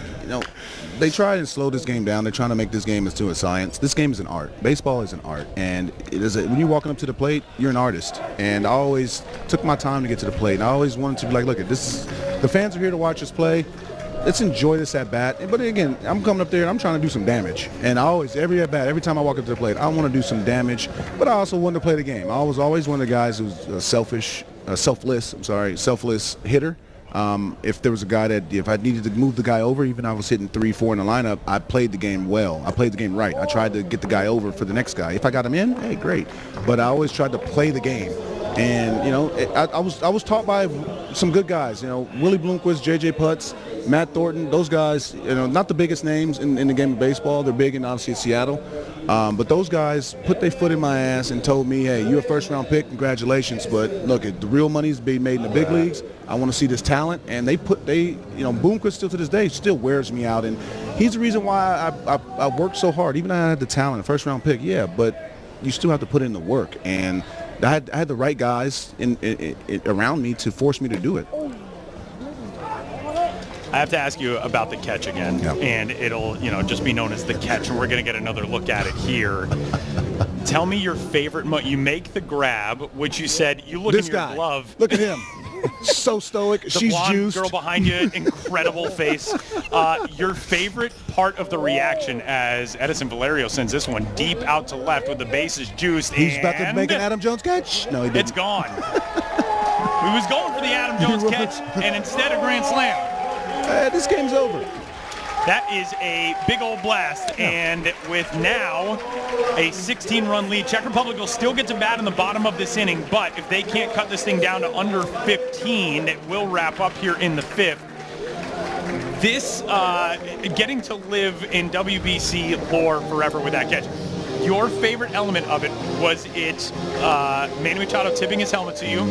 they try and slow this game down. They're trying to make this game into a science. This game is an art. Baseball is an art. And when you're walking up to the plate, you're an artist. And I always took my time to get to the plate. And I always wanted to be like, look, the fans are here to watch us play. Let's enjoy this at bat. But again, I'm coming up there and I'm trying to do some damage. And every at bat, every time I walk up to the plate, I want to do some damage. But I also want to play the game. I was always one of the guys who's selfless hitter. If there was a guy if I needed to move the guy over, even if I was hitting 3-4 in the lineup, I played the game well. I played the game right. I tried to get the guy over for the next guy. If I got him in, hey, great. But I always tried to play the game. And I was taught by some good guys. Willie Bloomquist, J.J. Putz, Matt Thornton. Those guys, not the biggest names in the game of baseball. They're big in obviously Seattle. But those guys put their foot in my ass and told me, hey, you're a first-round pick. Congratulations. But look, the real money's being made in the big leagues. I want to see this talent. And Bloomquist still to this day still wears me out. And he's the reason why I worked so hard. Even though I had the talent, first-round pick, yeah, but you still have to put in the work. And I had the right guys around me to force me to do it. I have to ask you about the catch again, and it'll just be known as the catch, and we're going to get another look at it here. Tell me your favorite you make the grab, which you said you look in your glove. Look at him. So stoic. She's blonde juiced. Girl behind you, incredible face. Your favorite part of the reaction as Edison Valerio sends this one deep out to left with the bases juiced. He's about to make an Adam Jones catch? No, he didn't. It's gone. He was going for the Adam Jones catch, and instead a grand slam. This game's over. That is a big old blast, and with now a 16-run lead, Czech Republic will still get to bat in the bottom of this inning, but if they can't cut this thing down to under 15, it will wrap up here in the fifth. This, getting to live in WBC lore forever with that catch. Your favorite element of it, was it Manny Machado tipping his helmet to you,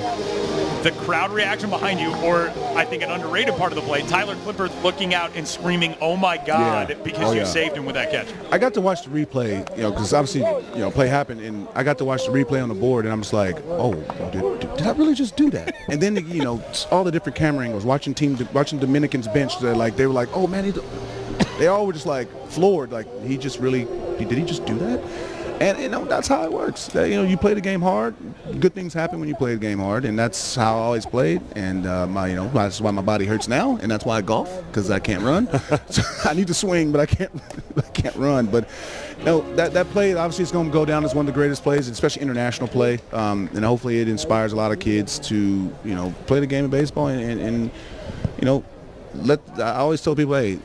the crowd reaction behind you, or I think an underrated part of the play, Tyler Clippard looking out and screaming, "Oh my God," because you saved him with that catch. I got to watch the replay, because obviously, play happened, and I got to watch the replay on the board, and I'm just like, oh, did I really just do that? And then, all the different camera angles, watching Dominicans bench, they were like, oh man, they all were just like floored, like did he just do that? And that's how it works. You play the game hard. Good things happen when you play the game hard, and that's how I always played. And that's why my body hurts now, and that's why I golf, because I can't run. So I need to swing, but I can't run. But that play obviously is going to go down as one of the greatest plays, especially international play. And hopefully it inspires a lot of kids to play the game of baseball and I always tell people, hey,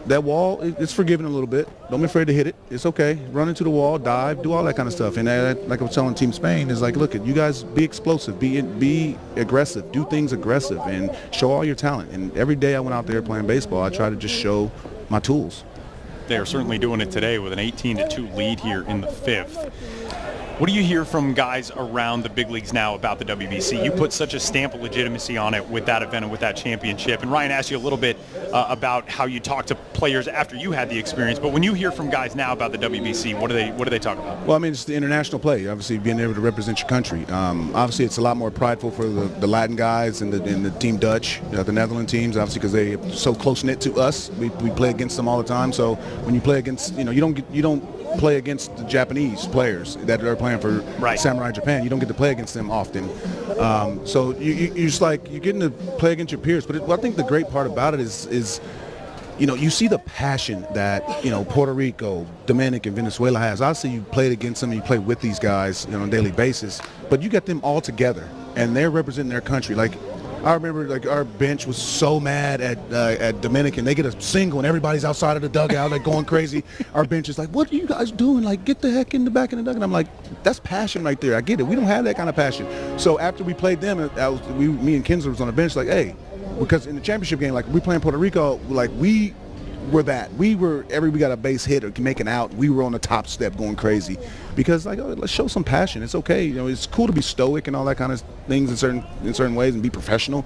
that wall, it's forgiving a little bit. Don't be afraid to hit it. It's okay. Run into the wall, dive, do all that kind of stuff. And like I was telling Team Spain, is like, look, you guys be explosive, be aggressive, do things aggressive, and show all your talent. And every day I went out there playing baseball, I try to just show my tools. They are certainly doing it today with an 18-2 lead here in the fifth. What do you hear from guys around the big leagues now about the WBC? You put such a stamp of legitimacy on it with that event and with that championship. And Ryan asked you a little bit about how you talk to players after you had the experience. But when you hear from guys now about the WBC, what do they talk about? Well, I mean, it's the international play. Obviously, being able to represent your country. Obviously, it's a lot more prideful for the Latin guys and the Team Dutch, the Netherlands teams. Obviously, because they're so close knit to us, we play against them all the time. So when you play against, you don't play against the Japanese players that are playing for Samurai Japan. You don't get to play against them often. So you're just like, you're getting to play against your peers. But I think the great part about it is you see the passion that, Puerto Rico, Dominican, Venezuela has. Obviously, you played against them and you play with these guys on a daily basis. But you got them all together, and they're representing their country. Like, I remember, like, our bench was so mad at Dominican. They get a single, and everybody's outside of the dugout, like, going crazy. Our bench is like, what are you guys doing? Like, get the heck in the back of the dugout. And I'm like, that's passion right there. I get it. We don't have that kind of passion. So after we played them, me and Kinsler was on the bench like, hey, because in the championship game, like, we playing Puerto Rico, like, we were that. We got a base hit or making out. We were on the top step going crazy because, like, let's show some passion. It's okay. It's cool to be stoic and all that kind of things in certain ways and be professional.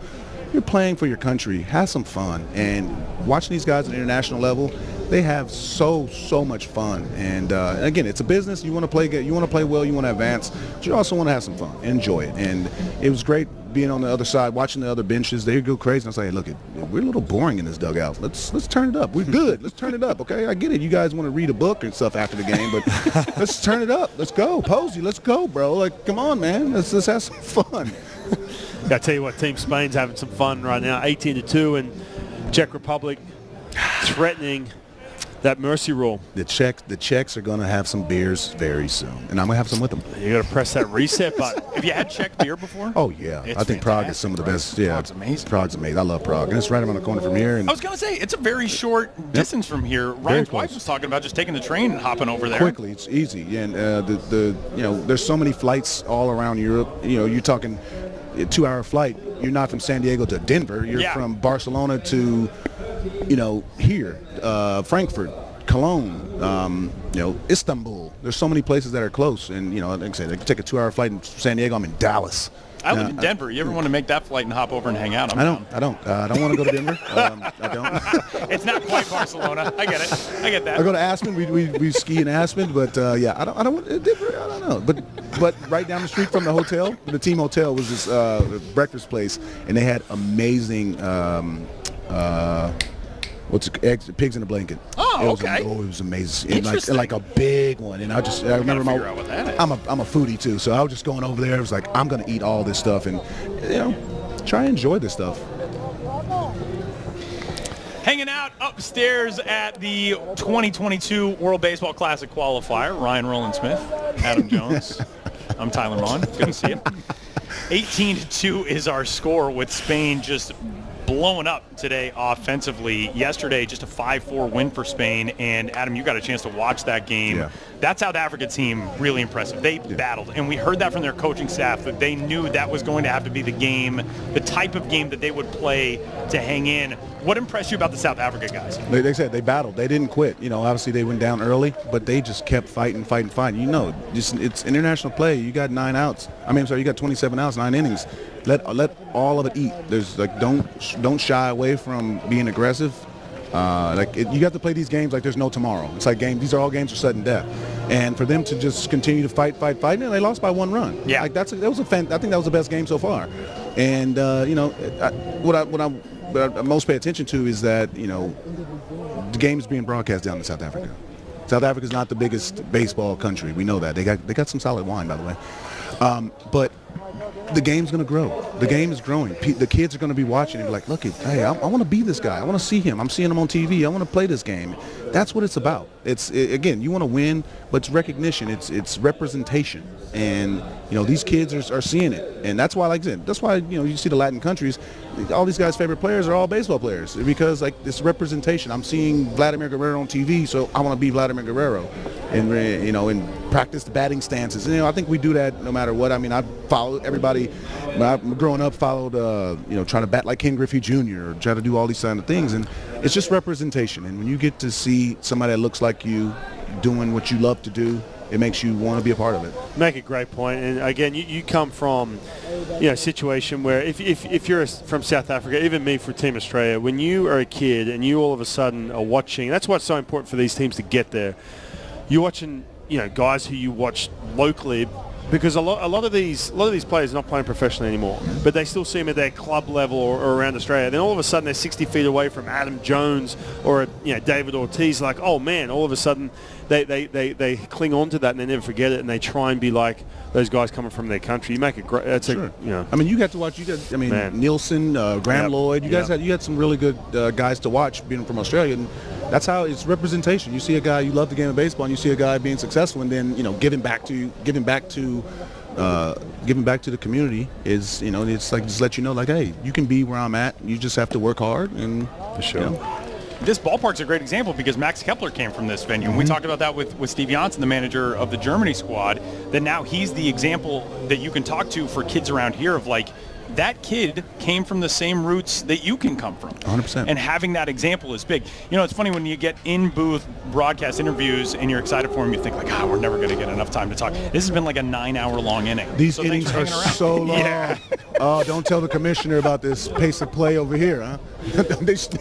You're playing for your country. Have some fun. And watching these guys at the international level, they have so much fun. And again, it's a business. You want to play good. You want to play well. You want to advance. But you also want to have some fun. Enjoy it. And it was great being on the other side, watching the other benches. They go crazy. And I was like, hey, look, we're a little boring in this dugout. Let's turn it up. We're good. Let's turn it up, okay? I get it. You guys want to read a book and stuff after the game, but let's turn it up. Let's go. Posey, let's go, bro. Like, come on, man. Let's have some fun. I tell you what, Team Spain's having some fun right now. 18-2, and Czech Republic threatening that mercy rule. The Czechs are going to have some beers very soon, and I'm going to have some with them. You got to press that reset button. Have you had Czech beer before? Oh, yeah. I think Prague is some of the best. Yeah, Prague's amazing. Prague's amazing. I love Prague, and it's right around the corner from here. And I was going to say, it's a very short distance from here. Ryan's wife was talking about just taking the train and hopping over there. Quickly, it's easy. And there's so many flights all around Europe. You're talking a 2-hour flight. You're not from San Diego to Denver. You're from Barcelona to, here, Frankfurt, Cologne, Istanbul. There's so many places that are close, and like I said, I can take a 2-hour flight in San Diego. I'm in Dallas. I live in Denver. You ever want to make that flight and hop over and hang out? I don't want to go to Denver. I don't. It's not quite Barcelona. I get it. I get that. I go to Aspen. We ski in Aspen, but I don't want Denver. I don't know. But right down the street from the hotel, the team hotel, was this breakfast place, and they had amazing. Pigs in a blanket. Oh, okay. It was amazing. And like a big one. And I remember I'm a foodie too, so I was just going over there. I was like, I'm gonna eat all this stuff and try and enjoy this stuff. Hanging out upstairs at the 2022 World Baseball Classic qualifier, Ryan Rowland-Smith, Adam Jones. I'm Tyler Vaughn. Good to see you. 18-2 is our score, with Spain just blowing up today offensively. Yesterday, just a 5-4 win for Spain. And Adam, you got a chance to watch that game. Yeah. That South Africa team, really impressive. They battled, and we heard that from their coaching staff, that they knew that was going to have to be the game, the type of game that they would play to hang in. What impressed you about the South Africa guys? They said they battled. They didn't quit. Obviously they went down early, but they just kept fighting. It's international play. You got 9 outs. You got 27 outs, 9 innings. Let all of it eat. There's don't shy away from being aggressive. You got to play these games like there's no tomorrow. It's like these are all games of sudden death, and for them to just continue to fight, and they lost by 1 run. Yeah, I think that was the best game so far. And what I most pay attention to is that the game is being broadcast down in South Africa. South Africa is not the biggest baseball country. We know that. They got some solid wine, by the way, but the game's going to grow. The game is growing. The kids are going to be watching and be like, look, hey, I want to be this guy. I want to see him. I'm seeing him on TV. I want to play this game. That's what it's about. Again, you want to win, but it's recognition. It's representation. And, these kids are seeing it. And that's why, you see the Latin countries, all these guys' favorite players are all baseball players because like this representation. I'm seeing Vladimir Guerrero on TV, so I want to be Vladimir Guerrero, and and practice the batting stances. And, I think we do that no matter what. I mean, I followed everybody. When I growing up, followed trying to bat like Ken Griffey Jr. or try to do all these kind of things, and it's just representation. And when you get to see somebody that looks like you doing what you love to do, it makes you want to be a part of it. Make a great point. And again, you come from a situation where if you're from South Africa, even me for Team Australia, when you are a kid and you all of a sudden are watching, that's what's so important for these teams to get there. You're watching guys who you watch locally, because a lot of these players are not playing professionally anymore, but they still see them at their club level or around Australia. Then all of a sudden they're 60 feet away from Adam Jones or David Ortiz. Like, oh man, all of a sudden they cling on to that and they never forget it, and they try and be like those guys coming from their country. You make it great. That's sure. I mean, you got to watch. Nielsen, Graham Lloyd. You had some really good guys to watch being from Australia. And that's how it's representation. You see a guy, you love the game of baseball, and you see a guy being successful, and then giving back to the community is it's like just let you know, like, hey, you can be where I'm at. You just have to work hard, and for sure. This ballpark's a great example because Max Kepler came from this venue. And we talked about that with Steve Janssen, the manager of the Germany squad, that now he's the example that you can talk to for kids around here of like, that kid came from the same roots that you can come from. 100%. And having that example is big. It's funny when you get in-booth broadcast interviews and you're excited for them, you think like, we're never going to get enough time to talk. This has been like a 9-hour-long inning. These innings are so long. Yeah. Oh, don't tell the commissioner about this pace of play over here, huh?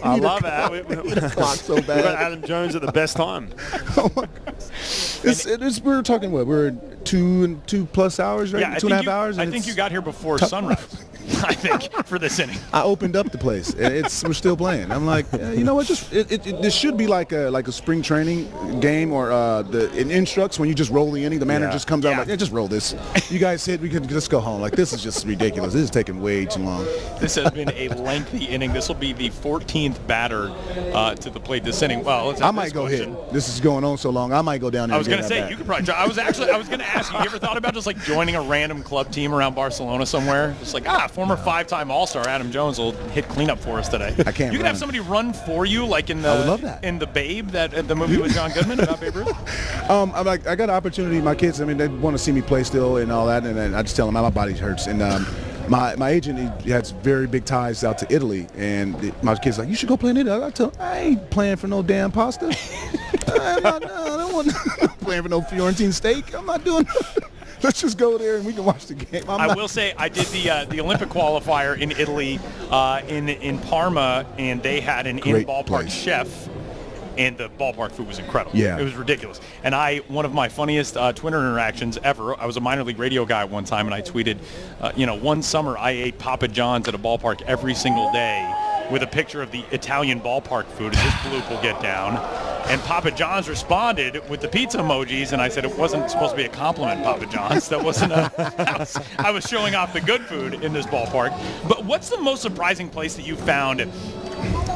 I love it. Clock so bad. We got Adam Jones at the best time. Oh my gosh. We're talking what? We're 2+ hours, right? Yeah, 2.5 hours. I think you got here before sunrise. I think for this inning. I opened up the place. We're still playing. I'm like, you know what? This should be like a spring training game or in instructs when you just roll the inning. The manager just comes out like, just roll this. You guys hit. We can just go home. Like, this is just ridiculous. This is taking way too long. This has been a lengthy inning. This will be the 14th batter to the plate this inning. Well, I might go hit. This is going on so long. I might go down there. I was going to say you could probably. I was going to ask you. You ever thought about just like joining a random club team around Barcelona somewhere? Just like former 5-time All-Star Adam Jones will hit cleanup for us today. I can't. You can have somebody run for you, like in the. I would love that. In the Babe, the movie with John Goodman about Babe Ruth. I got an opportunity. My kids, they want to see me play still and all that, and then I just tell them my body hurts. And my agent, he has very big ties out to Italy, and my kid's like, you should go play in Italy. I tell him, I ain't playing for no damn pasta. I don't want playing for no Florentine steak. I'm not doing. Let's just go there and we can watch the game. I will say I did the Olympic qualifier in Italy in Parma, and they had an in-ballpark chef, and the ballpark food was incredible. Yeah. It was ridiculous. And one of my funniest Twitter interactions ever, I was a minor league radio guy one time, and I tweeted, one summer I ate Papa John's at a ballpark every single day with a picture of the Italian ballpark food, and this bloop will get down. And Papa John's responded with the pizza emojis, and I said it wasn't supposed to be a compliment, Papa John's. That wasn't I was showing off the good food in this ballpark. But what's the most surprising place that you found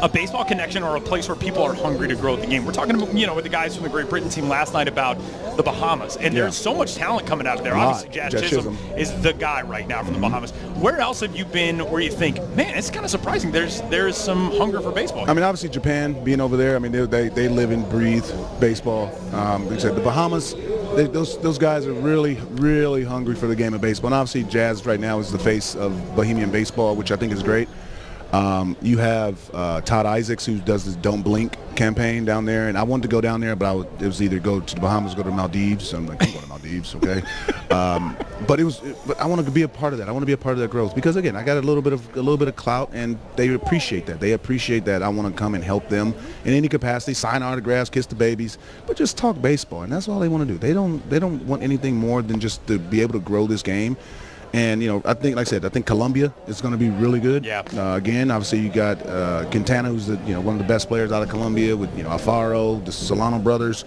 a baseball connection or a place where people are hungry to grow the game? We're talking about, with the guys from the Great Britain team last night about the Bahamas, and there's so much talent coming out of there. Obviously, Jazz Chisholm is the guy right now from the Bahamas. Where else have you been where you think, man, it's kind of surprising there's some hunger for baseball? I mean, obviously Japan, being over there, I mean, they live and breathe baseball. Like I said, the Bahamas, those guys are really, really hungry for the game of baseball. And obviously Jazz right now is the face of Bohemian baseball, which I think is great. You have Todd Isaacs, who does this Don't Blink campaign down there, and I wanted to go down there, but it was either go to the Bahamas or go to Maldives. So I'm like, I'm going to Maldives, okay? But I want to be a part of that. I want to be a part of that growth because, again, I got a little bit of clout, and they appreciate that. They appreciate that I want to come and help them in any capacity, sign autographs, kiss the babies, but just talk baseball, and that's all they want to do. They don't want anything more than just to be able to grow this game. And, I think, like I said, I think Colombia is going to be really good. Yeah. Again, obviously you got Quintana, who's one of the best players out of Colombia with, Alfaro, the Solano brothers,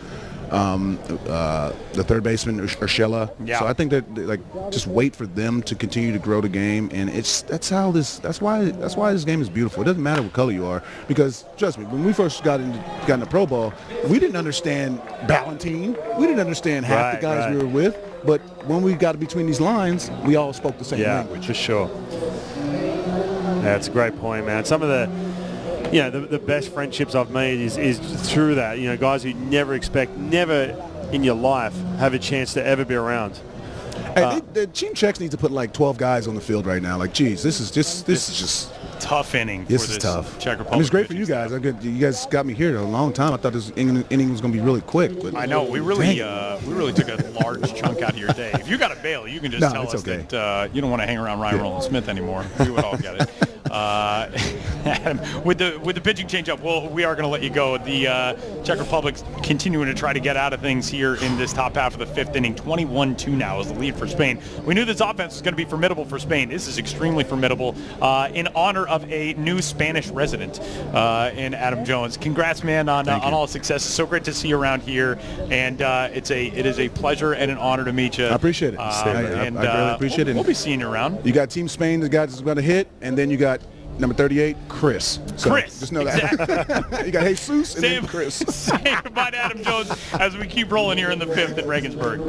the third baseman, Urshela. Yeah. So I think that, just wait for them to continue to grow the game. And that's why this game is beautiful. It doesn't matter what color you are, because trust me, when we first got into pro ball, we didn't understand Ballantine. We didn't understand half the guys we were with. But when we got between these lines, we all spoke the same language. For sure. Yeah, it's a great point, man. Some of the, the best friendships I've made is through that. Guys who never in your life have a chance to ever be around. Hey, the Team Czechs need to put like 12 guys on the field right now. Like, geez, this is just tough inning. This is tough. Czech Republic. I mean, it's great for you guys. You guys got me here a long time. I thought this inning was going to be really quick. But I know we really took a large chunk out of your day. If you got to bail, you can just tell us that you don't want to hang around Ryan Roland Smith anymore. We would all get it. Adam, with the pitching changeup, we are going to let you go. The Czech Republic's continuing to try to get out of things here in this top half of the fifth inning. 21-2 now is the lead for Spain. We knew this offense was going to be formidable for Spain. This is extremely formidable in honor of a new Spanish resident in Adam Jones. Congrats, man, on all the success. It's so great to see you around here, and it is a pleasure and an honor to meet you. I appreciate it. I really appreciate it. We'll be seeing you around. You got Team Spain, the guys that's going to hit, and then you got number 38, Chris. So Chris. Just know that. You got Jesus and then Chris. Say goodbye to Adam Jones as we keep rolling here in the fifth at Regensburg.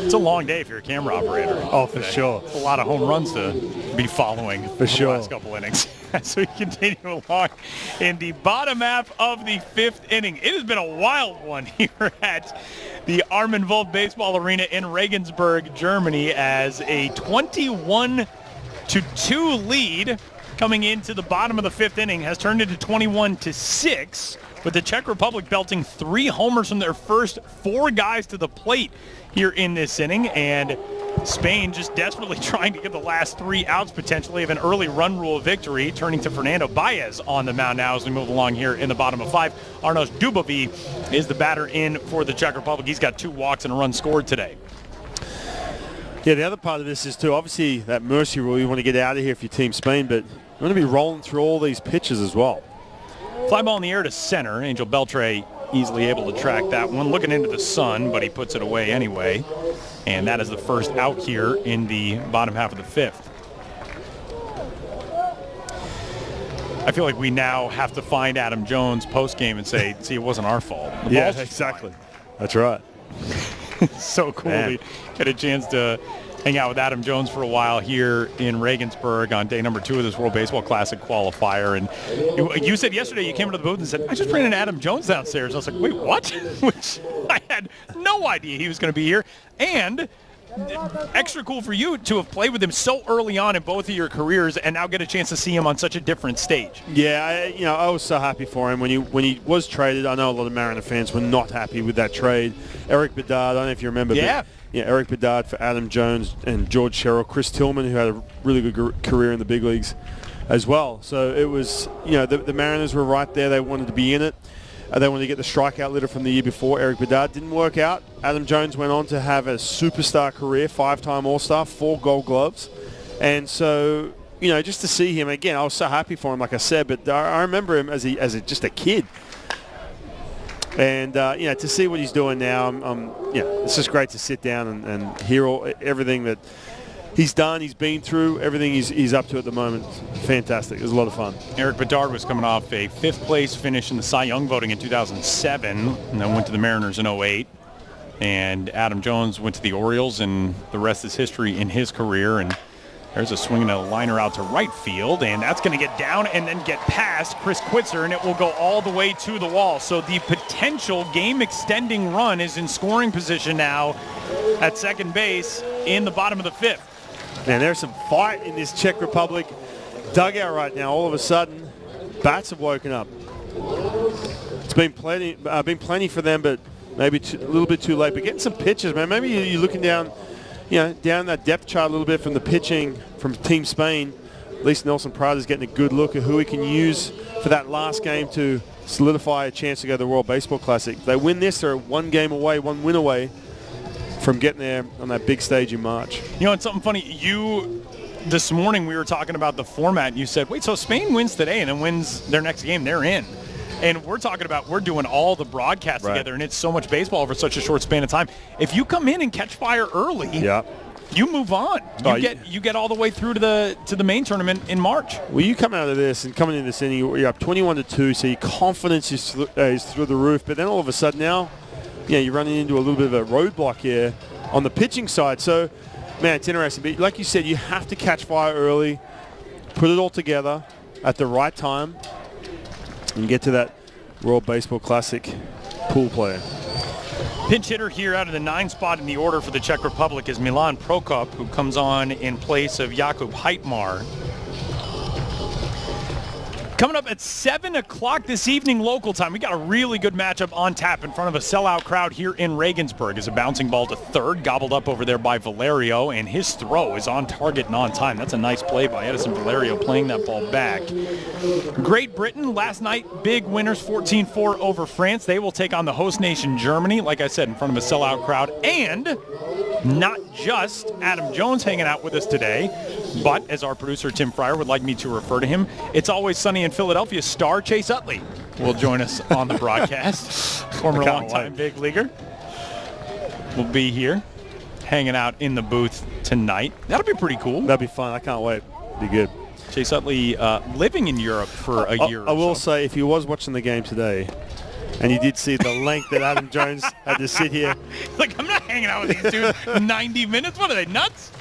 It's a long day if you're a camera operator. Oh, for sure. It's a lot of home runs to be following For sure. the last couple innings. As we continue along in the bottom half of the 5th inning. It has been a wild one here at the Armin Wolf Baseball Arena in Regensburg, Germany, as a 21-2 lead coming into the bottom of the 5th inning has turned into 21-6, with the Czech Republic belting 3 homers from their first 4 guys to the plate here in this inning, and Spain just desperately trying to get the last 3 outs potentially of an early run rule victory, turning to Fernando Baez on the mound now as we move along here in the bottom of 5. Arnoš Dubovi is the batter in for the Czech Republic. He's got 2 walks and a run scored today. Yeah, the other part of this is too, obviously that mercy rule, you want to get out of here if you're Team Spain, but you want to be rolling through all these pitches as well. Fly ball in the air to center. Angel Beltre easily able to track that one. Looking into the sun, but he puts it away anyway. And that is the first out here in the bottom half of the 5th. I feel like we now have to find Adam Jones post-game and say, see, it wasn't our fault. The Yeah, ball's just exactly. fine. That's right. So cool Man. to get a chance to hang out with Adam Jones for a while here in Regensburg on day number 2 of this World Baseball Classic qualifier. And you said yesterday you came into the booth and said, I just ran into Adam Jones downstairs. I was like, wait, what? Which I had no idea he was going to be here. And extra cool for you to have played with him so early on in both of your careers and now get a chance to see him on such a different stage. Yeah, I was so happy for him when he was traded. I know a lot of Mariner fans were not happy with that trade. Eric Bedard, I don't know if you remember. Yeah. But, Eric Bedard for Adam Jones and George Sherrill, Chris Tillman, who had a really good career in the big leagues as well. So it was, the Mariners were right there. They wanted to be in it. They wanted to get the strikeout leader from the year before. Eric Bedard didn't work out. Adam Jones went on to have a superstar career, 5-time All-Star, 4 Gold Gloves. And so, just to see him again, I was so happy for him, like I said. But I remember him as just a kid. And, to see what he's doing now, it's just great to sit down and hear everything that he's done, he's been through, everything he's up to at the moment. Fantastic. It was a lot of fun. Eric Bedard was coming off a 5th place finish in the Cy Young voting in 2007 and then went to the Mariners in 2008. And Adam Jones went to the Orioles, and the rest is history in his career. And there's a swing and a liner out to right field, and that's going to get down and then get past Chris Kwitzer, and it will go all the way to the wall. So the potential game-extending run is in scoring position now at second base in the bottom of the 5th. Man, there's some fight in this Czech Republic dugout right now. All of a sudden, bats have woken up. It's been plenty for them, but maybe a little bit too late. But getting some pitches, man. Maybe you're looking down, down that depth chart a little bit from the pitching from Team Spain. At least Nelson Prada's getting a good look at who he can use for that last game to solidify a chance to go to the World Baseball Classic. If they win this, they're 1 game away, 1 win away from getting there on that big stage in March. It's something funny. This morning we were talking about the format, and you said, wait, so Spain wins today and then wins their next game, they're in. And we're talking about we're doing all the broadcasts together, and it's so much baseball over such a short span of time. If you come in and catch fire early, you move on. You get all the way through to the main tournament in March. Well, you come out of this and coming into this inning, you're up 21-2, so your confidence is through the roof. But then all of a sudden now, you're running into a little bit of a roadblock here on the pitching side. So, man, it's interesting. But like you said, you have to catch fire early, put it all together at the right time, and get to that World Baseball Classic pool player. Pinch hitter here out of the 9 spot in the order for the Czech Republic is Milan Prokop, who comes on in place of Jakub Heitmar. Coming up at 7 o'clock this evening local time, we got a really good matchup on tap in front of a sellout crowd here in Regensburg. As a bouncing ball to third, gobbled up over there by Valerio, and his throw is on target and on time. That's a nice play by Edison Valerio playing that ball back. Great Britain, last night, big winners, 14-4 over France. They will take on the host nation, Germany, like I said, in front of a sellout crowd. And not just Adam Jones hanging out with us today, but as our producer Tim Fryer would like me to refer to him, it's always sunny in Philadelphia. Star Chase Utley will join us on the broadcast. Former longtime big leaguer will be here hanging out in the booth tonight. That'll be pretty cool. That'll be fun. I can't wait. Be good. Chase Utley living in Europe for a year or I will so. say, if you was watching the game today, And you did see the length that Adam Jones had to sit here. Like, I'm not hanging out with these dudes 90 minutes. What are they, nuts?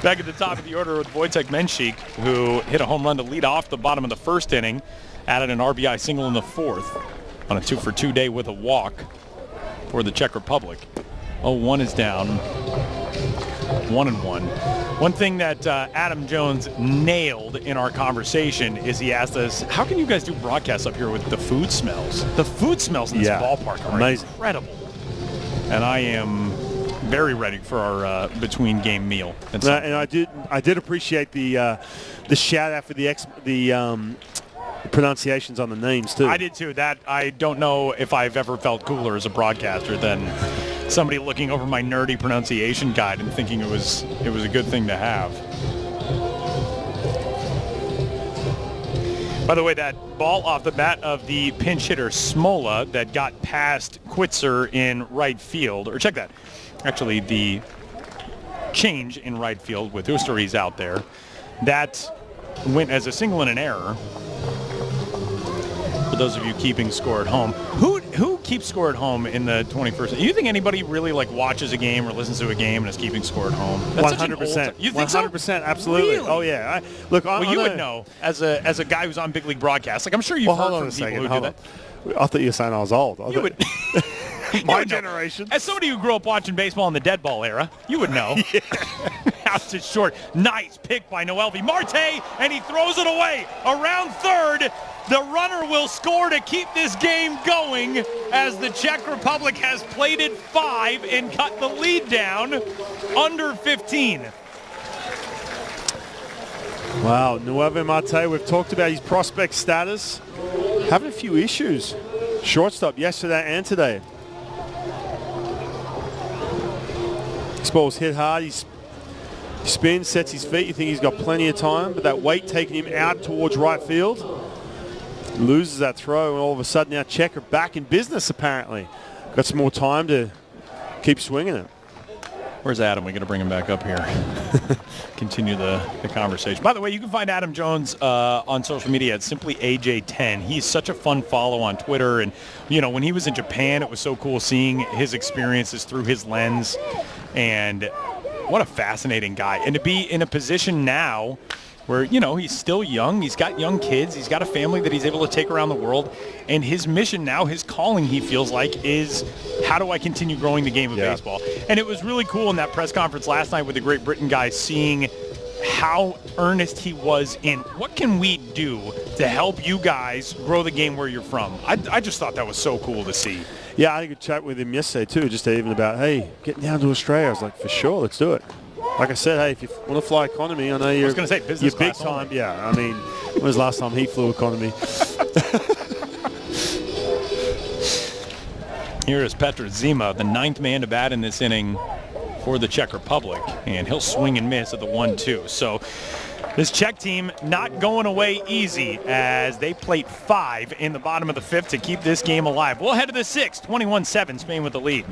Back at the top of the order with Wojciech Menchik, who hit a home run to lead off the bottom of the first inning, added an RBI single in the fourth on a 2-for-2 day with a walk for the Czech Republic. 0-1 is down. 1-1. One thing that Adam Jones nailed in our conversation is he asked us, how can you guys do broadcasts up here with the food smells? The food smells in this ballpark are amazing. Incredible. And I am very ready for our between-game meal. And I did appreciate the shout out for the pronunciations on the names too. I did too. That I don't know if I've ever felt cooler as a broadcaster than somebody looking over my nerdy pronunciation guide and thinking it was a good thing to have. By the way, that ball off the bat of the pinch hitter Smola that got past Quitzer in right field, or check that. Actually, the change in right field with Usteri's out there, that went as a single and an error. For those of you keeping score at home, who keeps score at home in the 21st? Do you think anybody really like watches a game or listens to a game and is keeping score at home? 100%. You think so? 100%, absolutely. Really? Oh yeah. You would know as a guy who's on big league broadcasts. Like I'm sure you've heard from people who do that. I thought you were saying I was old. You would. My generation. As somebody who grew up watching baseball in the dead ball era, you would know. Out to short. Nice pick by Noelvi Marte, and he throws it away. Around third, the runner will score to keep this game going as the Czech Republic has played it 5 and cut the lead down under 15. Wow, Noelvi Marte, we've talked about his prospect status. Having a few issues. Shortstop yesterday and today. This ball's hit hard. He spins, sets his feet. You think he's got plenty of time, but that weight taking him out towards right field. Loses that throw, and all of a sudden now Czech are back in business apparently. Got some more time to keep swinging it. Where's Adam? We're going to bring him back up here. Continue the conversation. By the way, you can find Adam Jones on social media at simply AJ10. He's such a fun follow on Twitter. And, you know, when he was in Japan, it was so cool seeing his experiences through his lens. And what a fascinating guy. And to be in a position now where, you know, he's still young. He's got young kids. He's got a family that he's able to take around the world. And his mission now, his calling, he feels like, is how do I continue growing the game of baseball? And it was really cool in that press conference last night with the Great Britain guy, seeing how earnest he was in what can we do to help you guys grow the game where you're from. I just thought that was so cool to see. Yeah, I had a good chat with him yesterday too, just even about, hey, getting down to Australia. I was like, for sure, let's do it. Like I said, hey, if you want to fly economy, I know you're, business big time. Only. Yeah, I mean, when was the last time he flew economy? Here is Petr Zima, the 9th man to bat in this inning for the Czech Republic, and he'll swing and miss at the 1-2. So this Czech team not going away easy as they plate 5 in the bottom of the 5th to keep this game alive. We'll head to the 6th, 21-7, Spain with the lead.